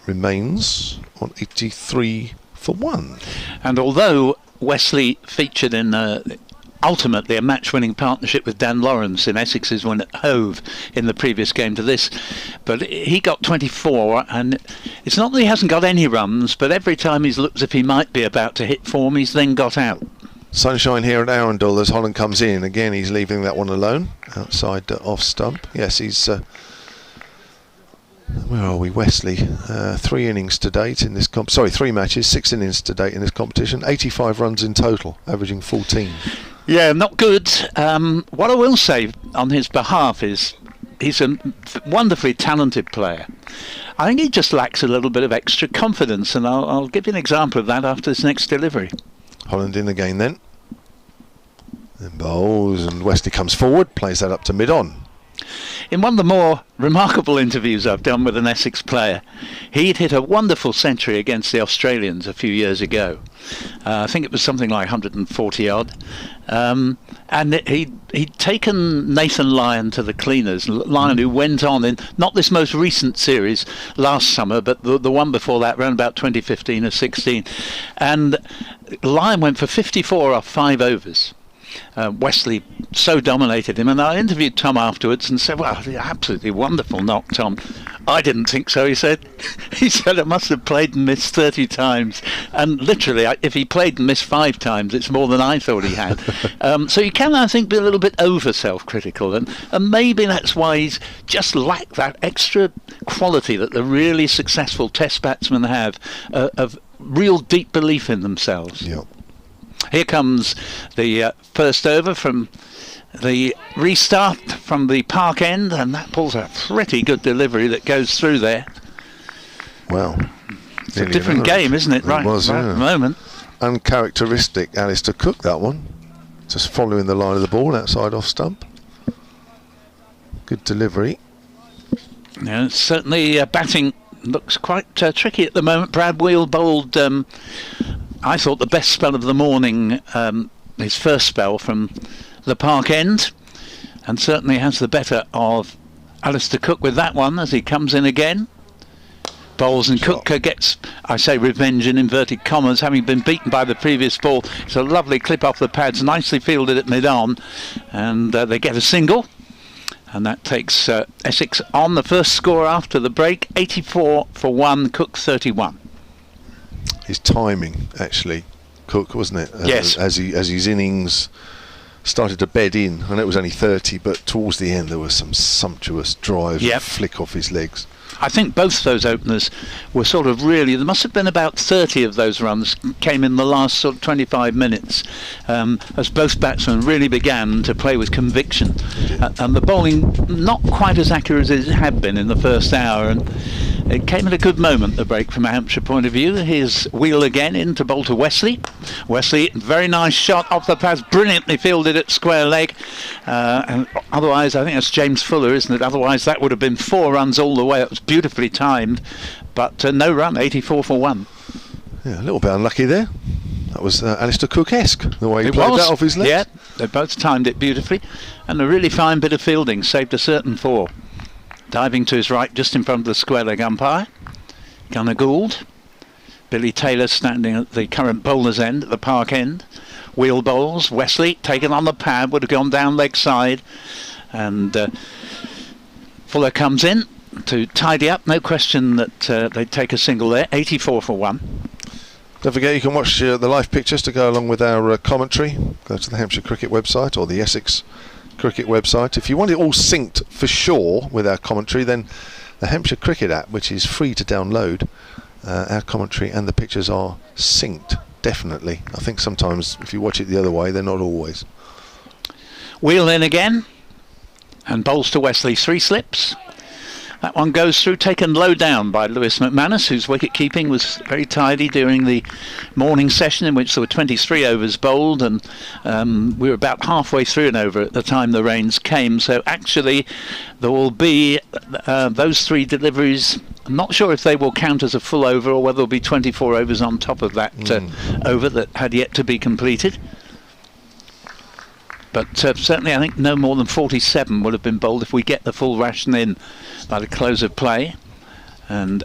remains on 83 for 1. And although Wesley featured in ultimately a match-winning partnership with Dan Lawrence in Essex's win at Hove in the previous game to this, but he got 24, and it's not that he hasn't got any runs, but every time he's looked as if he might be about to hit form, he's then got out. Sunshine here at Arundel as Holland comes in. Again, he's leaving that one alone outside off stump. Yes, he's where are we? Wesley, 3 innings to date in this 3 matches, 6 innings to date in this competition, 85 runs in total, averaging 14. Yeah, not good. What I will say on his behalf is he's a wonderfully talented player. I think he just lacks a little bit of extra confidence, and I'll give you an example of that after his next delivery. Holland in again then. And bowls, and Wesley comes forward, plays that up to mid-on. In one of the more remarkable interviews I've done with an Essex player, he'd hit a wonderful century against the Australians a few years ago. I think it was something like 140 odd. And he'd taken Nathan Lyon to the cleaners, Lyon who went on in not this most recent series last summer, but the one before that, around about 2015 or 16. And Lyon went for 54 off 5 overs. Wesley so dominated him, and I interviewed Tom afterwards and said, well, absolutely wonderful knock, Tom. I didn't think so, he said. He said it must have played and missed 30 times, and literally if he played and missed 5 times it's more than I thought he had. So you can, I think, be a little bit over self-critical, and maybe that's why he's just lacked that extra quality that the really successful test batsmen have, of real deep belief in themselves. Yeah. Here comes the first over from the restart from the park end, and that pulls a pretty good delivery that goes through there. Well, it's a different game, isn't it? Right, was, right at the moment. Uncharacteristic Alistair Cook, that one. Just following the line of the ball outside off stump. Good delivery. Yeah, certainly batting looks quite tricky at the moment. Brad Wheel bowled, I thought, the best spell of the morning, his first spell from the park end, and certainly has the better of Alistair Cook with that one as he comes in again. Bowls and Cook gets, I say, revenge in inverted commas, having been beaten by the previous ball. It's a lovely clip off the pads, nicely fielded at mid-on, and they get a single. And that takes Essex on the first score after the break, 84 for 1, Cook 31. His timing, actually, Cook, wasn't it? Yes. As his innings started to bed in, and it was only 30, but towards the end there was some sumptuous drives and flick off his legs. I think both those openers were sort of really, there must have been about 30 of those runs came in the last sort of 25 minutes, as both batsmen really began to play with conviction, and the bowling not quite as accurate as it had been in the first hour, and it came at a good moment, the break, from a Hampshire point of view. Here's Wheel again in to bowl to Wesley. Wesley, very nice shot off the pads, brilliantly fielded at square leg. And otherwise, I think that's James Fuller, isn't it? Otherwise, that would have been 4 runs all the way. It was beautifully timed, but no run, 84 for 1. Yeah, a little bit unlucky there. That was Alistair Cook-esque, the way he played that off his legs. Yeah, they both timed it beautifully, and a really fine bit of fielding, saved a certain 4. Diving to his right, just in front of the square leg umpire, Gunnar Gould. Billy Taylor standing at the current bowler's end, at the park end. Wheel bowls, Wesley taken on the pad, would have gone down leg side, and Fuller comes in to tidy up. No question that they'd take a single there. 84 for 1. Don't forget you can watch the live pictures to go along with our commentary. Go to the Hampshire Cricket website or the Essex Cricket website. If you want it all synced for sure with our commentary, then the Hampshire Cricket app, which is free to download, our commentary and the pictures are synced, definitely. I think sometimes if you watch it the other way, they're not always. Wheel in again, and bowls to Wesley, 3 slips. That one goes through, taken low down by Lewis McManus, whose wicket keeping was very tidy during the morning session, in which there were 23 overs bowled, and we were about halfway through an over at the time the rains came. So actually there will be those 3 deliveries. I'm not sure if they will count as a full over or whether there will be 24 overs on top of that over that had yet to be completed. But certainly I think no more than 47 will have been bowled if we get the full ration in by the close of play. And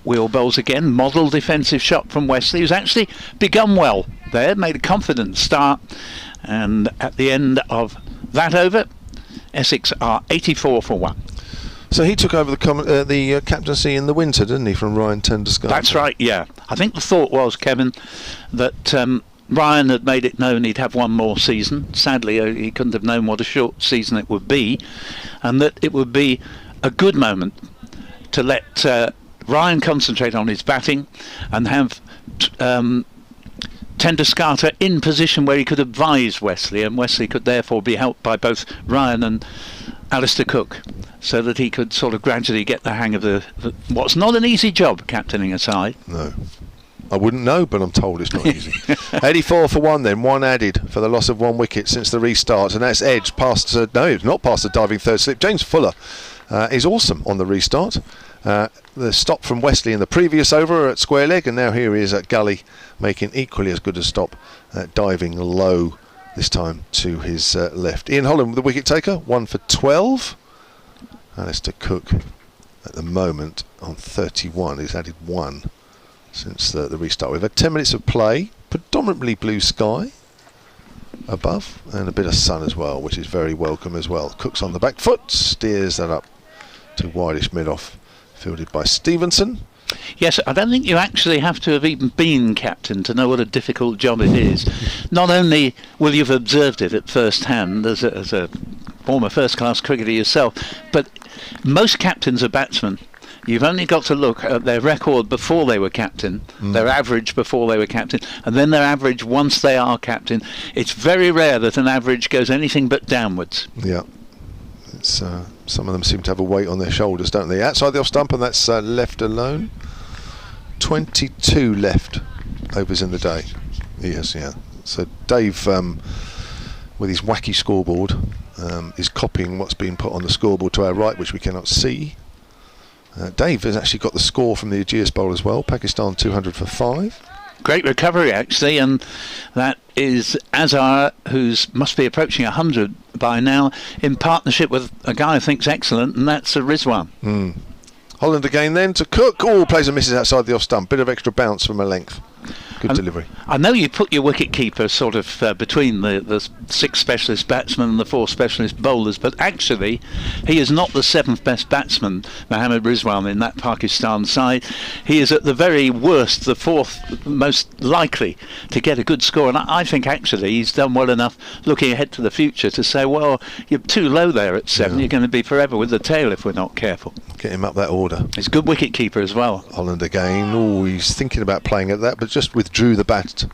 Wheel bowls again, model defensive shot from Wesley, who's actually begun well there, made a confident start. And at the end of that over, Essex are 84 for 1. So he took over the captaincy in the winter, didn't he, from Ryan Tenderscarter? That's right, yeah. I think the thought was, Kevin, that Ryan had made it known he'd have one more season. Sadly, he couldn't have known what a short season it would be, and that it would be a good moment to let Ryan concentrate on his batting and have Tenderscarter in position where he could advise Wesley, and Wesley could therefore be helped by both Ryan and Alistair Cook, so that he could sort of gradually get the hang of the what's not an easy job, captaining a side. No. I wouldn't know, but I'm told it's not easy. 84 for 1 then, 1 added for the loss of 1 wicket since the restart, and that's edged past, no, it's not past the diving third slip. James Fuller is awesome on the restart. The stop from Wesley in the previous over at square leg, and now here he is at gully, making equally as good a stop, diving low this time to his left. Ian Holland, the wicket taker, 1 for 12. Alistair Cook at the moment on 31. He's added 1 since the restart. We've had 10 minutes of play, predominantly blue sky above, and a bit of sun as well, which is very welcome as well. Cook's on the back foot, steers that up to wideish mid-off, fielded by Stevenson. Yes, I don't think you actually have to have even been captain to know what a difficult job it is. Not only will you have observed it at first hand as a former first-class cricketer yourself, but most captains are batsmen You've only got to look at their record before they were captain, their average before they were captain, and then their average once they are captain. It's very rare that an average goes anything but downwards. Yeah. It's, some of them seem to have a weight on their shoulders, don't they? Outside the off stump, and that's left alone. 22 left overs in the day. Yes, yeah. So Dave, with his wacky scoreboard, is copying what's been put on the scoreboard to our right, which we cannot see. Dave has actually got the score from the Aegeus Bowl as well. Pakistan 200 for 5. Great recovery, actually, and that is Azhar, who's must be approaching 100 by now, in partnership with a guy who thinks excellent, and that's Rizwan. Holland again then to Cook. Oh, plays and misses outside the off stump. Bit of extra bounce from a length. Good delivery. I know you put your wicket keeper sort of between the 6 specialist batsmen and the 4 specialist bowlers, but actually he is not the 7th best batsman, Mohammad Rizwan, in that Pakistan side. He is at the very worst, the 4th most likely to get a good score, and I think actually he's done well enough looking ahead to the future to say, well, you're too low there at 7, you're going to be forever with the tail if we're not careful. Get him up that order. He's a good wicket keeper as well. Holland again. Oh, he's thinking about playing at that, but just withdrew the bat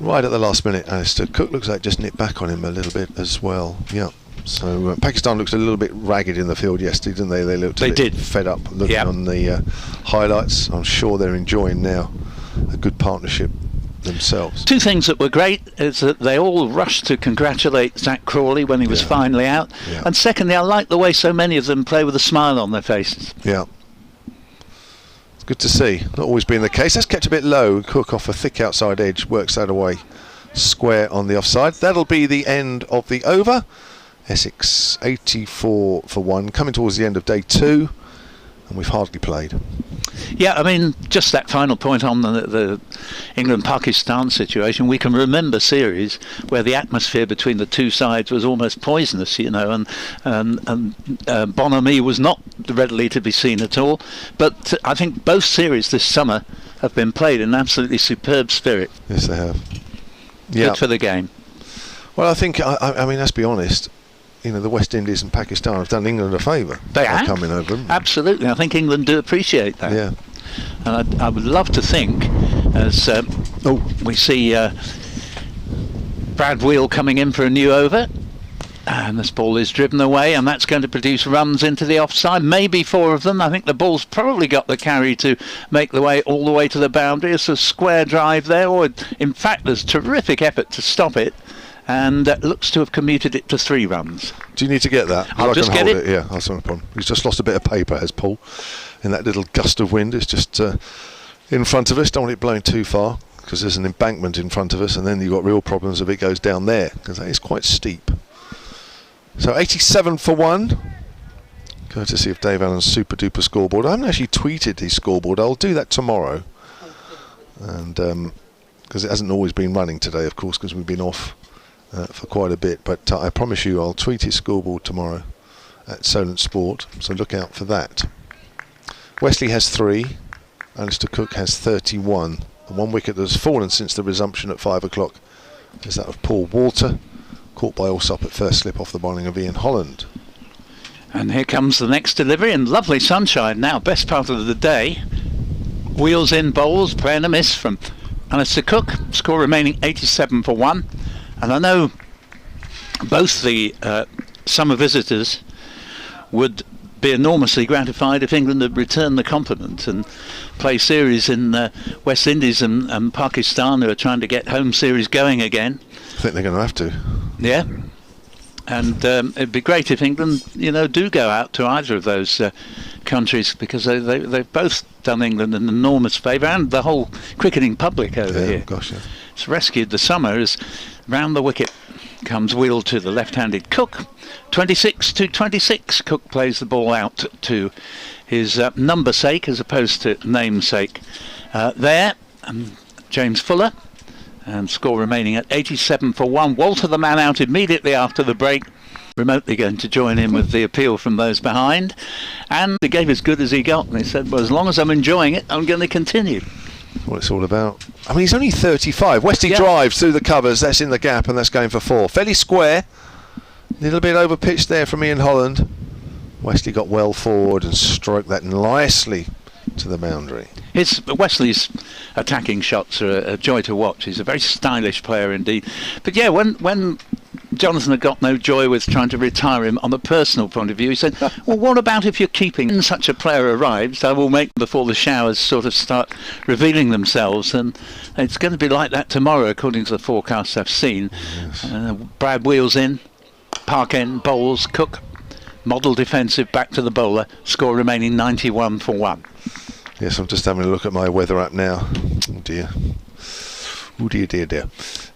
right at the last minute. Alistair Cook looks like just nipped back on him a little bit as well. Yeah. So Pakistan looks a little bit ragged in the field yesterday, didn't they? They looked a bit fed up looking on the highlights. I'm sure they're enjoying now a good partnership themselves. 2 things that were great is that they all rushed to congratulate Zach Crawley when he was finally out, and secondly, I like the way so many of them play with a smile on their faces. Yeah, it's good to see. Not always been the case. That's kept a bit low. Cook off a thick outside edge works that away square on the offside. That'll be the end of the over. Essex 84 for 1, coming towards the end of day 2, and we've hardly played. Yeah, I mean, just that final point on the England-Pakistan situation, we can remember series where the atmosphere between the 2 sides was almost poisonous, you know, and bonhomie was not readily to be seen at all. But I think both series this summer have been played in an absolutely superb spirit. Yes, they have. Good for the game. Well, I think, I mean, let's be honest, you know, the West Indies and Pakistan have done England a favour. They have coming over them. Absolutely. I think England do appreciate that. Yeah. And I would love to think, as we see Brad Wheel coming in for a new over, and this ball is driven away, and that's going to produce runs into the offside, maybe 4 of them. I think the ball's probably got the carry to make the way all the way to the boundary. It's a square drive there, or in fact there's terrific effort to stop it, and looks to have commuted it to 3 runs. Do you need to get that? I'll just get it. Yeah, that's not a problem. He's just lost a bit of paper, has Paul, in that little gust of wind. It's just in front of us. Don't want it blowing too far, because there's an embankment in front of us, and then you've got real problems if it goes down there, because that is quite steep. So 87 for 1, courtesy of Dave Allen's super duper scoreboard. I haven't actually tweeted his scoreboard. I'll do that tomorrow, and because it hasn't always been running today, of course, because we've been off for quite a bit, but I promise you I'll tweet his scoreboard tomorrow at Solent Sport, so look out for that. Wesley has 3, Alistair Cook has 31. The 1 wicket that has fallen since the resumption at 5 o'clock is that of Paul Walter, caught by Allsop at first slip off the bowling of Ian Holland. And here comes the next delivery, and lovely sunshine now, best part of the day. Wheels in bowls, play and a miss from Alistair Cook, score remaining 87 for 1. And I know both the summer visitors would be enormously gratified if England had returned the compliment and play series in West Indies and Pakistan, who are trying to get home series going again. I think they're going to have to. Yeah. And it'd be great if England, you know, do go out to either of those countries, because they've both done England an enormous favour, and the whole cricketing public over here. Gosh, yeah. It's rescued the summer as round the wicket comes Wheel to the left-handed Cook. 26 to 26. Cook plays the ball out to his number sake as opposed to namesake. There, James Fuller, and score remaining at 87 for 1. Walter, the man out immediately after the break, remotely going to join in with the appeal from those behind, and he gave as good as he got, and he said, well, as long as I'm enjoying it, I'm going to continue. What it's all about. I mean, he's only 35. Westy drives through the covers, that's in the gap, and that's going for 4. Fairly square. A little bit over pitched there from Ian Holland. Wesley got well forward and stroked that nicely to the boundary. Wesley's attacking shots are a joy to watch. He's a very stylish player indeed. But yeah, when Jonathan had got no joy with trying to retire him on a personal point of view, he said, well, what about if you're keeping when such a player arrives? I will make them before the showers sort of start revealing themselves, and it's going to be like that tomorrow according to the forecasts I've seen. Yes. Brad Wheels in, Park End bowls, Cook model defensive back to the bowler, score remaining 91 for 1. Yes, I'm just having a look at my weather app now. Oh dear. Oh dear, dear, dear.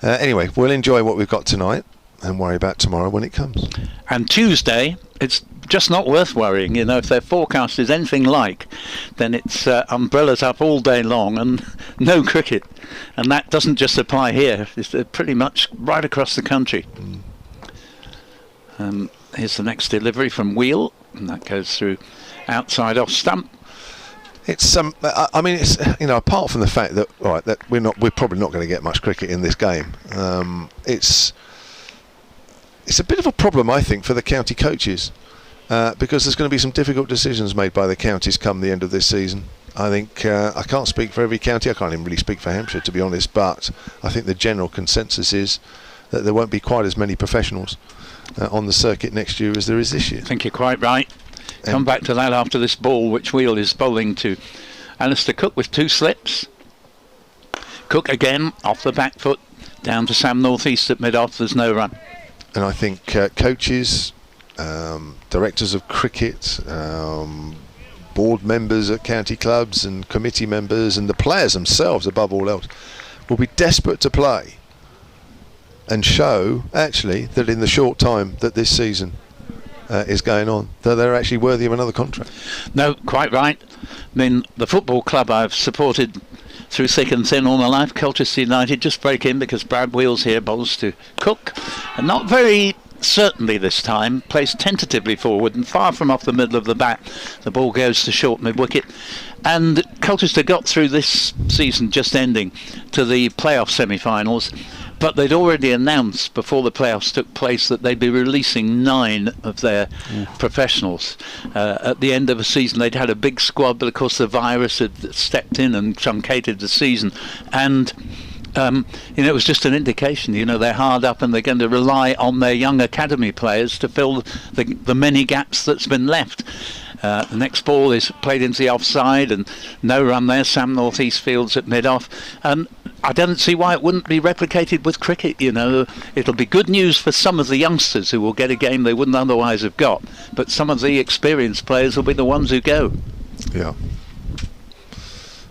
Anyway, we'll enjoy what we've got tonight and worry about tomorrow when it comes. And Tuesday, it's just not worth worrying. You know, if their forecast is anything like, then it's umbrellas up all day long and no cricket. And that doesn't just apply here. It's pretty much right across the country. Here's the next delivery from Wheel, and that goes through outside off stump. It's I mean, it's, you know, apart from the fact that that we're probably not going to get much cricket in this game. It's a bit of a problem, I think, for the county coaches, because there's going to be some difficult decisions made by the counties come the end of this season. I think I can't speak for every county. I can't even really speak for Hampshire, to be honest. But I think the general consensus is that there won't be quite as many professionals on the circuit next year as there is this year. I think you're quite right. Come back to that after this ball, which Wheel is bowling to Alistair Cook with 2 slips. Cook again off the back foot, down to Sam North East at mid-off. There's no run. And I think coaches, directors of cricket, board members at county clubs and committee members and the players themselves, above all else, will be desperate to play and show, actually, that in the short time that this season is going on, that they're actually worthy of another contract. No, quite right. I mean, the football club I've supported through thick and thin all my life, Colchester United, just break in because Brad Wheels here bowls to Cook, and not very certainly this time, placed tentatively forward and far from off the middle of the bat. The ball goes to short mid-wicket, and Colchester got through this season just ending to the playoff semi-finals, but they'd already announced before the playoffs took place that they'd be releasing 9 of their professionals. At the end of a season they'd had a big squad, but of course the virus had stepped in and truncated the season, and it was just an indication, they're hard up and they're going to rely on their young academy players to fill the many gaps that's been left. The next ball is played into the offside and no run there. Sam North East fields at mid-off, and I don't see why it wouldn't be replicated with cricket. It'll be good news for some of the youngsters who will get a game they wouldn't otherwise have got, but some of the experienced players will be the ones who go.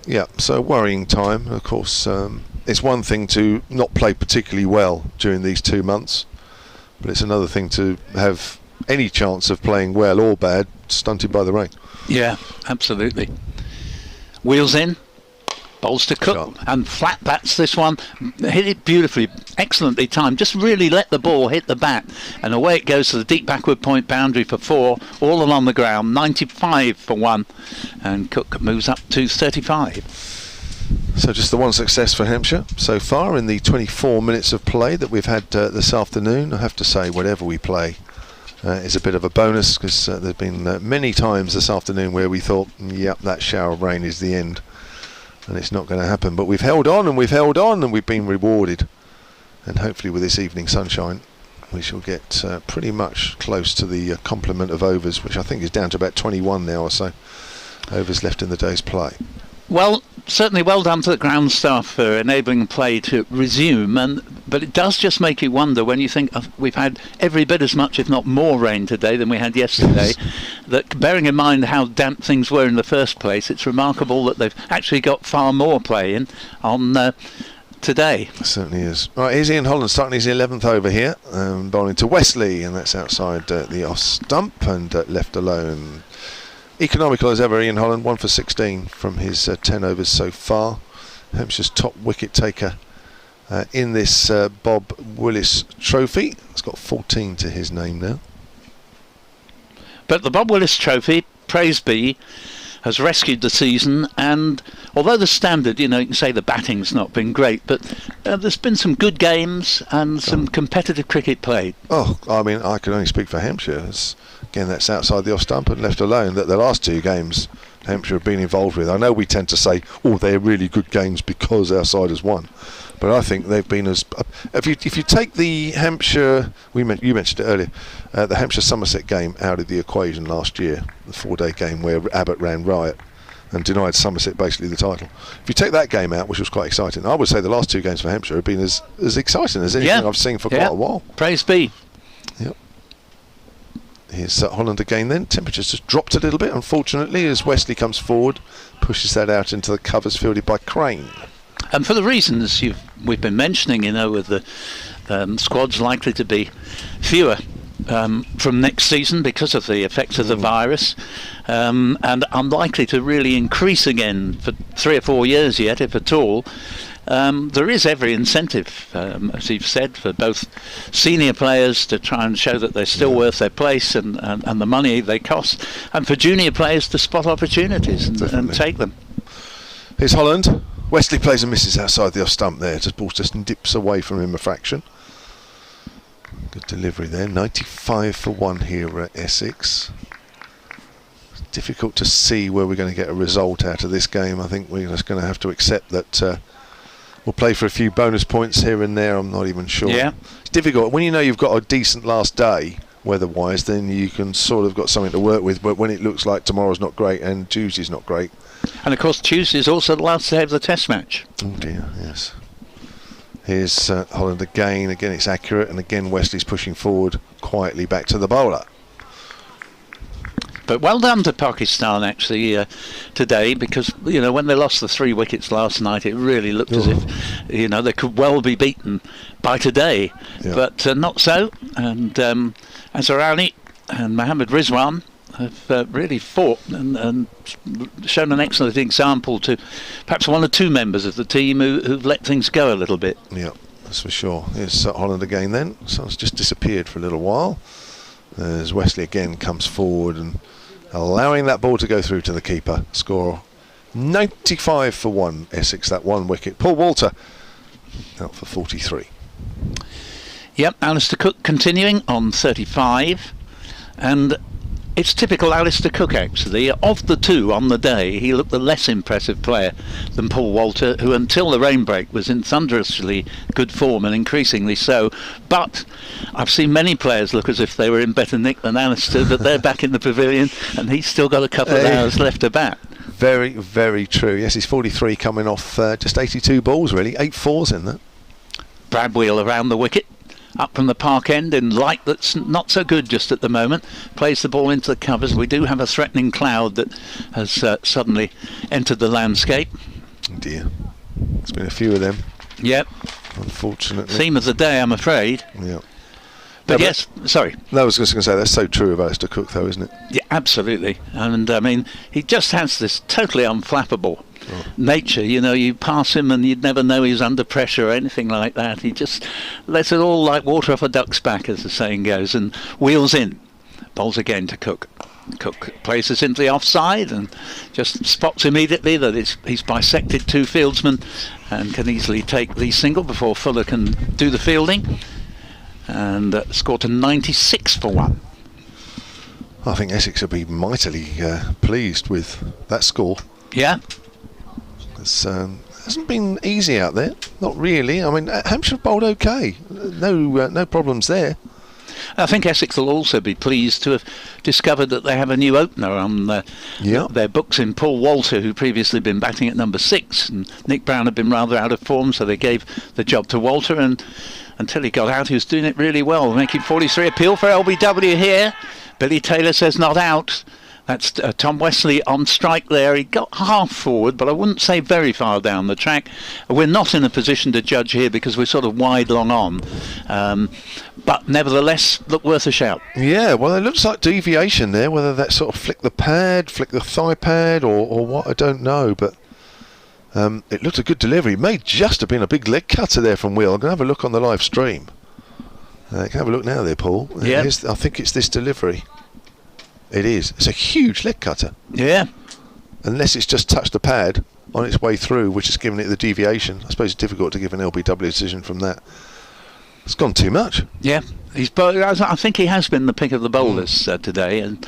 Yeah, so worrying time, of course. It's one thing to not play particularly well during these 2 months, but it's another thing to have any chance of playing well or bad stunted by the rain. Yeah, absolutely. Wheels in, bowls to Cook, Sharp. and flat bats this one. Hit it beautifully, excellently timed. Just really let the ball hit the bat, and away it goes to the deep backward point boundary for 4, all along the ground. 95 for 1, and Cook moves up to 35. So just the one success for Hampshire so far in the 24 minutes of play that we've had this afternoon. I have to say, whatever we play is a bit of a bonus, because there have been many times this afternoon where we thought, yep, that shower of rain is the end and it's not going to happen, but we've held on and we've held on and we've been rewarded, and hopefully with this evening sunshine we shall get pretty much close to the complement of overs, which I think is down to about 21 now or so overs left in the day's play. Well, certainly well done to the ground staff for enabling play to resume, but it does just make you wonder when you think we've had every bit as much, if not more, rain today than we had yesterday. That, bearing in mind how damp things were in the first place, it's remarkable that they've actually got far more play in on today. It certainly is. Right, here's Ian Holland starting his 11th over here, bowling to Wesley, and that's outside the off stump and left alone. Economical as ever, Ian Holland, 1 for 16 from his 10 overs so far. Hampshire's top wicket taker in this Bob Willis Trophy. It's got 14 to his name now. But the Bob Willis Trophy, praise be, has rescued the season, and although the standard, you can say the batting's not been great, but there's been some good games and some competitive cricket played. Oh, I mean, I can only speak for Hampshire. It's Again, that's outside the off stump and left alone. That the last 2 games Hampshire have been involved with. I know we tend to say, oh, they're really good games because our side has won. But I think they've been as... If you take the Hampshire... you mentioned it earlier. The Hampshire-Somerset game out of the equation last year. The 4-day game where Abbott ran riot and denied Somerset basically the title. If you take that game out, which was quite exciting, I would say the last 2 games for Hampshire have been as exciting as anything I've seen for quite a while. Praise be. Yep. Here's Holland again then. Temperatures just dropped a little bit, unfortunately, as Wesley comes forward, pushes that out into the covers fielded by Crane. And for the reasons we've been mentioning, with the squads likely to be fewer from next season because of the effects of the virus, and unlikely to really increase again for 3 or 4 years yet, if at all. There is every incentive, as you've said, for both senior players to try and show that they're still worth their place and the money they cost, and for junior players to spot opportunities and take them. Here's Holland. Wesley plays and misses outside the off stump there. Ball just dips away from him a fraction. Good delivery there. 95 for 1 here at Essex. It's difficult to see where we're going to get a result out of this game. I think we're just going to have to accept that we'll play for a few bonus points here and there. I'm not even sure. Yeah. It's difficult. When you know you've got a decent last day, weather-wise, then you can sort of got something to work with. But when it looks like tomorrow's not great and Tuesday's not great. And of course Tuesday's also the last day of the test match. Oh dear, yes. Here's Holland again. Again it's accurate, and again Wesley's pushing forward quietly back to the bowler. But well done to Pakistan actually today, because when they lost the 3 wickets last night, it really looked as if they could well be beaten by today, but not so. And Azharani and Mohammad Rizwan have really fought and shown an excellent example to perhaps 1 or 2 members of the team who've let things go a little bit. Yeah, that's for sure. Here's Holland again then. Sun's just disappeared for a little while. As Wesley again comes forward and allowing that ball to go through to the keeper. Score 95 for 1 Essex, that 1 wicket. Paul Walter out for 43. Yep, Alistair Cook continuing on 35, and it's typical Alistair Cook actually. Of the 2 on the day, he looked the less impressive player than Paul Walter, who until the rain break was in thunderously good form and increasingly so. But I've seen many players look as if they were in better nick than Alistair, but they're back in the pavilion and he's still got a couple of hours left to bat. Very, very true. Yes, he's 43 coming off just 82 balls really, 8 fours in that. Brad Wheel around the wicket. Up from the park end in light that's not so good just at the moment. Plays the ball into the covers. We do have a threatening cloud that has suddenly entered the landscape. Oh dear. There's been a few of them. Yep. Unfortunately. Theme of the day, I'm afraid. Yeah. But yes, sorry. No, I was just going to say, that's so true of Alistair Cook though, isn't it? Yeah, absolutely. And I mean, he just has this totally unflappable nature. You pass him and you'd never know he's under pressure or anything like that. He just lets it all like water off a duck's back, as the saying goes, and wheels in. Bowls again to Cook. Cook places into the offside and just spots immediately that he's bisected 2 fieldsmen and can easily take the single before Fuller can do the fielding, and score to 96 for 1. I think Essex will be mightily pleased with that score. Yeah. It hasn't been easy out there, not really. I mean, Hampshire bowled okay, no problems there. I think Essex will also be pleased to have discovered that they have a new opener on their books in Paul Walter, who previously been batting at number 6, and Nick Brown had been rather out of form, so they gave the job to Walter, and until he got out he was doing it really well, making 43. Appeal for LBW here. Billy Taylor says not out. That's Tom Wesley on strike there. He got half forward, but I wouldn't say very far down the track. We're not in a position to judge here because we're sort of wide long on. But nevertheless, look worth a shout. Yeah, well, it looks like deviation there. Whether that sort of flick the thigh pad, or what, I don't know. But it looked a good delivery. It may just have been a big leg cutter there from Will. I'm going to have a look on the live stream. You can have a look now there, Paul. Yeah. I think it's this delivery. It is. It's a huge leg cutter. Yeah. Unless it's just touched the pad on its way through, which has given it the deviation. I suppose it's difficult to give an LBW decision from that. It's gone too much. Yeah, I think he has been the pick of the bowlers today, and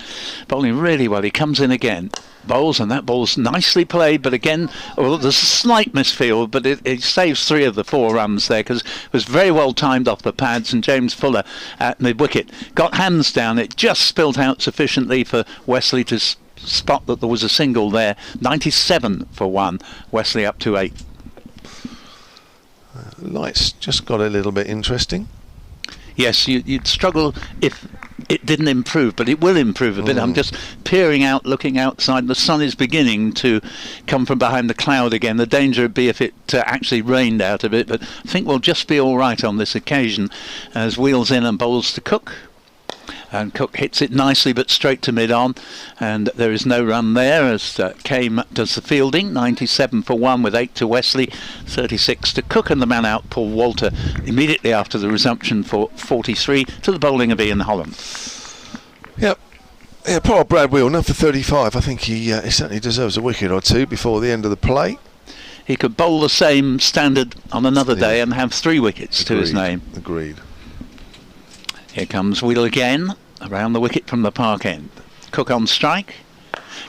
bowling really well. He comes in again, bowls, and that bowl's nicely played, but again, well, there's a slight misfield, but it saves 3 of the 4 runs there, because it was very well timed off the pads, and James Fuller at mid-wicket got hands down. It just spilt out sufficiently for Wesley to spot that there was a single there. 97 for 1, Wesley up to 8. Lights just got a little bit interesting. Yes, you'd struggle if it didn't improve, but it will improve a bit. I'm just peering out, looking outside. The sun is beginning to come from behind the cloud again. The danger would be if it actually rained out of it, but I think we'll just be all right on this occasion as Wheels in and bowls to Cook. And Cook hits it nicely but straight to mid-on, and there is no run there as Kame does the fielding. 97 for 1 with 8 to Wesley, 36 to Cook, and the man out, Paul Walter, immediately after the resumption for 43 to the bowling of Ian Holland. Yep. Yeah, poor old Brad Wheel, now for 35. I think he certainly deserves a wicket or 2 before the end of the play. He could bowl the same standard on another day and have 3 wickets to his name. Agreed. Here comes Wheel again, around the wicket from the park end. Cook on strike.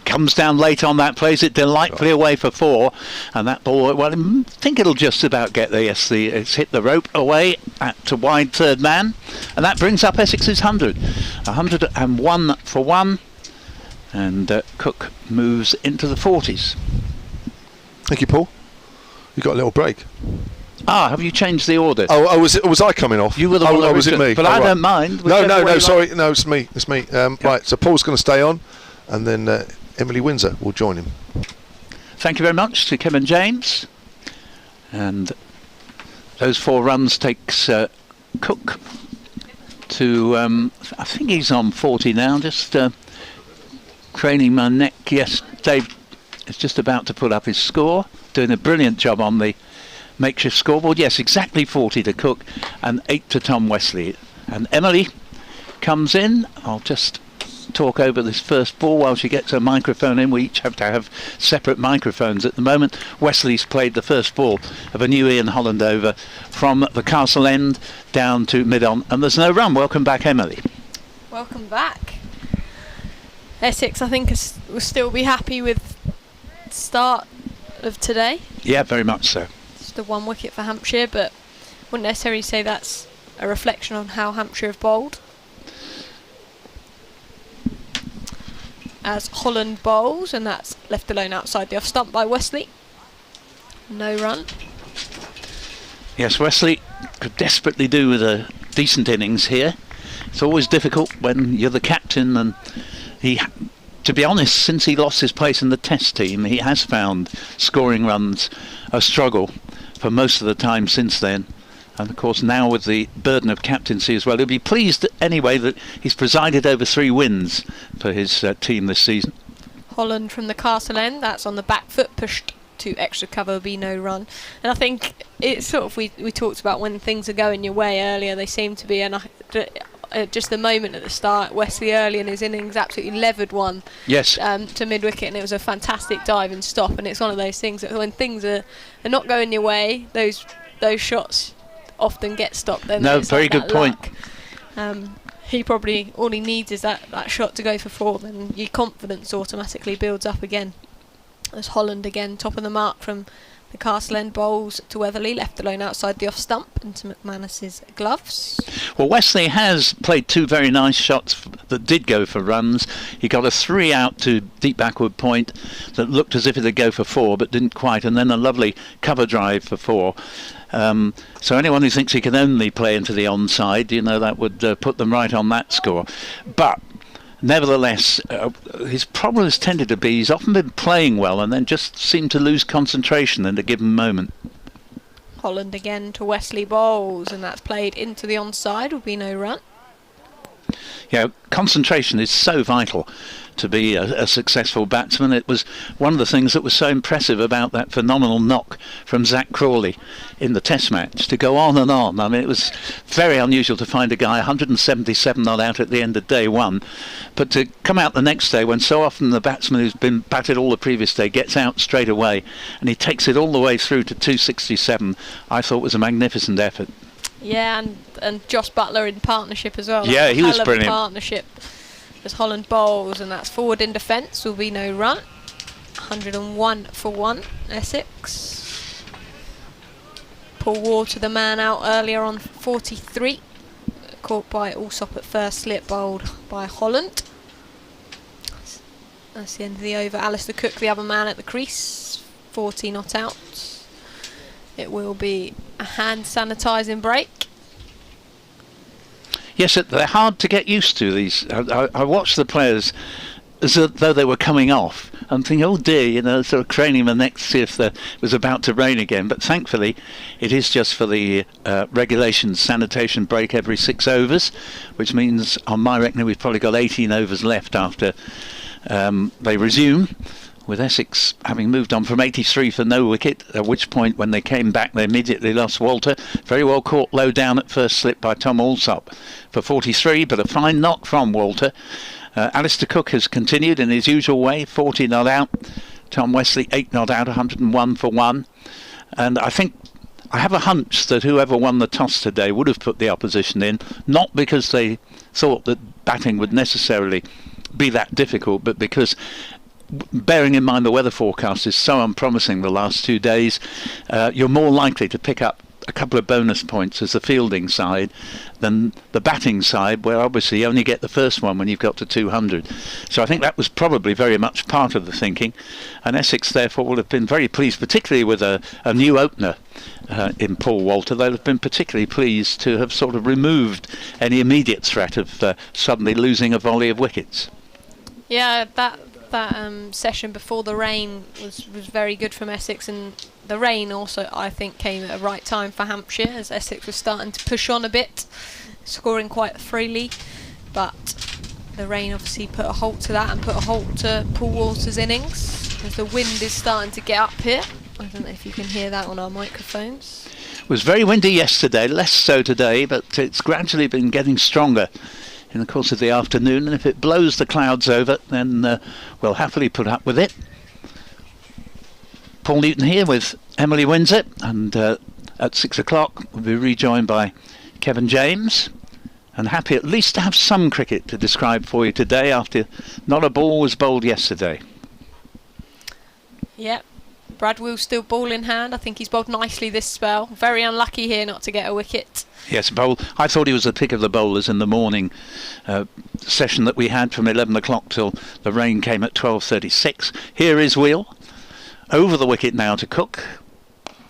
Comes down late on that, plays it delightfully away for 4. And that ball, well, I think it'll just about get there. Yes, it's hit the rope away to wide third man. And that brings up Essex's 100. 101 for 1. And Cook moves into the 40s. Thank you, Paul. You got a little break. Have you changed the order? Was I coming off? You were the one. Was it me? But I don't mind. No, sorry. No, it's me. Right, so Paul's going to stay on, and then Emily Windsor will join him. Thank you very much to Kim and James. And those 4 runs takes Cook to, I think he's on 40 now, just craning my neck. Yes, Dave is just about to put up his score, doing a brilliant job on the makeshift scoreboard. Yes, exactly 40 to Cook and 8 to Tom Wesley. And Emily comes in. I'll just talk over this first ball while she gets her microphone in. We each have to have separate microphones at the moment. Wesley's played the first ball of a new Ian Holland over from the castle end down to mid-on, and there's no run. Welcome back, Emily. Welcome back. Essex, I think, will still be happy with the start of today. Yeah, very much so. The 1 wicket for Hampshire, but wouldn't necessarily say that's a reflection on how Hampshire have bowled. As Holland bowls, and that's left alone outside the off stump by Wesley. No run. Yes, Wesley could desperately do with a decent innings here. It's always difficult when you're the captain, and to be honest, since he lost his place in the Test team, he has found scoring runs a struggle for most of the time since then. And of course now with the burden of captaincy as well, he'll be pleased anyway that he's presided over 3 wins for his team this season. Holland from the castle end, that's on the back foot, pushed to extra cover, be no run. And I think it's sort of, we talked about when things are going your way earlier, they seem to be, and just the moment at the start, Wesley early in his innings absolutely levered one. Yes. To mid-wicket, and it was a fantastic dive and stop, and it's one of those things that when things are not going your way, those shots often get stopped. Then no, very good point. He probably, all he needs is that shot to go for 4, then your confidence automatically builds up again. As Holland again, top of the mark from the castle end, bowls to Weatherly, left alone outside the off stump into McManus's gloves. Well, Wesley has played 2 very nice shots that did go for runs. He got a 3 out to deep backward point that looked as if it'd go for 4 but didn't quite, and then a lovely cover drive for 4. So anyone who thinks he can only play into the onside, that would put them right on that score. But nevertheless, his problem has tended to be he's often been playing well and then just seemed to lose concentration in a given moment. Holland again to Wesley bowls, and that's played into the onside, will be no run. Yeah, concentration is so vital to be a successful batsman. It was one of the things that was so impressive about that phenomenal knock from Zach Crawley in the Test match, to go on and on. I mean, it was very unusual to find a guy 177 not out at the end of day 1, but to come out the next day when so often the batsman who's been batted all the previous day gets out straight away, and he takes it all the way through to 267, I thought was a magnificent effort. Yeah, and Josh Butler in partnership as well. Yeah, That's he a was hell of a brilliant. partnership as Holland bowls, and that's forward in defence. Will be no run. 101 for 1, Essex. Paul Water, the man out earlier on 43. Caught by Allsop at first slip, bowled by Holland. That's the end of the over. Alistair Cook, the other man at the crease. 40 not out. It will be a hand sanitising break. Yes, they're hard to get used to, these. I watched the players as though they were coming off and thinking, oh dear, sort of craning my neck to see if it was about to rain again. But thankfully, it is just for the regulation sanitation break every 6 overs, which means, on my reckoning, we've probably got 18 overs left after they resume, with Essex having moved on from 83 for no wicket, at which point when they came back they immediately lost Walter. Very well caught low down at first slip by Tom Allsop for 43, but a fine knock from Walter. Alistair Cook has continued in his usual way, 40 not out. Tom Wesley 8 not out, 101 for 1. And I have a hunch that whoever won the toss today would have put the opposition in, not because they thought that batting would necessarily be that difficult, but because, bearing in mind the weather forecast is so unpromising the last 2 days, you're more likely to pick up a couple of bonus points as the fielding side than the batting side, where obviously you only get the first one when you've got to 200. So I think that was probably very much part of the thinking, and Essex therefore will have been very pleased, particularly with a new opener in Paul Walter. They'll have been particularly pleased to have sort of removed any immediate threat of suddenly losing a volley of wickets. Yeah, that session before the rain was very good from Essex, and the rain also, I think, came at a right time for Hampshire, as Essex was starting to push on a bit, scoring quite freely, but the rain obviously put a halt to that and put a halt to Paul Walter's innings, as the wind is starting to get up here. I don't know if you can hear that on our microphones. It was very windy yesterday, less so today, but it's gradually been getting stronger in the course of the afternoon, and if it blows the clouds over, then we'll happily put up with it. Paul Newton here with Emily Windsor, and at 6 o'clock we'll be rejoined by Kevin James, and happy at least to have some cricket to describe for you today after not a ball was bowled yesterday. Yep, Brad Will's still ball in hand. I think he's bowled nicely this spell. Very unlucky here not to get a wicket. Yes, bowl. I thought he was the pick of the bowlers in the morning session that we had from 11 o'clock till the rain came at 12:36. Here is Wheel. Over the wicket now to Cook.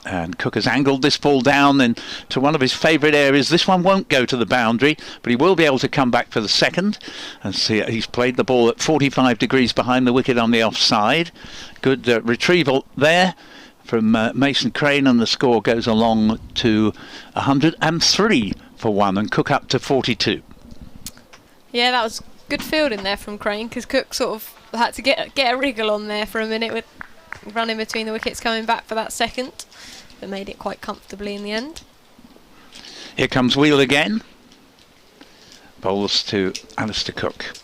And Cook has angled this ball down into one of his favourite areas. This one won't go to the boundary, but he will be able to come back for the second. And see, he's played the ball at 45 degrees behind the wicket on the offside. Good retrieval there from Mason Crane, and the score goes along to 103 for 1, and Cook up to 42. Yeah, that was good fielding there from Crane, because Cook sort of had to get a wriggle on there for a minute with running between the wickets, coming back for that second, but made it quite comfortably in the end. Here comes Wheel again. Bowls to Alistair Cook.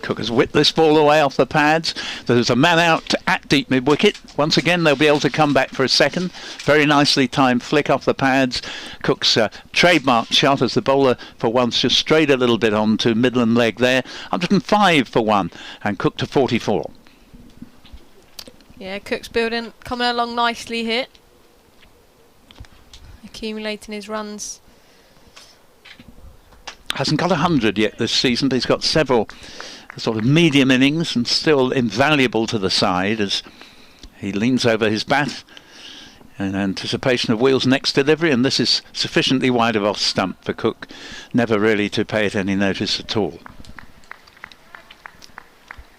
Cook has whipped this ball away off the pads. There's a man out at deep mid-wicket. Once again, they'll be able to come back for a second. Very nicely timed flick off the pads. Cook's trademark shot as the bowler for once just strayed a little bit onto Midland leg there. 105 for 1, and Cook to 44. Yeah, Cook's building, coming along nicely here. Accumulating his runs. Hasn't got 100 yet this season, but he's got several sort of medium innings and still invaluable to the side as he leans over his bat in anticipation of Wheel's next delivery, and this is sufficiently wide of off stump for Cook never really to pay it any notice at all.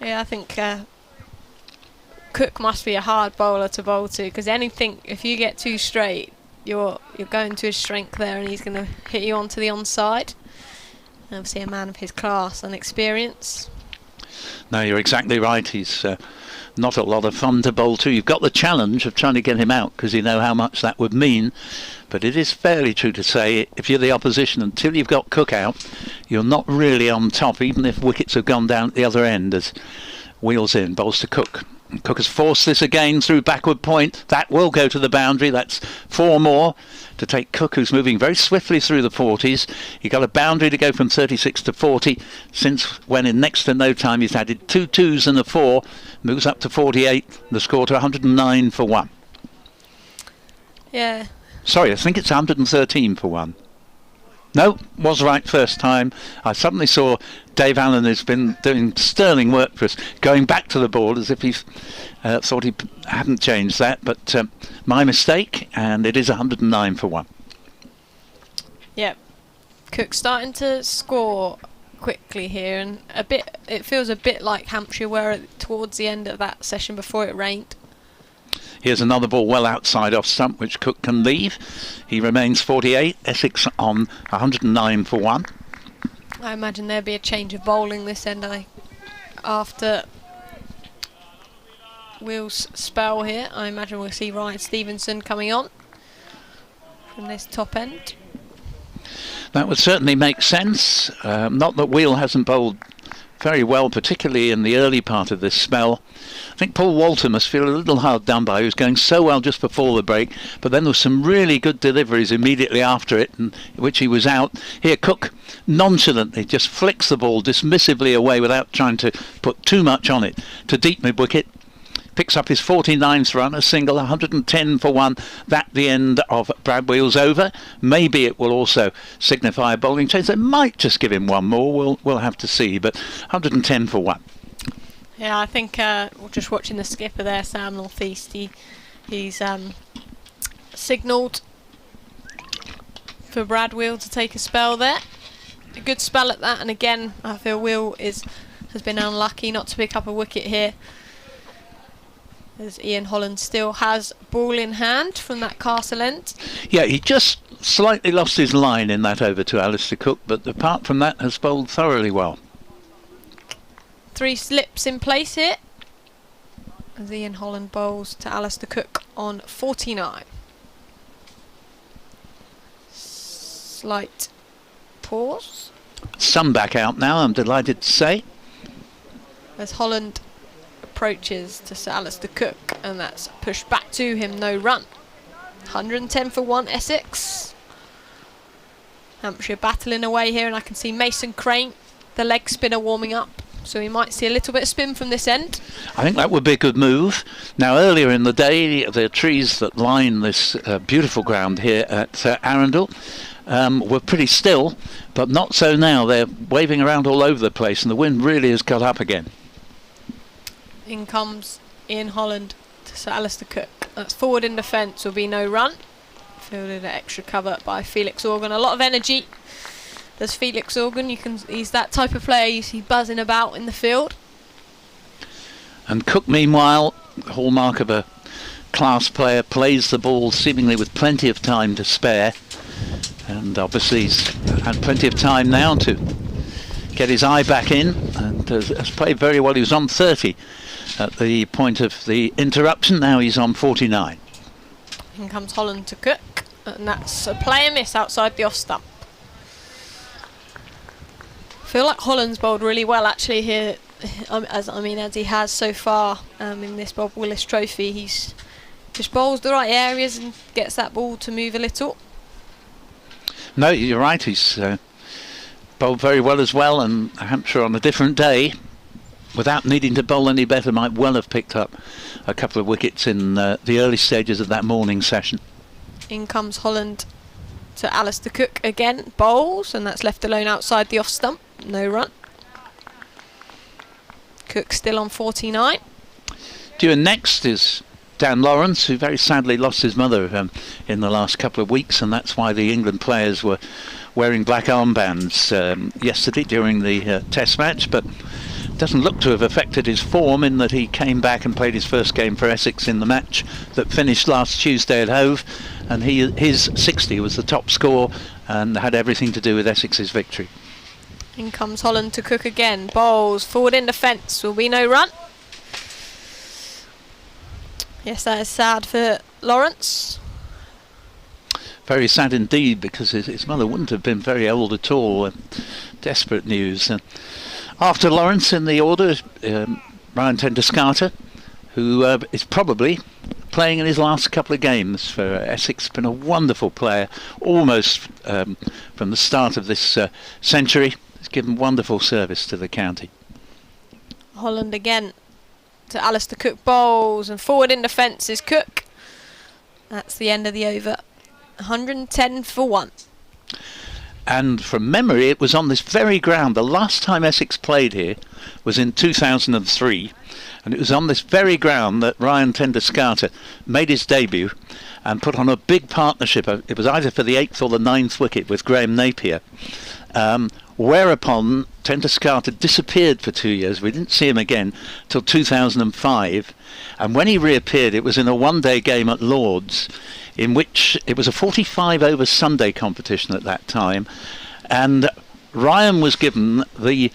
Yeah, I think Cook must be a hard bowler to bowl to, because anything, if you get too straight, you're going to his strength there, and he's going to hit you onto the onside. Obviously a man of his class and experience. No, you're exactly right. He's not a lot of fun to bowl to. You've got the challenge of trying to get him out because you know how much that would mean. But it is fairly true to say, if you're the opposition, until you've got Cook out, you're not really on top, even if wickets have gone down at the other end as Wheels in. Bowls to Cook. Cook has forced this again through backward point. That will go to the boundary. That's 4 more to take Cook, who's moving very swiftly through the 40s. He got a boundary to go from 36 to 40, since when in next to no time he's added 2 2s and a 4, moves up to 48, the score to 109 for 1. Yeah. Sorry, I think it's 113 for 1. No, was right first time. I suddenly saw Dave Allen, who's been doing sterling work for us, going back to the board as if he thought he hadn't changed that. But my mistake, and it is 109 for 1. Yep. Cook starting to score quickly here, and it feels a bit like Hampshire were towards the end of that session before it rained. Here's another ball well outside off stump, which Cook can leave. He remains 48. Essex on 109 for 1. I imagine there'll be a change of bowling this end, after Will's spell here. I imagine we'll see Ryan Stevenson coming on from this top end. That would certainly make sense. Not that Will hasn't bowled very well, particularly in the early part of this spell. I think Paul Walter must feel a little hard done by. He was going so well just before the break, but then there were some really good deliveries immediately after it, in which he was out. Here Cook nonchalantly just flicks the ball dismissively away without trying to put too much on it to deep mid-wicket. Picks up his 49th run, a single, 110 for 1. That the end of Brad Wheel's over. Maybe it will also signify a bowling change. They might just give him one more. We'll have to see. But 110 for 1. Yeah, I think just watching the skipper there, Sam Northeast, he's signalled for Brad Wheel to take a spell there. A good spell at that, and again, I feel Wheel has been unlucky not to pick up a wicket here, as Ian Holland still has ball in hand from that castle end. Yeah, he just slightly lost his line in that over to Alistair Cook, but apart from that has bowled thoroughly well. 3 slips in place here as Ian Holland bowls to Alistair Cook on 49. Slight pause. Sun back out now, I'm delighted to say. As Holland approaches to Sir Alistair Cook, and that's pushed back to him, no run. 110 for 1 Essex. Hampshire battling away here, and I can see Mason Crane, the leg spinner, warming up. So we might see a little bit of spin from this end. I think that would be a good move. Now, earlier in the day, the trees that line this beautiful ground here at Arundel were pretty still, but not so now. They're waving around all over the place, and the wind really has got up again. In comes Ian Holland to Sir Alistair Cook. That's forward in defence, will be no run. Fielded at extra cover by Felix Organ. A lot of energy. There's Felix Organ. He's that type of player you see buzzing about in the field. And Cook, meanwhile, hallmark of a class player, plays the ball seemingly with plenty of time to spare. And obviously he's had plenty of time now to get his eye back in, and has played very well. He was on 30 at the point of the interruption. Now he's on 49. In comes Holland to Cook, and that's a player miss outside the off stump. I feel like Holland's bowled really well actually here, as he has so far in this Bob Willis Trophy. He's just bowls the right areas and gets that ball to move a little. No, you're right. He's bowled very well as well, and Hampshire on a different day, without needing to bowl any better, might well have picked up a couple of wickets in the early stages of that morning session. In comes Holland to Alistair Cook again, bowls, and that's left alone outside the off stump, no run. Cook still on 49. Due next is Dan Lawrence, who very sadly lost his mother in the last couple of weeks, and that's why the England players were wearing black armbands yesterday during the test match, but doesn't look to have affected his form, in that he came back and played his first game for Essex in the match that finished last Tuesday at Hove, and his 60 was the top score and had everything to do with Essex's victory. In comes Holland to Cook again, bowls forward in defence, will be no run. Yes, that is sad for Lawrence. Very sad indeed, because his mother wouldn't have been very old at all. Desperate news. After Lawrence in the order, Ryan Tenduscarter, who is probably playing in his last couple of games for Essex. Been a wonderful player, almost from the start of this century. He's given wonderful service to the county. Holland again to Alistair Cook bowls, and forward in defence is Cook. That's the end of the over. 110 for 1. And from memory, it was on this very ground. The last time Essex played here was in 2003, and it was on this very ground that Ryan Tendescata made his debut and put on a big partnership. It was either for the 8th or the 9th wicket with Graham Napier. Whereupon Tendescata disappeared for 2 years. We didn't see him again till 2005, and when he reappeared, it was in a one-day game at Lord's, in which it was a 45 over Sunday competition at that time, and Ryan was given the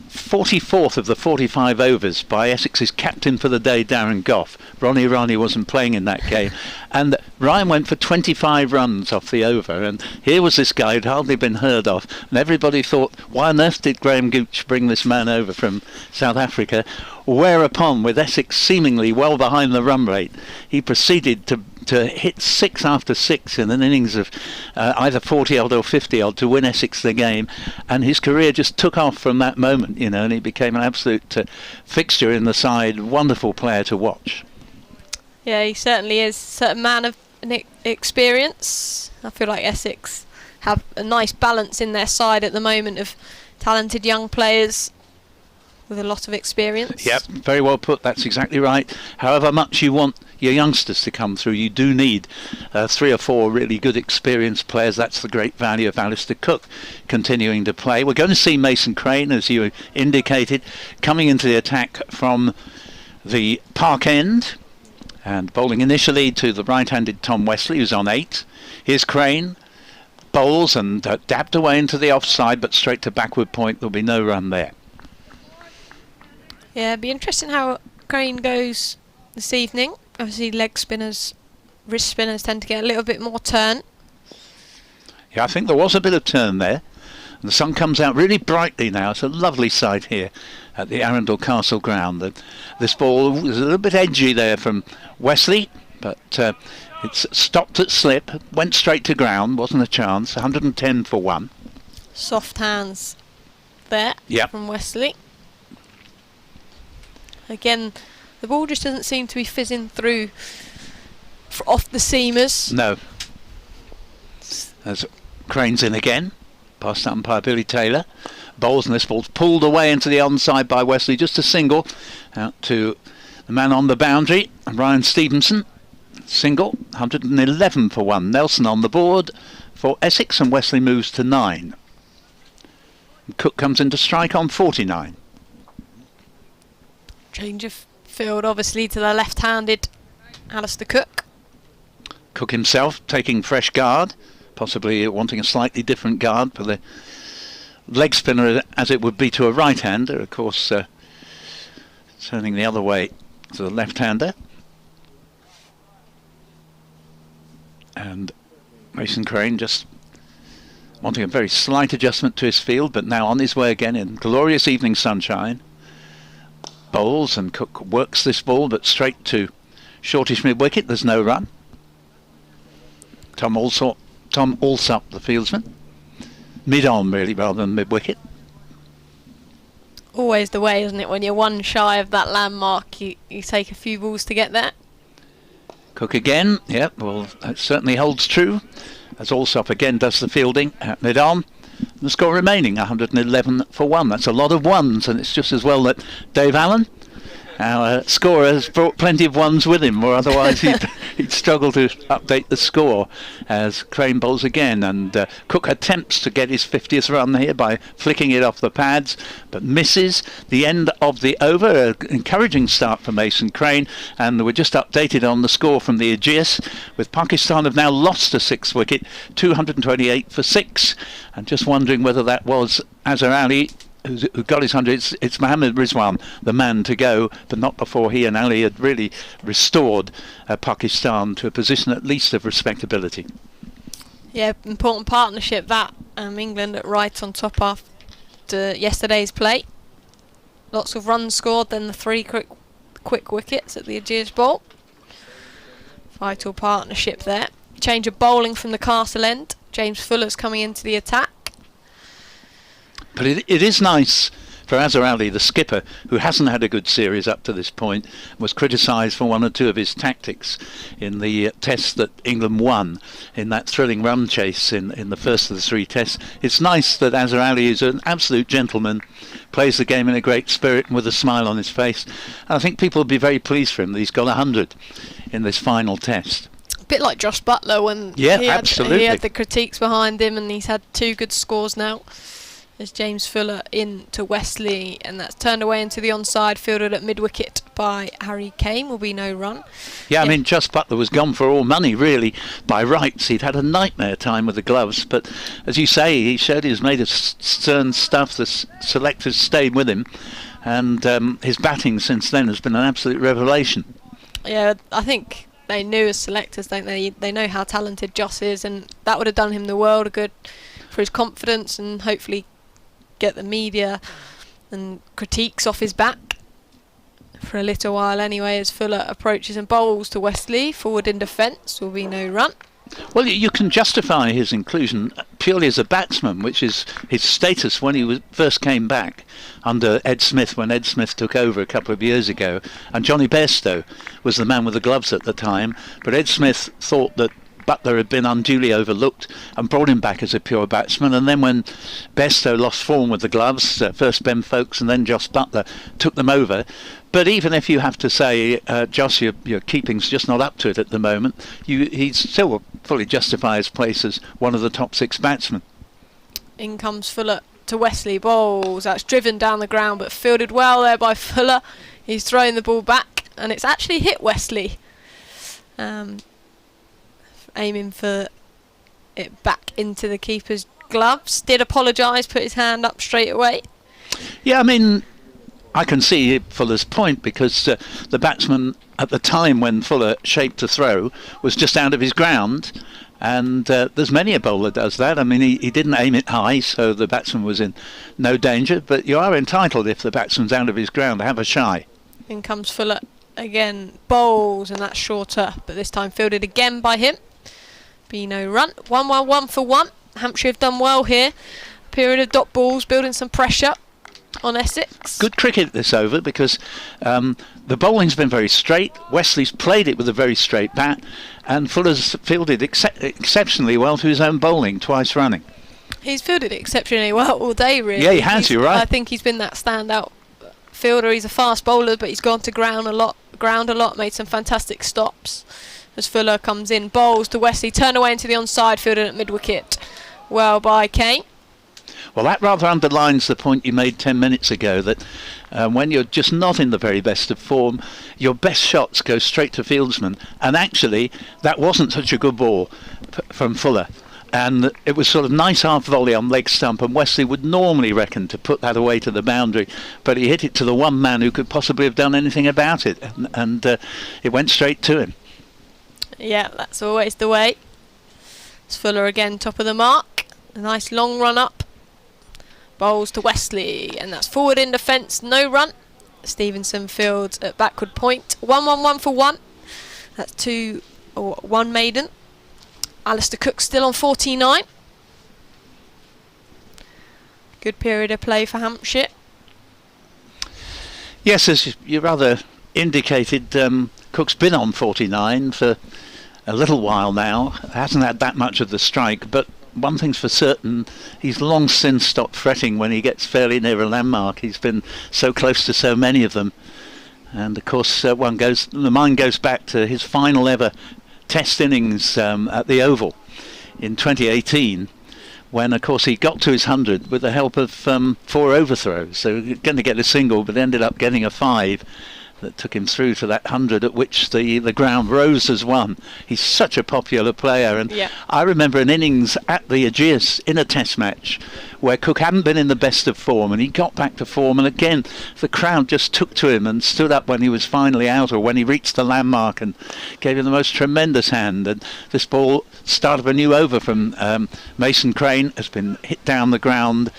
44th of the 45 overs by Essex's captain for the day, Darren Gough. Ronnie wasn't playing in that game, and Ryan went for 25 runs off the over, and here was this guy who'd hardly been heard of, and everybody thought, why on earth did Graham Gooch bring this man over from South Africa? Whereupon, with Essex seemingly well behind the run rate, he proceeded to hit 6 after 6 in an innings of either 40 odd or 50 odd to win Essex the game, and his career just took off from that moment, and he became an absolute fixture in the side. Wonderful player to watch. Yeah, he certainly is a man of experience. I feel like Essex have a nice balance in their side at the moment of talented young players with a lot of experience. Yep, very well put. That's exactly right. However much you want your youngsters to come through, you do need 3 or 4 really good experienced players. That's the great value of Alistair Cook continuing to play. We're going to see Mason Crane, as you indicated, coming into the attack from the park end and bowling initially to the right-handed Tom Wesley, who's on 8. Here's Crane, bowls and dabbed away into the offside, but straight to backward point. There'll be no run there. Yeah, it'd be interesting how Crane goes this evening. Obviously, leg spinners, wrist spinners tend to get a little bit more turn. Yeah, I think there was a bit of turn there. And the sun comes out really brightly now. It's a lovely sight here at the Arundel Castle ground. This ball was a little bit edgy there from Wesley, but it's stopped at slip, went straight to ground, wasn't a chance. 110 for 1. Soft hands there from Wesley. Again, the ball just doesn't seem to be fizzing through off the seamers. No. As Crane's in again, past umpire Billy Taylor. Bowls, and this ball's pulled away into the onside by Wesley. Just a single out to the man on the boundary, Ryan Stevenson. Single, 111 for 1. Nelson on the board for Essex, and Wesley moves to 9. And Cook comes into strike on 49. Change of field, obviously, to the left-handed Alistair Cook. Cook himself taking fresh guard, possibly wanting a slightly different guard for the leg spinner as it would be to a right-hander. Of course, turning the other way to the left-hander. And Mason Crane just wanting a very slight adjustment to his field, but now on his way again in glorious evening sunshine. Bowls, and Cook works this ball, but straight to shortish mid-wicket. There's no run. Tom Alsop, the fieldsman. Mid-on, really, rather than mid-wicket. Always the way, isn't it? When you're one shy of that landmark, you take a few balls to get there. Cook again. Yep, well, that certainly holds true, as Alsop again does the fielding at mid-on. The score remaining 111 for 1. That's a lot of ones, and it's just as well that Dave Allen, our scorer, has brought plenty of ones with him, or otherwise he'd struggle to update the score as Crane bowls again, and Cook attempts to get his 50th run here by flicking it off the pads, but misses. The end of the over, an encouraging start for Mason Crane, and we're just updated on the score from the Aegeus, with Pakistan have now lost a 6th wicket, 228 for 6, and just wondering whether that was Azhar Ali who got his 100. It's Mohammad Rizwan, the man to go, but not before he and Ali had really restored Pakistan to a position at least of respectability. Yeah, important partnership that. England at right on top after yesterday's play. Lots of runs scored, then the 3 quick quick wickets at the Ageas Bowl. Vital partnership there. Change of bowling from the Castle End. James Fuller's coming into the attack. But it is nice for Azhar Ali, the skipper, who hasn't had a good series up to this point, was criticised for one or two of his tactics in the test that England won in that thrilling run chase in the first of the 3 tests. It's nice that Azhar Ali is an absolute gentleman, plays the game in a great spirit and with a smile on his face. And I think people will be very pleased for him that he's got 100 in this final test. A bit like Josh Butler when he had the critiques behind him, and he's had 2 good scores now. There's James Fuller in to Wesley, and that's turned away into the onside, fielded at mid-wicket by Harry Kane. Will be no run. Yeah, I mean, Josh Butler was gone for all money, really, by rights. He'd had a nightmare time with the gloves, but as you say, he showed he was made of stern stuff. The selectors stayed with him, and his batting since then has been an absolute revelation. Yeah, I think they knew as selectors, don't they? They know how talented Joss is, and that would have done him the world of good for his confidence and hopefully get the media and critiques off his back for a little while anyway, as Fuller approaches and bowls to Wesley. Forward in defence, will be no run. Well, you can justify his inclusion purely as a batsman, which is his status when he first came back under Ed Smith, when Ed Smith took over a couple of years ago, and Johnny Bairstow was the man with the gloves at the time, but Ed Smith thought that Butler had been unduly overlooked and brought him back as a pure batsman, and then when Bairstow lost form with the gloves, first Ben Foakes and then Joss Butler took them over. But even if you have to say, Joss, your keeping's just not up to it at the moment, he still fully justifies his place as one of the top 6 batsmen. In comes Fuller to Wesley, bowls. That's driven down the ground but fielded well there by Fuller. He's thrown the ball back and it's actually hit Wesley. Aiming for it back into the keeper's gloves. Did apologise, put his hand up straight away. Yeah, I mean, I can see Fuller's point, because the batsman at the time when Fuller shaped to throw was just out of his ground, and there's many a bowler does that. I mean, he didn't aim it high, so the batsman was in no danger, but you are entitled, if the batsman's out of his ground, to have a shy. In comes Fuller again, bowls, and that's shorter, but this time fielded again by him. Be no run. 1-1-1 for 1. Hampshire have done well here. Period of dot balls, building some pressure on Essex. Good cricket this over, because the bowling's been very straight. Wesley's played it with a very straight bat, and Fuller's fielded exceptionally well to his own bowling twice running. He's fielded exceptionally well all day, really. Yeah, he has, you're right. I think he's been that standout fielder. He's a fast bowler, but he's gone to ground a lot, made some fantastic stops. As Fuller comes in, bowls to Wesley, turn away into the onside, fielded at mid-wicket. Well by Kane. Well, that rather underlines the point you made 10 minutes ago, that when you're just not in the very best of form, your best shots go straight to fieldsmen. And actually, that wasn't such a good ball from Fuller. And it was sort of nice half volley on leg stump, and Wesley would normally reckon to put that away to the boundary, but he hit it to the one man who could possibly have done anything about it, and it went straight to him. Yeah, that's always the way. It's Fuller again, top of the mark. A nice long run up. Bowls to Wesley, and that's forward in defence, no run. Stevenson fields at backward point. 1-1-1 for 1. That's 2 or 1 maiden. Alistair Cook still on 49. Good period of play for Hampshire. Yes, as you rather indicated, Cook's been on 49 for a little while now. Hasn't had that much of the strike, but one thing's for certain, he's long since stopped fretting when he gets fairly near a landmark. He's been so close to so many of them, and of course the mind goes back to his final ever test innings at the Oval in 2018, when of course he got to his 100 with the help of 4 overthrows. So he was going to get a single, but ended up getting a 5 that took him through to that 100, at which the ground rose as one. He's such a popular player, and yeah. I remember an innings at the Ageas in a test match where Cook hadn't been in the best of form, and he got back to form, and again the crowd just took to him and stood up when he was finally out, or when he reached the landmark, and gave him the most tremendous hand. And this ball, start of a new over from Mason Crane, has been hit down the ground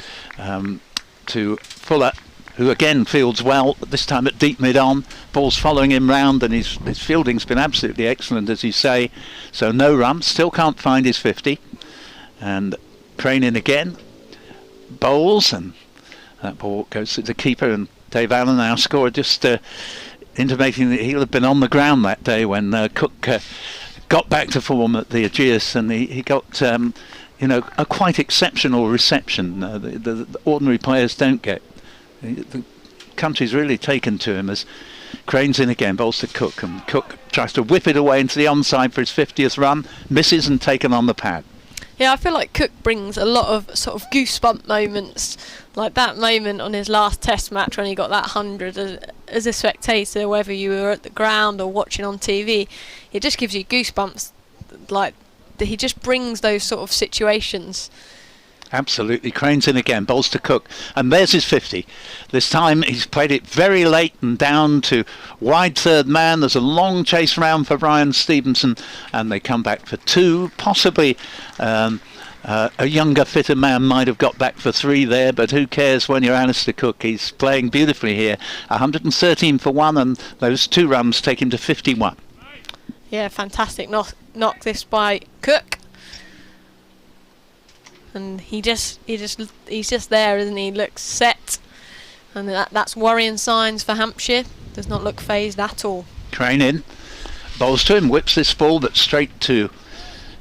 to Fuller, who again fields well, this time at deep mid-on. Ball's following him round, and his fielding's been absolutely excellent, as you say. So no run, still can't find his 50. And Crane in again. Bowls, and that ball goes to the keeper, and Dave Allen, our scorer, just intimating that he'll have been on the ground that day when Cook got back to form at the Aegeus, and he got a quite exceptional reception. The ordinary players don't get. The country's really taken to him as Crane's in again, bowls to Cook, and Cook tries to whip it away into the onside for his 50th run, misses and taken on the pad. Yeah, I feel like Cook brings a lot of sort of goosebump moments, like that moment on his last Test match when he got that 100 as a spectator, whether you were at the ground or watching on TV. It just gives you goosebumps. Like, he just brings those sort of situations. Absolutely. Crane's in again, bowls to Cook, and there's his 50. This time he's played it very late and down to wide third man. There's a long chase round for Brian Stevenson, and they come back for 2. Possibly a younger, fitter man might have got back for 3 there, but who cares when you're Alistair Cook? He's playing beautifully here. 113 for 1, and those 2 runs take him to 51. Yeah, fantastic knock this by Cook. And he's just there, isn't he? Looks set, and that's worrying signs for Hampshire. Does not look phased at all. Crane in, bowls to him, whips this ball but straight to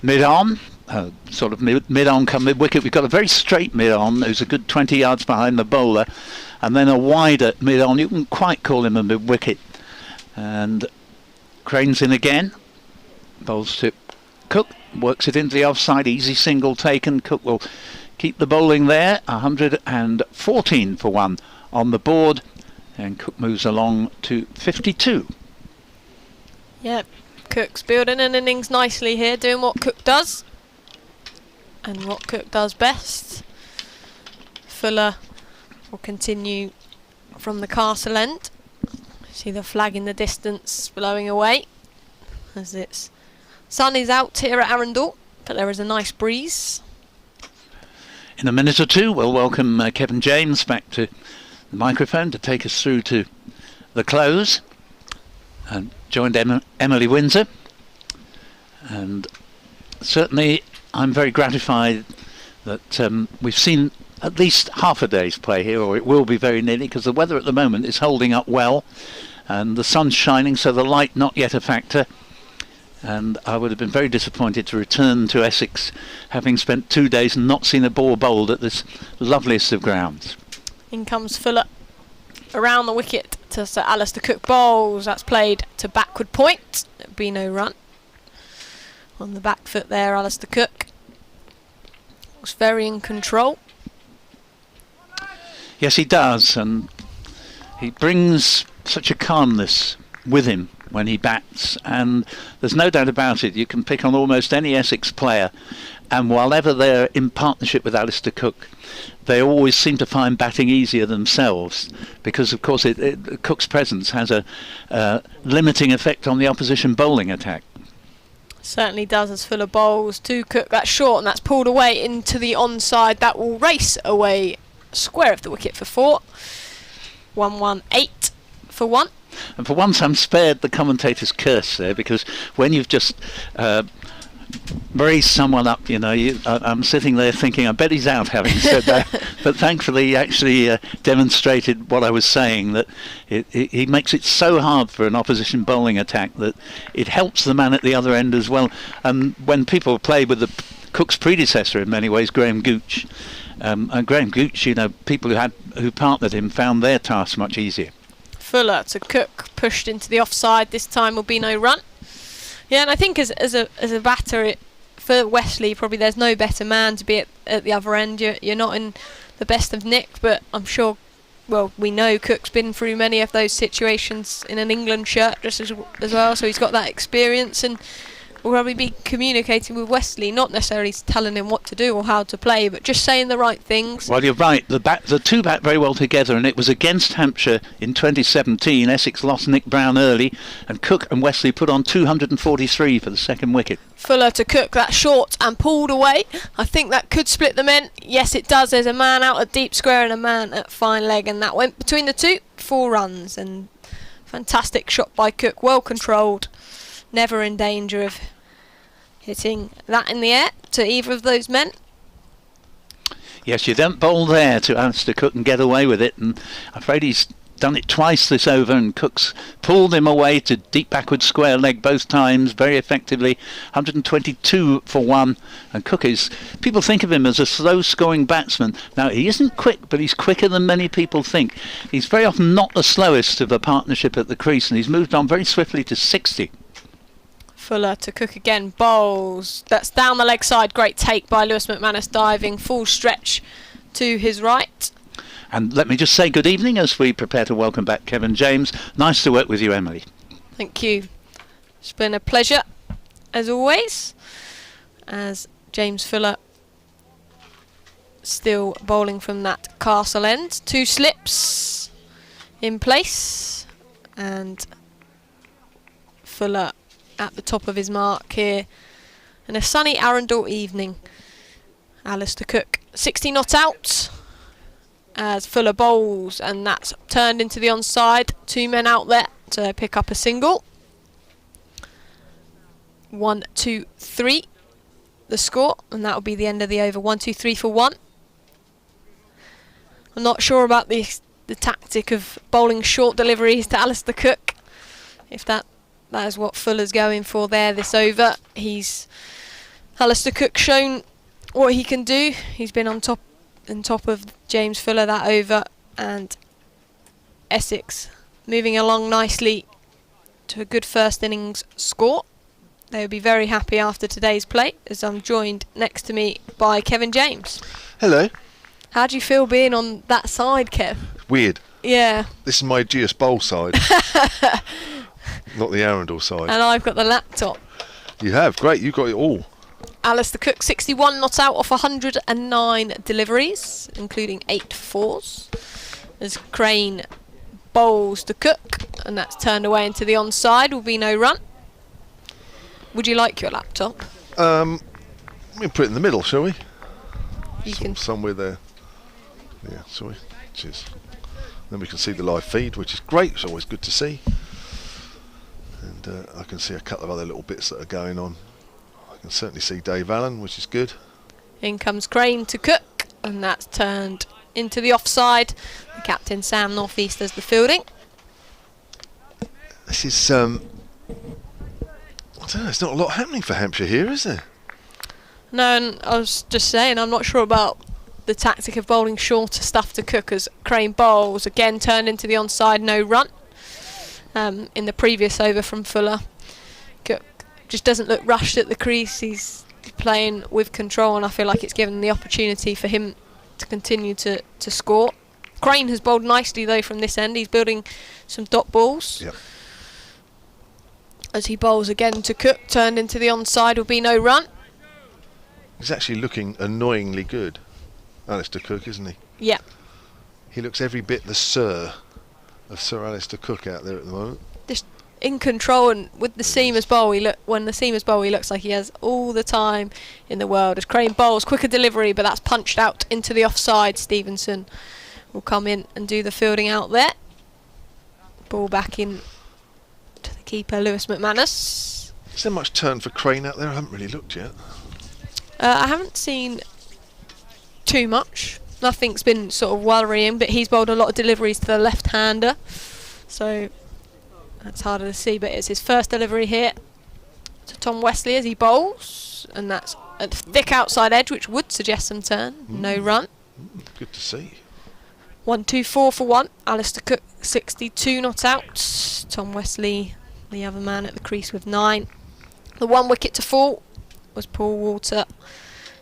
mid-on, sort of mid-on come mid-wicket. We've got a very straight mid-on who's a good 20 yards behind the bowler, and then a wider mid-on. You wouldn't quite call him a mid-wicket. And Crane's in again, bowls to Cook, works it into the offside, easy single taken. Cook will keep the bowling there. 114 for 1 on the board, and Cook moves along to 52. Yep, Cook's building an innings nicely here, doing what Cook does and what Cook does best. Fuller will continue from the castle end. See the flag in the distance blowing away as it's sun is out here at Arundel, but there is a nice breeze. In a minute or two, we'll welcome Kevin James back to the microphone to take us through to the close, and joined Emily Windsor. And certainly I'm very gratified that we've seen at least half a day's play here, or it will be very nearly, because the weather at the moment is holding up well and the sun's shining, so the light not yet a factor. And I would have been very disappointed to return to Essex having spent 2 days and not seen a ball bowled at this loveliest of grounds. In comes Fuller around the wicket to Sir Alistair Cook bowls. That's played to backward point. There'll be no run. On the back foot there, Alistair Cook was very in control. Yes, he does, and he brings such a calmness with him when he bats, and there's no doubt about it. You can pick on almost any Essex player, and whenever they're in partnership with Alistair Cook, they always seem to find batting easier themselves, because of course Cook's presence has a limiting effect on the opposition bowling attack. Certainly does, as Fuller bowls to Cook. That's short, and that's pulled away into the onside. That will race away square of the wicket for 4. 118 for 1. And for once I'm spared the commentator's curse there, because when you've just raised someone up, I'm sitting there thinking, I bet he's out having said that. But thankfully he actually demonstrated what I was saying, that he makes it so hard for an opposition bowling attack that it helps the man at the other end as well. And when people play with the Cook's predecessor in many ways, Graham Gooch, and Graham Gooch, people who partnered him found their task much easier. Fuller to Cook, pushed into the offside. This time will be no run. Yeah, and I think as a batter for Wesley, probably there's no better man to be at the other end. You're not in the best of nick, but I'm sure, well, we know Cook's been through many of those situations in an England shirt just as well, so he's got that experience, and will probably be communicating with Wesley, not necessarily telling him what to do or how to play, but just saying the right things. Well, you're right. The two bat very well together, and it was against Hampshire in 2017. Essex lost Nick Brown early, and Cook and Wesley put on 243 for the second wicket. Fuller to Cook, that short and pulled away. I think that could split the men. Yes, it does. There's a man out at deep square and a man at fine leg, and that went between the two. 4 runs, and fantastic shot by Cook, well controlled, never in danger of hitting that in the air to either of those men. Yes, you don't bowl there to Alistair Cook and get away with it, and I'm afraid he's done it twice this over, and Cook's pulled him away to deep backward square leg both times very effectively. 122 for 1, and Cook is, people think of him as a slow scoring batsman. Now he isn't quick, but he's quicker than many people think. He's very often not the slowest of a partnership at the crease, and he's moved on very swiftly to 60. Fuller to Cook again, bowls, that's down the leg side, great take by Lewis McManus, diving full stretch to his right. And let me just say good evening as we prepare to welcome back Kevin James. Nice to work with you, Emily. Thank you. It's been a pleasure, as always, as James Fuller still bowling from that castle end. 2 slips in place, and Fuller at the top of his mark here in a sunny Arundel evening. Alistair Cook, 60 not out, as Fuller bowls, and that's turned into the onside. 2 men out there to pick up a single. 1, 2, 3 the score, and that will be the end of the over. 1, 2, 3 for 1. I'm not sure about the tactic of bowling short deliveries to Alistair Cook, if that is what Fuller's going for there this over. Alistair Cook shown what he can do. He's been on top of James Fuller that over, and Essex moving along nicely to a good first innings score. They will be very happy after today's play, as I'm joined next to me by Kevin James. Hello. How do you feel being on that side, Kev? Weird. Yeah. This is my GS Bowl side. Not the Arundel side. And I've got the laptop. You have, great, you got it all. Alistair Cook, 61 not out off 109 deliveries, including 8 fours. As Crane bowls to Cook, and that's turned away into the onside, will be no run. Would you like your laptop? We can put it in the middle, shall we? You can. Somewhere there. Yeah, shall we? Cheers. Then we can see the live feed, which is great. It's always good to see. And I can see a couple of other little bits that are going on. I can certainly see Dave Allen, which is good. In comes Crane to Cook, and that's turned into the offside. The captain, Sam Northeast, does the fielding. This is, I don't know, there's not a lot happening for Hampshire here, is there? No, and I was just saying, I'm not sure about the tactic of bowling shorter stuff to Cook, as Crane bowls, again turned into the onside, no run. In the previous over from Fuller, Cook just doesn't look rushed at the crease. He's playing with control, and I feel like it's given the opportunity for him to continue to score. Crane has bowled nicely though from this end. He's building some dot balls. Yep. As he bowls again to Cook, turned into the onside, will be no run. He's actually looking annoyingly good, Alistair Cook, isn't he? Yeah. He looks every bit the Sir of Sir Alistair Cook out there at the moment. Just in control, and with the seamers bowl, when the seamers bowl, he looks like he has all the time in the world. As Crane bowls, quicker delivery, but that's punched out into the offside. Stevenson will come in and do the fielding out there. Ball back in to the keeper, Lewis McManus. Is there much turn for Crane out there? I haven't really looked yet. I haven't seen too much. Nothing's been sort of worrying, but he's bowled a lot of deliveries to the left-hander, so that's harder to see. But it's his first delivery here to Tom Wesley as he bowls, and that's a thick outside edge, which would suggest some turn. No run. Good to see. 1, 2, 4 for 1. Alistair Cook, 62 not out. Tom Wesley, the other man at the crease, with 9. The 1 wicket to fall was Paul Walter,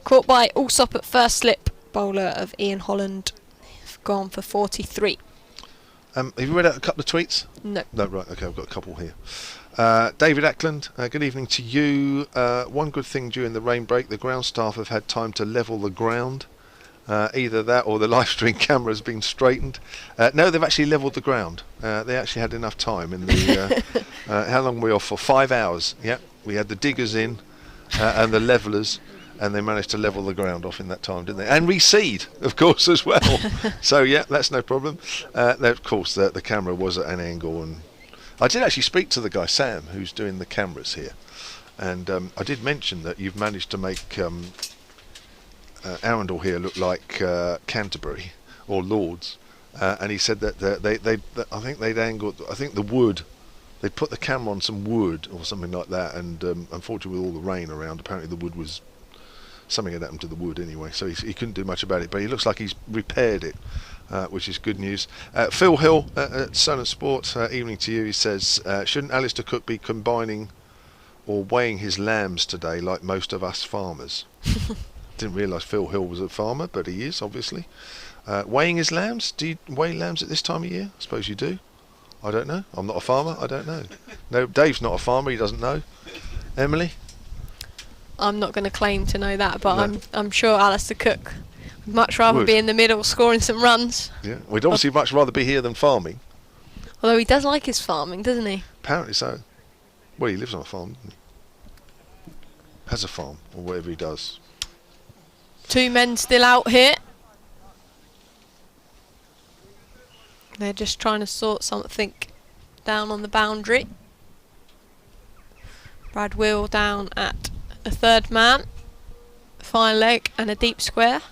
caught by Alsop at first slip. Bowler of Ian Holland, gone for 43. Have you read out a couple of tweets? No. No, right, okay, I've got a couple here. David Ackland, good evening to you. One good thing during the rain break, the ground staff have had time to level the ground. Either that or the live stream camera has been straightened. No, they've actually levelled the ground. They actually had enough time in the. How long were we off for? 5 hours. Yep, we had the diggers in and the levellers, and they managed to level the ground off in that time, didn't they? And reseed, of course, as well. So yeah, that's no problem. Of course, the camera was at an angle, and I did actually speak to the guy Sam, who's doing the cameras here, and I did mention that you've managed to make. Arundel here looked like Canterbury or Lords, and he said that I think they'd angled. I think the wood, they'd put the camera on some wood or something like that, and unfortunately with all the rain around, apparently the wood was something had happened to the wood anyway, so he couldn't do much about it. But he looks like he's repaired it, which is good news. Phil Hill at Sun and Sport, evening to you. He says, shouldn't Alistair Cook be combining or weighing his lambs today like most of us farmers? Didn't realise Phil Hill was a farmer, but he is, obviously. Weighing his lambs? Do you weigh lambs at this time of year? I suppose you do. I don't know. I'm not a farmer. I don't know. No, Dave's not a farmer. He doesn't know. Emily? I'm not going to claim to know that, but No. I'm sure Alistair Cook would much rather Would. be in the middle scoring some runs. Yeah. We'd obviously much rather be here than farming. Although he does like his farming, doesn't he? Apparently so. Well, he lives on a farm, doesn't he? Has a farm, or whatever he does. 2 men still out here. They're just trying to sort something down on the boundary. Brad Will down at a third man. Fine leg and a deep square.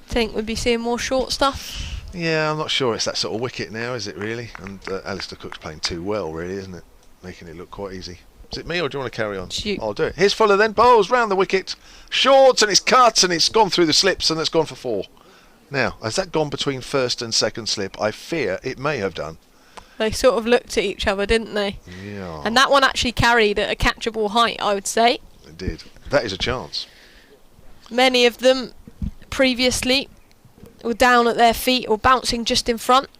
Think we'd be seeing more short stuff. Yeah, I'm not sure it's that sort of wicket now, is it really? And Alistair Cook's playing too well, really, isn't it? Making it look quite easy. Is it me, or do you want to carry on? Shoot. I'll do it. Here's Fuller then. Bowls round the wicket. Short, and it's cut, and it's gone through the slips, and it's gone for 4. Now, has that gone between first and second slip? I fear it may have done. They sort of looked at each other, didn't they? Yeah. And that one actually carried at a catchable height, I would say. It did. That is a chance. Many of them previously were down at their feet or bouncing just in front.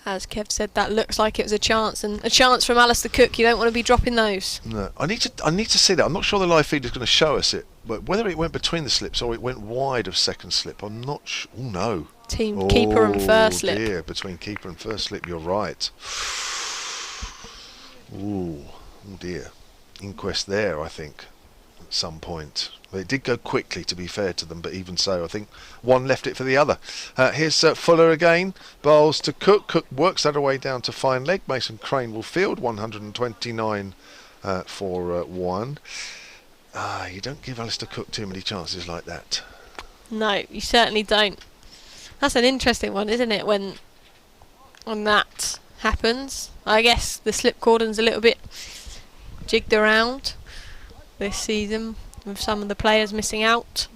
As Kev said, that looks like it was a chance, and a chance from Alistair Cook. You don't want to be dropping those. No, I need to see that. I'm not sure the live feed is going to show us it, but whether it went between the slips or it went wide of second slip, I'm not sure. Oh no. Team keeper and first slip. Oh dear, between keeper and first slip, you're right. Ooh, oh dear. Inquest there, I think, at some point. But it did go quickly, to be fair to them, but even so, I think one left it for the other. Here's Fuller again. Bowls to Cook. Cook works that away down to fine leg. Mason Crane will field. 129 for 1. You don't give Alistair Cook too many chances like that. No, you certainly don't. That's an interesting one, isn't it, when that happens? I guess the slip cordon's a little bit jigged around this season, with some of the players missing out.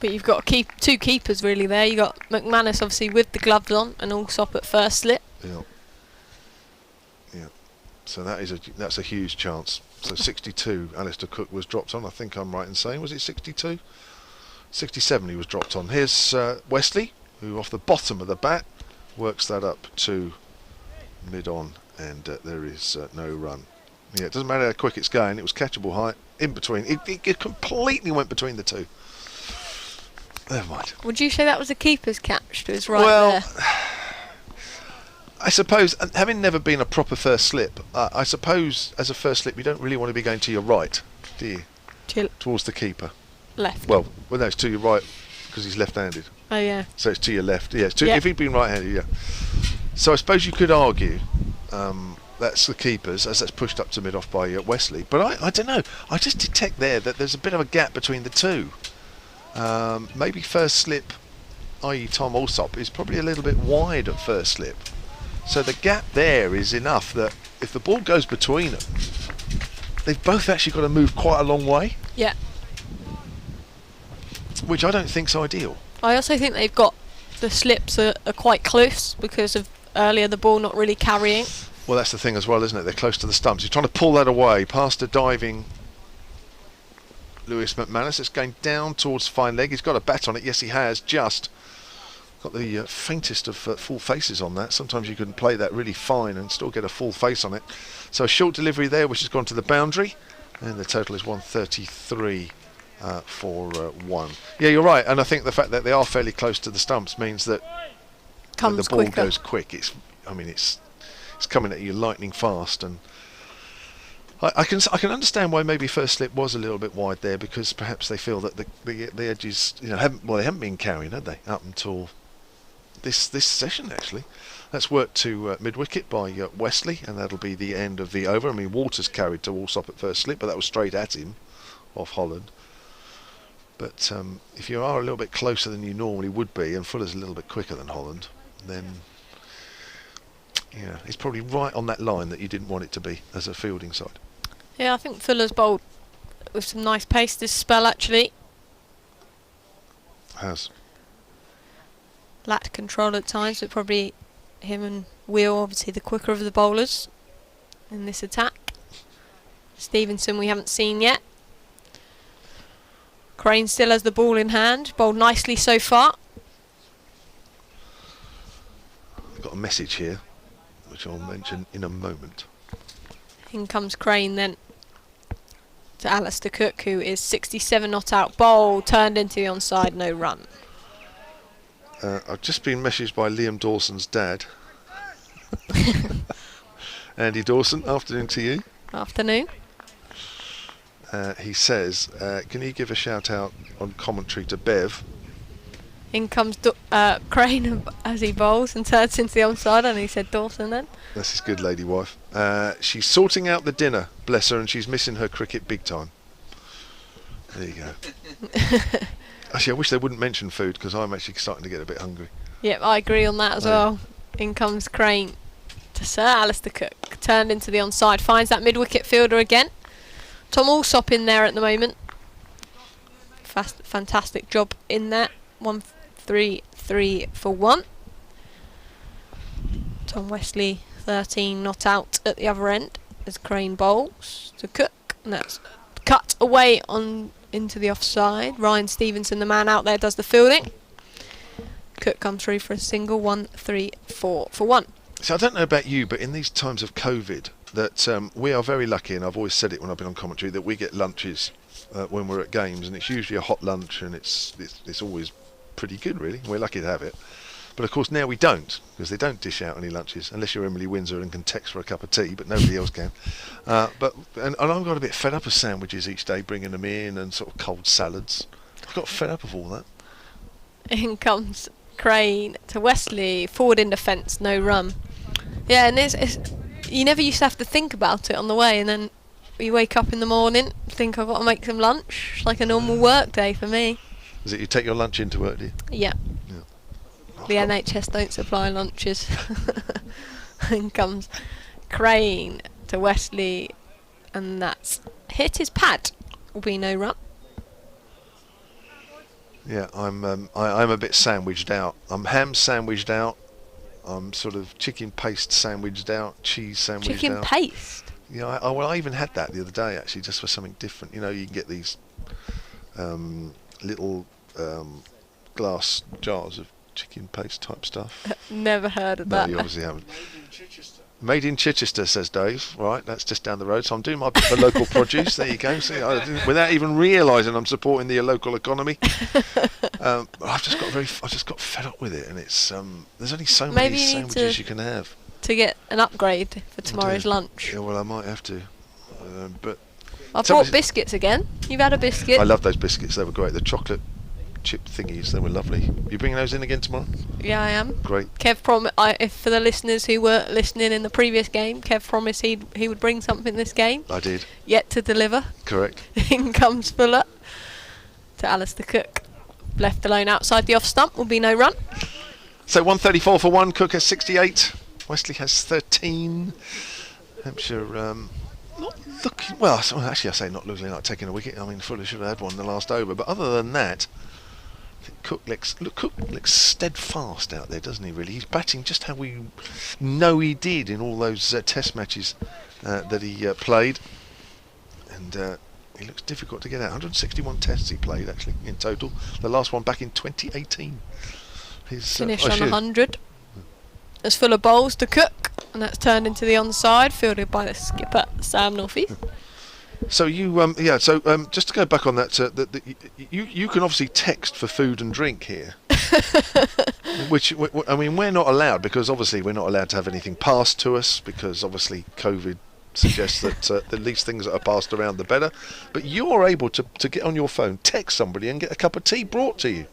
But you've got to keep 2 keepers really there. You've got McManus obviously with the gloves on and Allsop at first slip. Yeah. Yeah. So that's a huge chance. So 62, Alistair Cook was dropped on. I think I'm right in saying, was it 62? 67 he was dropped on. Here's Wesley, who off the bottom of the bat works that up to mid-on, and there is no run. Yeah, it doesn't matter how quick it's going. It was catchable height in between. It completely went between the 2. Never mind. Would you say that was a keeper's catch to his right Well, there? I suppose, having never been a proper first slip, I suppose as a first slip you don't really want to be going to your right, do you? Towards the keeper. Left. Well, no, it's to your right because he's left-handed. Oh yeah. So it's to your left. Yeah, it's to, Yeah. if he'd been right-handed, yeah. So I suppose you could argue that's the keepers, as that's pushed up to mid-off by Wesley. But I don't know. I just detect there that there's a bit of a gap between the 2. Maybe first slip, i.e. Tom Allsop, is probably a little bit wide at first slip. So the gap there is enough that if the ball goes between them, they've both actually got to move quite a long way. Yeah. Which I don't think's ideal. I also think they've got the slips are quite close because of earlier the ball not really carrying. Well, that's the thing as well, isn't it? They're close to the stumps. You're trying to pull that away past a diving Lewis McManus. It's going down towards fine leg. He's got a bat on it. Yes, he has. Just. got the faintest of full faces on that. Sometimes you can play that really fine and still get a full face on it. So a short delivery there, which has gone to the boundary, and the total is 133 for 1. Yeah, you're right, and I think the fact that they are fairly close to the stumps means that the ball quicker. goes quick. It's coming at you lightning fast, and I can understand why maybe first slip was a little bit wide there, because perhaps they feel that the edges, they haven't been carrying, had they, up until this session actually. That's worked to mid wicket by Wesley, and that'll be the end of the over. I mean, Waters carried to Allsop at first slip, but that was straight at him off Holland. But if you are a little bit closer than you normally would be, and Fuller's a little bit quicker than Holland, then it's probably right on that line that you didn't want it to be as a fielding side. Yeah, I think Fuller's bowled with some nice pace this spell actually. Has. Lacked control at times, but probably him and Wheel, obviously the quicker of the bowlers in this attack. Stevenson we haven't seen yet. Crane still has the ball in hand, bowled nicely so far. I've got a message here, which I'll mention in a moment. In comes Crane then to Alistair Cook, who is 67 not out, bowl turned into the onside, no run. I've just been messaged by Liam Dawson's dad. Andy Dawson, afternoon to you. Afternoon. He says, can you give a shout out on commentary to Bev? In comes Crane as he bowls and turns into the onside, and he said Dawson then. That's his good lady wife. She's sorting out the dinner, bless her, and she's missing her cricket big time. There you go. Actually, I wish they wouldn't mention food, because I'm actually starting to get a bit hungry. Yep, I agree on that as well. In comes Crane to Sir Alistair Cook, turned into the onside, finds that mid-wicket fielder again. Tom Allsop in there at the moment. Fantastic job in there. 1-3-3 for 1. Tom Wesley 13 not out at the other end as Crane bowls to Cook, and that's cut away on into the offside. Ryan Stevenson, the man out there, does the fielding. Cook comes through for a single. 1-3-4 for 1. So I don't know about you, but in these times of COVID, that we are very lucky, and I've always said it when I've been on commentary, that we get lunches when we're at games, and it's usually a hot lunch, and it's always pretty good, really. We're lucky to have it. But of course now we don't, because they don't dish out any lunches unless you're Emily Windsor and can text for a cup of tea, but nobody else can. And I've got a bit fed up of sandwiches each day, bringing them in, and sort of cold salads. I've got fed up of all that. In comes Crane to Wesley, forward in defence, no run. Yeah, and it's you never used to have to think about it on the way, and then you wake up in the morning, think I've got to make some lunch. It's like a normal work day for me. Is it you take your lunch into work, do you? Yeah. The NHS don't supply lunches. In comes Crane to Wesley, and that's hit his pad. Will be no run. Yeah, I'm a bit sandwiched out. I'm ham sandwiched out. I'm sort of chicken paste sandwiched out, cheese sandwiched out. Chicken paste? Yeah, I even had that the other day, actually, just for something different. You know, you can get these little glass jars of chicken paste type stuff. Never heard of that. No, you obviously haven't. Made in Chichester, says Dave. Right, that's just down the road. So I'm doing my bit for local produce. There you go. See, without even realising I'm supporting the local economy. I've just got fed up with it, and it's there's only so many sandwiches you can have. To get an upgrade for tomorrow's lunch. Yeah, well, I might have to. But I've brought biscuits again. You've had a biscuit. I love those biscuits. They were great. The chocolate chip thingies, they were lovely. You bringing those in again tomorrow? Yeah, I am. Great. Kev if for the listeners who were listening in the previous game, Kev promised he would bring something this game. I did. Yet to deliver. Correct. In comes Fuller to Alistair Cook. Left alone outside the off stump, will be no run. So 134 for 1. Cook has 68. Wesley has 13. Hampshire not looking well. Actually, I say not looking like taking a wicket. I mean, Fuller should have had one in the last over. But other than that, I think Cook looks steadfast out there, doesn't he? Really, he's batting just how we know he did in all those Test matches that he played, and he looks difficult to get out. 161 Tests he played actually in total. The last one back in 2018. He's Finished on 100. It's full of bowls to cook, and that's turned into the onside, fielded by the skipper, Sam Northeast. So you, just to go back on that, you can obviously text for food and drink here, which I mean we're not allowed, because obviously we're not allowed to have anything passed to us, because obviously COVID suggests that the least things that are passed around the better. But you're able to get on your phone, text somebody, and get a cup of tea brought to you.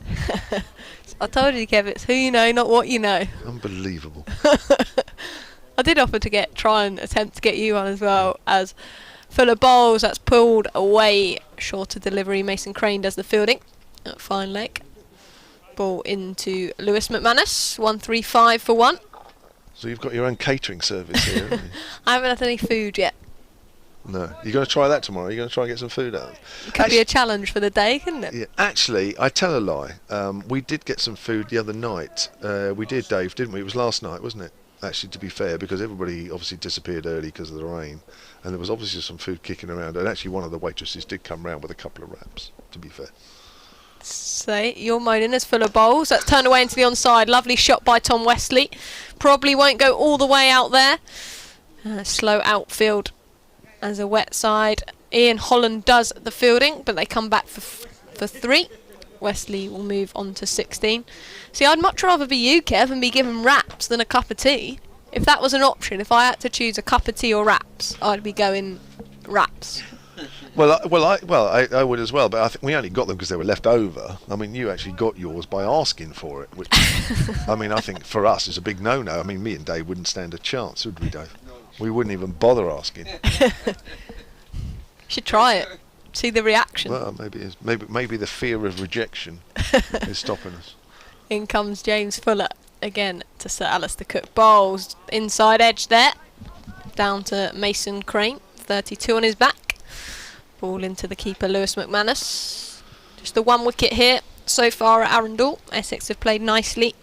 I told you, Kev, it's who you know, not what you know. Unbelievable. I did offer to try and attempt to get you on as well, as full of bowls, that's pulled away, shorter delivery. Mason Crane does the fielding at fine leg. Ball into Lewis McManus, 135 for 1. So you've got your own catering service here, haven't you? I haven't had any food yet. No. You're going to try that tomorrow? You're going to try and get some food out? It could be a challenge for the day, couldn't it? Yeah, actually, I tell a lie. We did get some food the other night. We did, Dave, didn't we? It was last night, wasn't it? Actually, to be fair, because everybody obviously disappeared early because of the rain, and there was obviously some food kicking around, and actually one of the waitresses did come round with a couple of wraps, to be fair. So your moaning is full of bowls. That's turned away into the onside. Lovely shot by Tom Wesley. Probably won't go all the way out there. Slow outfield as a wet side. Ian Holland does the fielding, but they come back for 3. Wesley will move on to 16. See, I'd much rather be you, Kev, and be given wraps than a cup of tea. If that was an option, if I had to choose a cup of tea or wraps, I'd be going wraps. I would as well, but I think we only got them because they were left over. I mean, you actually got yours by asking for it, which, I mean, I think for us is a big no-no. I mean, me and Dave wouldn't stand a chance, would we, Dave? We wouldn't even bother asking. Should try it. See the reaction. Well, maybe the fear of rejection is stopping us. In comes James Fuller again to Sir Alistair Cook. Bowls inside edge there. Down to Mason Crane, 32 on his back. Ball into the keeper, Lewis McManus. Just the 1 wicket here so far at Arundel. Essex have played nicely.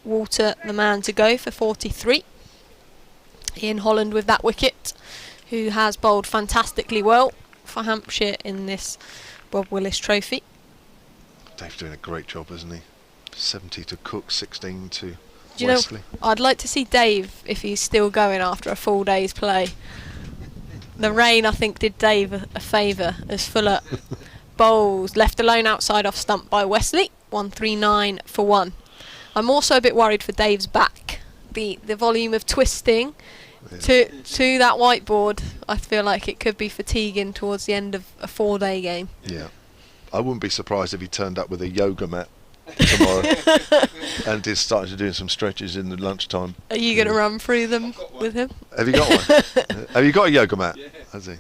Walter, the man to go for 43. Ian Holland with that wicket, who has bowled fantastically well for Hampshire in this Bob Willis Trophy. Dave's doing a great job, isn't he? 70 to Cook, 16 to Do Wesley. you know, I'd like to see Dave if he's still going after a full day's play. The rain, I think, did Dave a favour as Fuller bowls left alone outside off stump by Wesley. 139 for 1. I'm also a bit worried for Dave's back. The volume of twisting to that whiteboard, I feel like it could be fatiguing towards the end of a 4-day game. Yeah. I wouldn't be surprised if he turned up with a yoga mat tomorrow and started to do some stretches in the lunchtime. Are you going to run through them with him? Have you got one? Have you got a yoga mat? Yeah. Has he?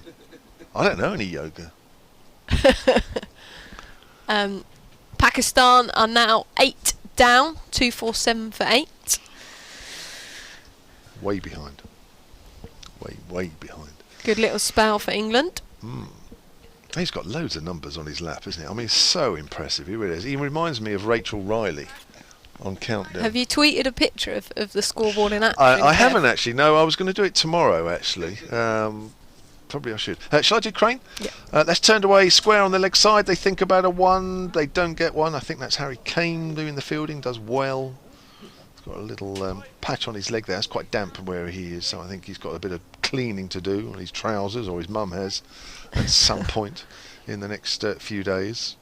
I don't know any yoga. Pakistan are now 8 down, 247 for 8. Way behind. Way behind. Good little spell for England. He's got loads of numbers on his lap, isn't he? I mean, so impressive. He really is. He reminds me of Rachel Riley on Countdown. Have you tweeted a picture of the scoreboard in action? I haven't actually. No, I was going to do it tomorrow actually. Probably I should. Shall I do Crane? Yeah. That's turned away square on the leg side. They think about a 1. They don't get one. I think that's Harry Kane doing the fielding. Does well. He's got a little patch on his leg there. It's quite damp where he is, so I think he's got a bit of cleaning to do on his trousers, or his mum has, at some point in the next few days.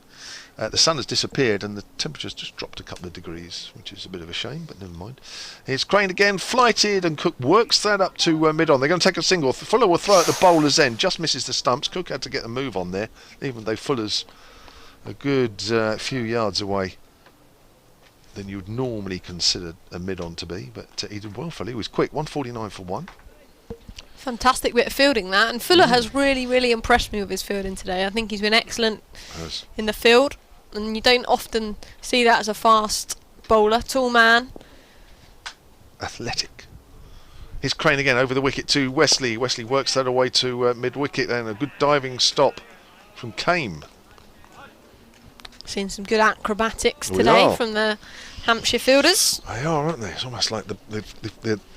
The sun has disappeared and the temperature's just dropped a couple of degrees, which is a bit of a shame, but never mind. Here's Crane again, flighted, and Cook works that up to mid-on. They're going to take a single. Fuller will throw at the bowler's end, just misses the stumps. Cook had to get a move on there, even though Fuller's a good few yards away than you'd normally consider a mid-on to be, but he did well. Fuller, he was quick, 149 for 1. Fantastic bit of fielding that, and Fuller has really impressed me with his fielding today. I think he's been excellent in the field, and you don't often see that as a fast bowler. Tall man, athletic. Here's Crane again over the wicket to Wesley. Wesley works that away to mid-wicket, and a good diving stop from Kame. Seen some good acrobatics today from the Hampshire fielders. They are, aren't they? It's almost like I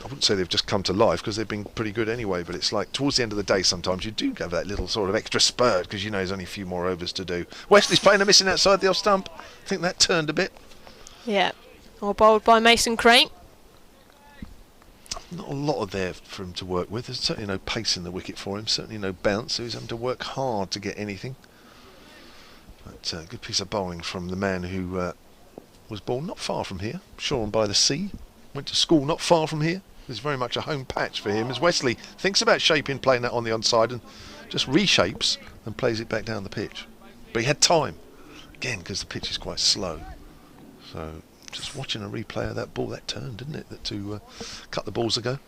wouldn't say they've just come to life, because they've been pretty good anyway, but it's like towards the end of the day sometimes you do have that little sort of extra spurt, because you know there's only a few more overs to do. Wesley's playing a missing outside the off stump. I think that turned a bit. Yeah. or bowled by Mason Crane. Not a lot of there for him to work with. There's certainly no pace in the wicket for him, certainly no bounce, so he's having to work hard to get anything. But good piece of bowling from the man who was born not far from here, Shoreham by the Sea. Went to school not far from here. It's very much a home patch for him as Wesley thinks about shaping, playing that on the onside, and just reshapes and plays it back down the pitch. But he had time, again, because the pitch is quite slow. So just watching a replay of that ball, that turn, didn't it, that to cut the balls ago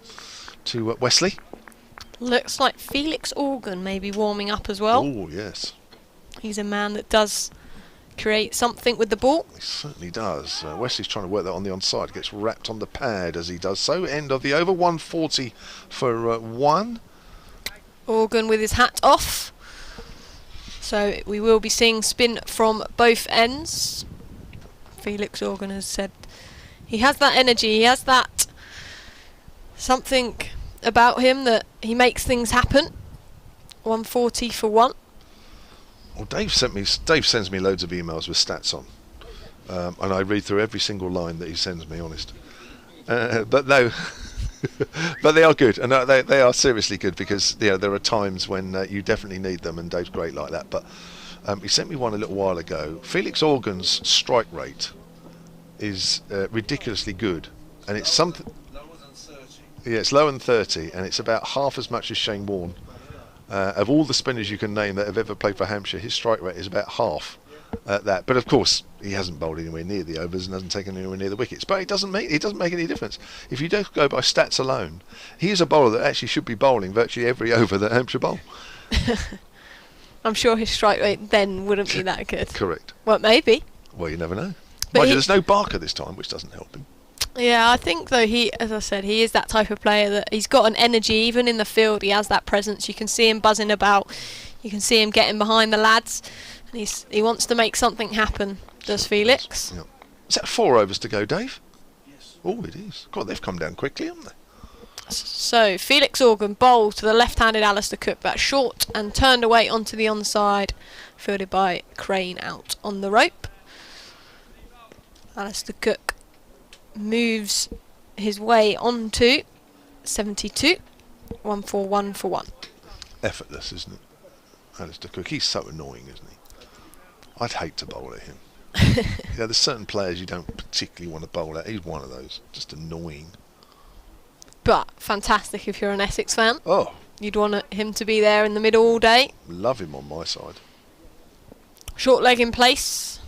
to Wesley. Looks like Felix Organ may be warming up as well. Oh, yes. He's a man that does create something with the ball. He certainly does. Wesley's trying to work that on the onside, gets wrapped on the pad as he does so. End of the over, 140 for 1. Organ with his hat off. So we will be seeing spin from both ends. Felix Organ has said he has that energy, he has that something about him that he makes things happen. 140 for 1. Well, Dave sends me loads of emails with stats on, and I read through every single line that he sends me, honest. But no, but they are good, and they are seriously good, because there are times when you definitely need them, and Dave's great like that. But he sent me one a little while ago. Felix Organ's strike rate is ridiculously good, and it's something. Lower than 30. Yeah, it's lower than 30, and it's about half as much as Shane Warne. Of all the spinners you can name that have ever played for Hampshire, his strike rate is about half that. But of course, he hasn't bowled anywhere near the overs and hasn't taken anywhere near the wickets. But it doesn't make any difference. If you don't go by stats alone, he is a bowler that actually should be bowling virtually every over that Hampshire bowl. I'm sure his strike rate then wouldn't be that good. Correct. Well, maybe. Well, you never know. But Mind you, there's no Barker this time, which doesn't help him. Yeah, I think though as I said, he is that type of player that he's got an energy, even in the field. He has that presence. You can see him buzzing about. You can see him getting behind the lads, and he wants to make something happen. Does Felix? Yeah. Is that 4 overs to go, Dave? Yes. Oh, it is. God, they've come down quickly, haven't they? So Felix Organ bowled to the left-handed Alistair Cook, that's short and turned away onto the onside, fielded by Crane out on the rope. Alistair Cook moves his way on to 72. 141 for 1. Effortless, isn't it? Alistair Cook, he's so annoying, isn't he? I'd hate to bowl at him. There's certain players you don't particularly want to bowl at. He's one of those. Just annoying. But fantastic if you're an Essex fan. Oh, You'd want him to be there in the middle all day. love him on my side. Short leg in place.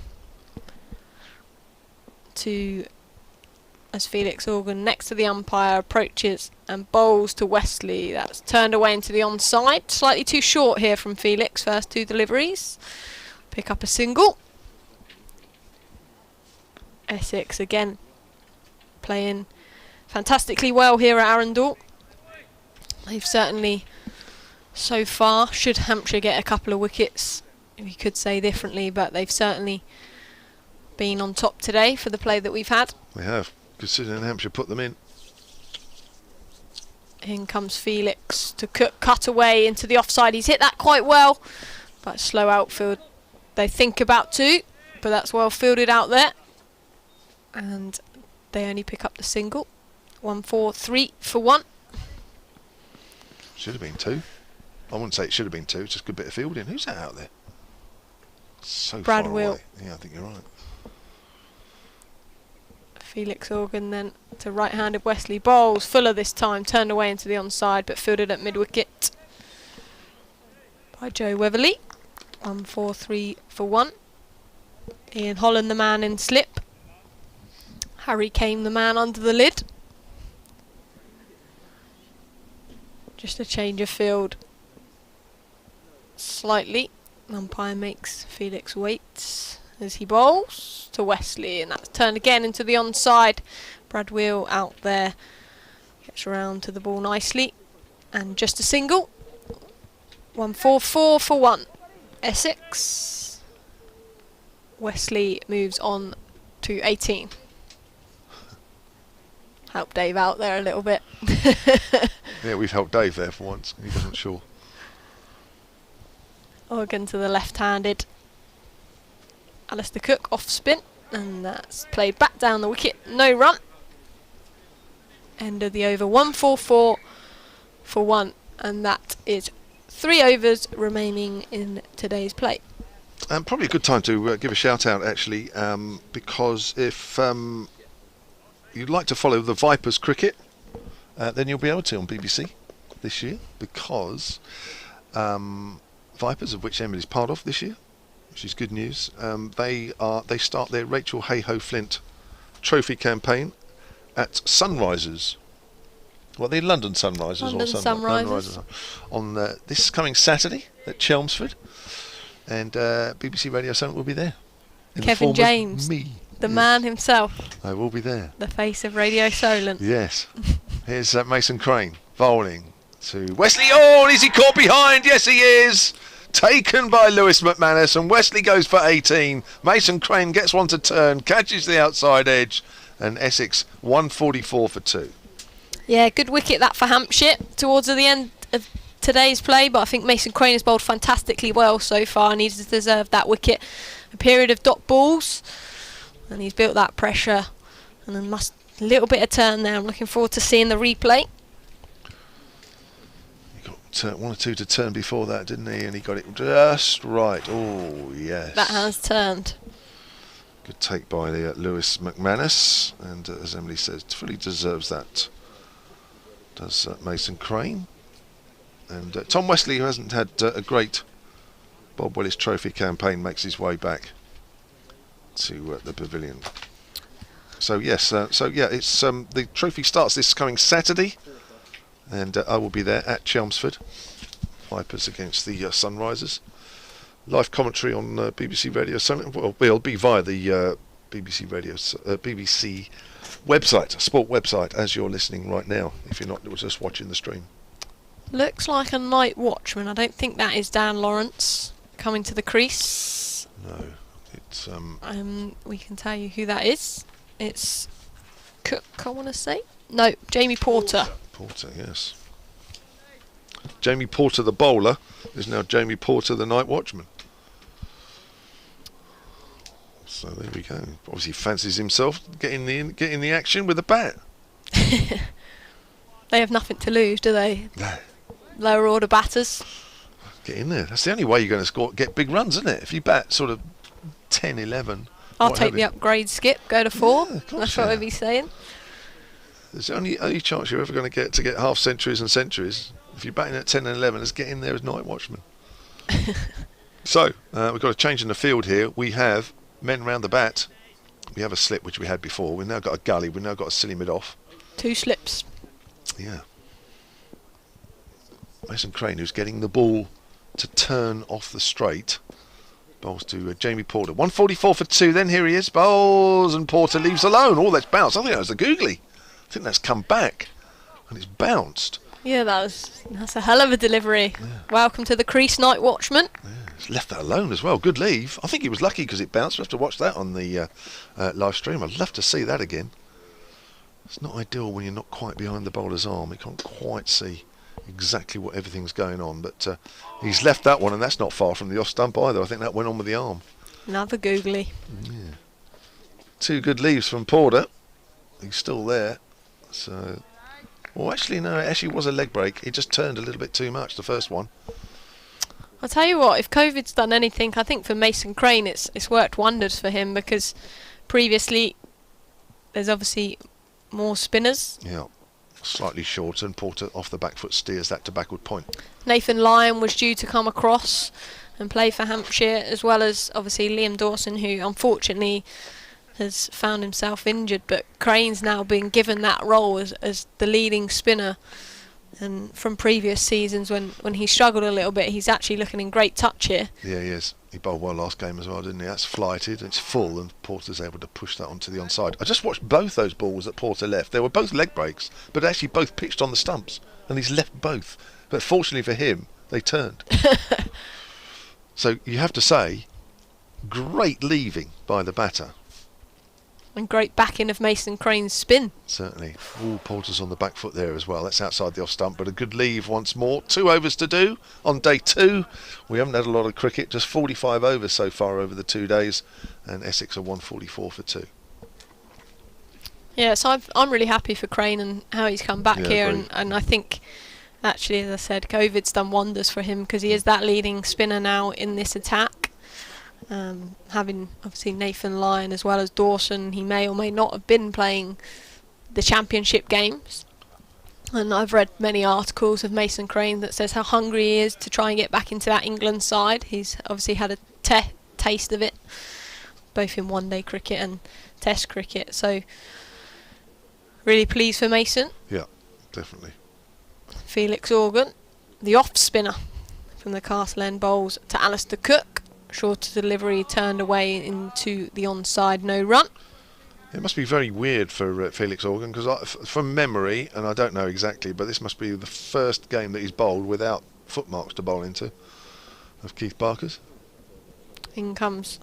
As Felix Organ next to the umpire approaches and bowls to Wesley. That's turned away into the onside. Slightly too short here from Felix. First 2 deliveries. Pick up a single. Essex again playing fantastically well here at Arundel. They've certainly so far, should Hampshire get a couple of wickets, we could say differently, but they've certainly been on top today for the play that we've had. They have, considering Hampshire put them in. In comes Felix to cut away into the offside. He's hit that quite well, but slow outfield. They think about 2, but that's well fielded out there. And they only pick up the single. 143 for 1. Should have been 2. I wouldn't say it should have been 2, it's just a good bit of fielding. Who's that out there? So Brad far Will. away. Yeah, I think you're right. Felix Organ then to right-handed Wesley bowls. Fuller this time, turned away into the onside, but fielded at mid-wicket by Joe Weatherly. 143 for 1. Ian Holland the man in slip. Harry Kane the man under the lid. Just a change of field slightly. Umpire makes Felix wait as he bowls to Wesley, and that's turned again into the onside. Brad Wheel out there gets around to the ball nicely, and just a single. 144 for 1. Essex. Wesley moves on to 18. Help Dave out there a little bit. Yeah, we've helped Dave there for once. He wasn't sure. Organ to the left-handed Alistair Cook off spin. And that's played back down the wicket, no run. End of the over, 144 for 1, and that is 3 overs remaining in today's play. Probably a good time to give a shout out, actually, because if you'd like to follow the Vipers cricket, then you'll be able to on BBC this year, because Vipers, of which Emily's part of this year, which is good news, they start their Rachel Hayhoe Flint Trophy campaign at Sunrisers. Well, the London Sunrisers London or Sunrisers. On this coming Saturday at Chelmsford, and BBC Radio 7 will be there. In the Kevin form of James, me. the Yes. man himself, I will be there. the face of Radio Solent. Yes. Here's Mason Crane bowling to Wesley. Oh, and is he caught behind? Yes, he is. Taken by Lewis McManus, and Wesley goes for 18. Mason Crane gets one to turn, catches the outside edge, and Essex 144 for 2. Yeah, good wicket that for Hampshire towards the end of today's play, but I think Mason Crane has bowled fantastically well so far, and he's deserved that wicket. A period of dot balls, and he's built that pressure, and then a little bit of turn there. I'm looking forward to seeing the replay. He got 1 or 2 to turn before that, didn't he? And he got it just right. Oh, yes. That has turned. Good take by the Lewis McManus, and as Emily says, fully deserves that. Does Mason Crane. And Tom Wesley, who hasn't had a great Bob Willis Trophy campaign, makes his way back to the pavilion. So yes, it's the trophy starts this coming Saturday, and I will be there at Chelmsford. Vipers against the Sunrisers. Live commentary on BBC Radio. Well, it'll be via the BBC Radio, BBC website, sport website, as you're listening right now. If you're not just watching the stream. Looks like a night watchman. I don't think that is Dan Lawrence coming to the crease. No, it's We can tell you who that is. It's Cook, I want to say. No, Jamie Porter. Porter, yes. Jamie Porter, the bowler, is now Jamie Porter, the night watchman. So there we go. Obviously fancies himself getting the action with a bat. They have nothing to lose, do they? No. Lower order batters. Get in there. That's the only way you're going to get big runs, isn't it? If you bat sort of 10, 11. I'll take the upgrade skip, go to 4. Yeah, of course, That's what yeah. I'd be saying. There's only chance you're ever going to get half centuries and centuries. If you're batting at 10 and 11, is get in there as night watchman. So, we've got a change in the field here. We have men round the bat. We have a slip, which we had before. We've now got a gully. We've now got a silly mid-off. 2 slips. Yeah. Mason Crane, who's getting the ball to turn off the straight. Bowls to Jamie Porter. 144 for 2. Then here he is. Bowls, and Porter leaves alone. Oh, that's bounced. I think that was the googly. I think that's come back. And it's bounced. Yeah, that's a hell of a delivery. Yeah. Welcome to the crease, night watchman. Yeah, it's left that alone as well. Good leave. I think he was lucky because it bounced. We'll have to watch that on the live stream. I'd love to see that again. It's not ideal when you're not quite behind the bowler's arm. You can't quite see exactly what everything's going on. But he's left that one, and that's not far from the off stump either. I think that went on with the arm. Another googly. Yeah. 2 good leaves from Porter. He's still there. So, well, actually, no, it actually was a leg break. It just turned a little bit too much, the first one. I'll tell you what, if COVID's done anything, I think for Mason Crane it's worked wonders for him, because previously there's obviously more spinners. Yeah, slightly shorter, and Porter off the back foot steers that to backward point. Nathan Lyon was due to come across and play for Hampshire, as well as obviously Liam Dawson, who unfortunately has found himself injured, but Crane's now been given that role as the leading spinner. And from previous seasons when he struggled a little bit, he's actually looking in great touch here. Yeah, he is. He bowled well last game as well, didn't he? That's flighted, it's full, and Porter's able to push that onto the onside. I just watched both those balls that Porter left. They were both leg breaks, but actually both pitched on the stumps, and he's left both. But fortunately for him, they turned. So you have to say, great leaving by the batter. And great backing of Mason Crane's spin. Certainly. All Poulter's on the back foot there as well. That's outside the off stump, but a good leave once more. 2 overs to do on day 2. We haven't had a lot of cricket, just 45 overs so far over the 2 days, and Essex are 144 for 2. Yeah, so I'm really happy for Crane and how he's come back here, agreed. and I think, actually, as I said, COVID's done wonders for him because he is that leading spinner now in this attack. Having obviously Nathan Lyon as well as Dawson, he may or may not have been playing the championship games. And I've read many articles of Mason Crane that says how hungry he is to try and get back into that England side. He's obviously had a taste of it, both in one-day cricket and Test cricket. So, really pleased for Mason. Yeah, definitely. Felix Organ, the off spinner from the Castle End Bowls to Alistair Cook. Shorter delivery turned away into the onside, no run. It must be very weird for Felix Organ because from memory, and I don't know exactly, but this must be the first game that he's bowled without footmarks to bowl into of Keith Barker's. In comes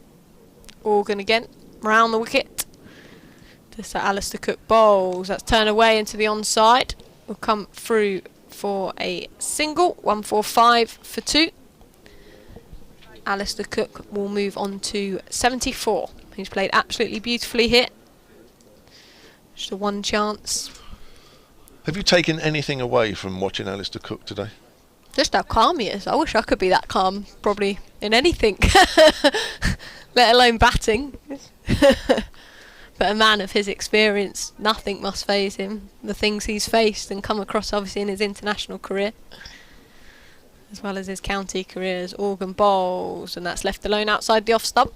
Organ again, round the wicket. Just that Alistair Cook bowls. That's turned away into the onside. Will come through for a single, 145 for 2. Alistair Cook will move on to 74. He's played absolutely beautifully here. Just a one chance. Have you taken anything away from watching Alistair Cook today? Just how calm he is. I wish I could be that calm, probably in anything, let alone batting. But a man of his experience, nothing must faze him. The things he's faced and come across obviously in his international career, as well as his county careers. Organ bowls, and that's left alone outside the off stump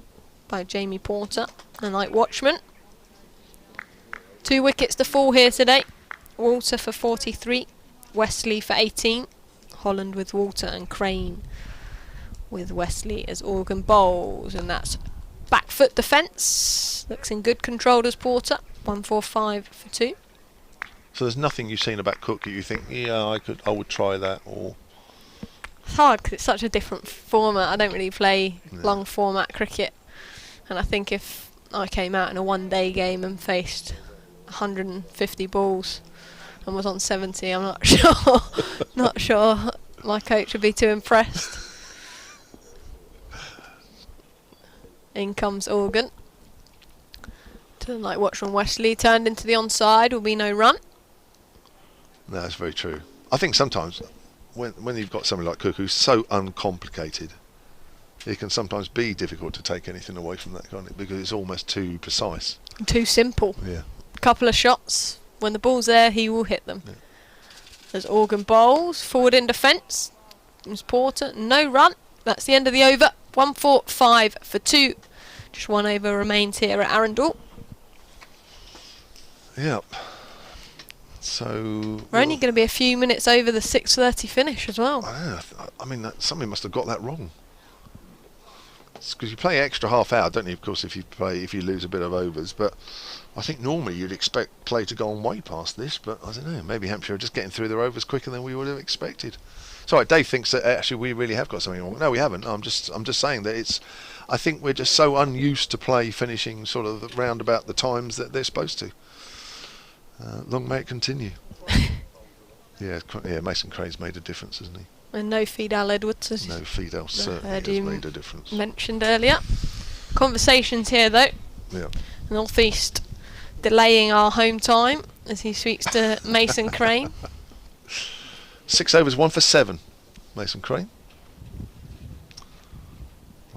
by Jamie Porter, the night watchman. 2 wickets to fall here today. Walter for 43, Wesley for 18, Holland with Walter and Crane with Wesley as Organ bowls, and that's back foot defence. Looks in good control as Porter, 145 for 2. So there's nothing you've seen about Cook that you think, yeah, I would try that, or... It's hard because it's such a different format. I don't really play long format cricket, and I think if I came out in a one-day game and faced 150 balls and was on 70, I'm not sure my coach would be too impressed. In comes Organ to the night watch from Wesley, turned into the onside, will be no run. No, that's very true. I think sometimes when you've got somebody like Cook who's so uncomplicated, it can sometimes be difficult to take anything away from that, can't it? Because it's almost too precise. Too simple. Yeah. Couple of shots. When the ball's there, he will hit them. Yeah. There's Organ bowls, forward in defence. There's Porter, no run. That's the end of the over. 145 for 2. Just 1 over remains here at Arundel. Yep. So We're only going to be a few minutes over the 6:30 finish as well. I mean, somebody must have got that wrong. Because you play extra half hour, don't you? Of course, if you lose a bit of overs, but I think normally you'd expect play to go on way past this. But I don't know. Maybe Hampshire are just getting through their overs quicker than we would have expected. Sorry, Dave thinks that actually we really have got something wrong. No, we haven't. I'm just saying that it's. I think we're just so unused to play finishing sort of round about the times that they're supposed to. Long may it continue. yeah, Mason Crane's made a difference, hasn't he? And no Fidel Edwards, as No, Fidel certainly heard has you made a difference. mentioned earlier. Conversations here though. Yeah. North East delaying our home time as he speaks to Mason Crane. 6 overs, 1 for 7. Mason Crane.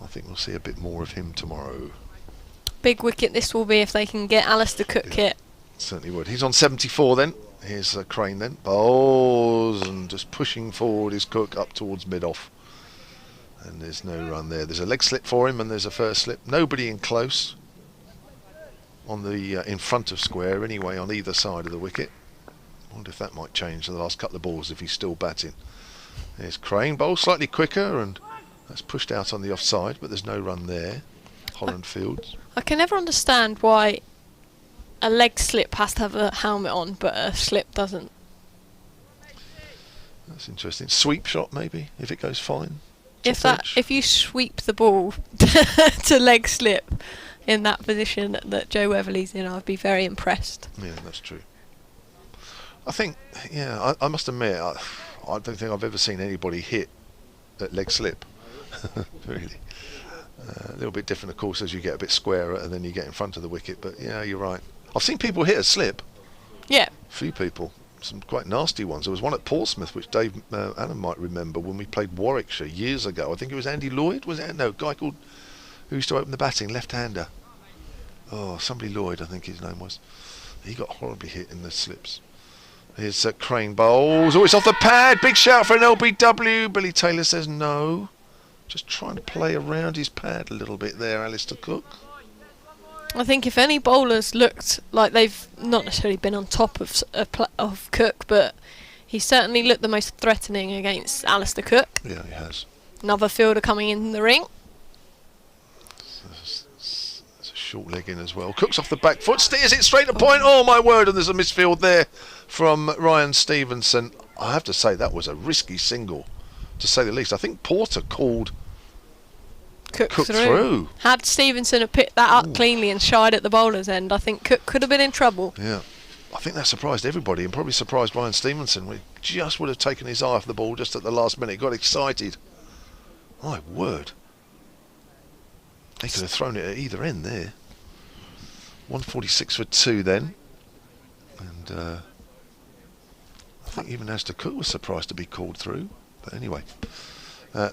I think we'll see a bit more of him tomorrow. Big wicket this will be if they can get Alistair Cook hit. Certainly would. He's on 74 then. Here's Crane then. Bowls and just pushing forward his Cook up towards mid-off. And there's no run there. There's a leg slip for him and there's a first slip. Nobody in close on the in front of square anyway on either side of the wicket. I wonder if that might change the last couple of balls if he's still batting. There's Crane. Bowl slightly quicker and that's pushed out on the offside, but there's no run there. Holland Fields. I can never understand why a leg slip has to have a helmet on, but a slip doesn't. That's interesting. Sweep shot maybe, if it goes fine. If you sweep the ball to leg slip, in that position that Joe Weatherly's in, I'd be very impressed. Yeah, that's true. I think, I must admit, I don't think I've ever seen anybody hit at leg slip. Really. A little bit different, of course, as you get a bit squarer and then you get in front of the wicket. But yeah, you're right. I've seen people hit a slip. Yeah. A few people. Some quite nasty ones. There was one at Portsmouth, which Dave Allen might remember, when we played Warwickshire years ago. I think it was Andy Lloyd. Was it? No, a guy called, who used to open the batting, left-hander. Oh, somebody Lloyd, I think his name was. He got horribly hit in the slips. Here's Crane bowls. Oh, it's off the pad. Big shout for an LBW. Billy Taylor says no. Just trying to play around his pad a little bit there, Alistair Cook. I think if any bowlers looked like they've not necessarily been on top of Cook, but he certainly looked the most threatening against Alistair Cook. Yeah, he has. Another fielder coming in the ring. It's a short leg in as well. Cook's off the back foot, steers it straight to point. Oh my word, and there's a misfield there from Ryan Stevenson. I have to say that was a risky single, to say the least. I think Porter called Cook through. Had Stevenson have picked that up cleanly and shied at the bowler's end, I think Cook could have been in trouble. Yeah, I think that surprised everybody and probably surprised Ryan Stevenson. We just would have taken his eye off the ball just at the last minute. Got excited. My word. They could have thrown it at either end there. 146 for 2 then. And I think even Alistair Cook was surprised to be called through. But anyway,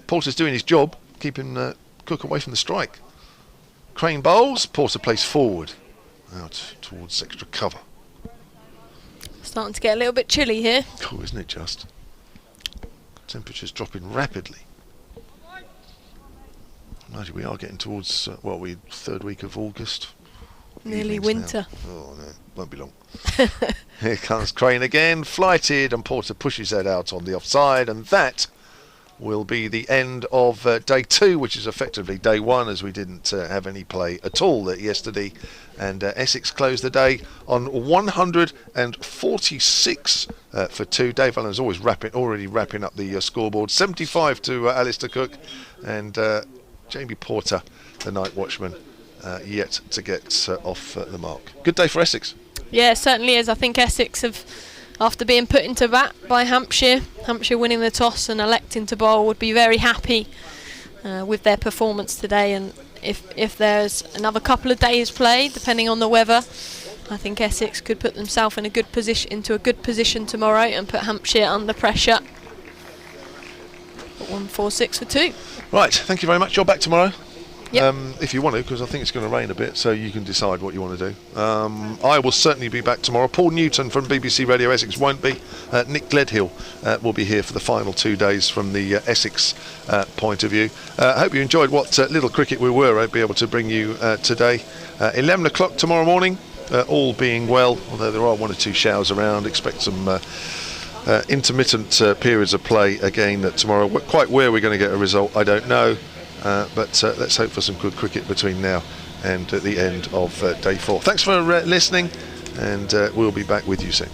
Porter's doing his job, keeping Cook away from the strike. Crane bowls, Porter plays forward, out towards extra cover. Starting to get a little bit chilly here. Cool, isn't it just? Temperatures dropping rapidly. Imagine we are getting towards, third week of August. Nearly Evenings winter. now. Oh no, won't be long. Here comes Crane again, flighted, and Porter pushes that out on the offside, and that will be the end of day 2, which is effectively day 1, as we didn't have any play at all yesterday. And Essex closed the day on 146 for 2. Dave Allen's already wrapping up the scoreboard. 75 to Alistair Cook, and Jamie Porter, the night watchman, yet to get off the mark. Good day for Essex. Yeah, it certainly is. I think Essex have, after being put into bat by Hampshire winning the toss and electing to bowl, would be very happy with their performance today. And if there's another couple of days played, depending on the weather, I think Essex could put themselves in a good position tomorrow and put Hampshire under pressure. 146 for 2. Right, thank you very much. You're back tomorrow. Yep. If you want to, because I think it's going to rain a bit, so you can decide what you want to do. I will certainly be back tomorrow. Paul Newton from BBC Radio Essex won't be. Nick Gledhill will be here for the final 2 days from the Essex point of view. I hope you enjoyed what little cricket we were able to bring you today. 11 o'clock tomorrow morning, all being well, although there are 1 or 2 showers around. Expect some intermittent periods of play again tomorrow. Quite where we're going to get a result, I don't know. But let's hope for some good cricket between now and the end of day 4. Thanks for listening, and we'll be back with you soon.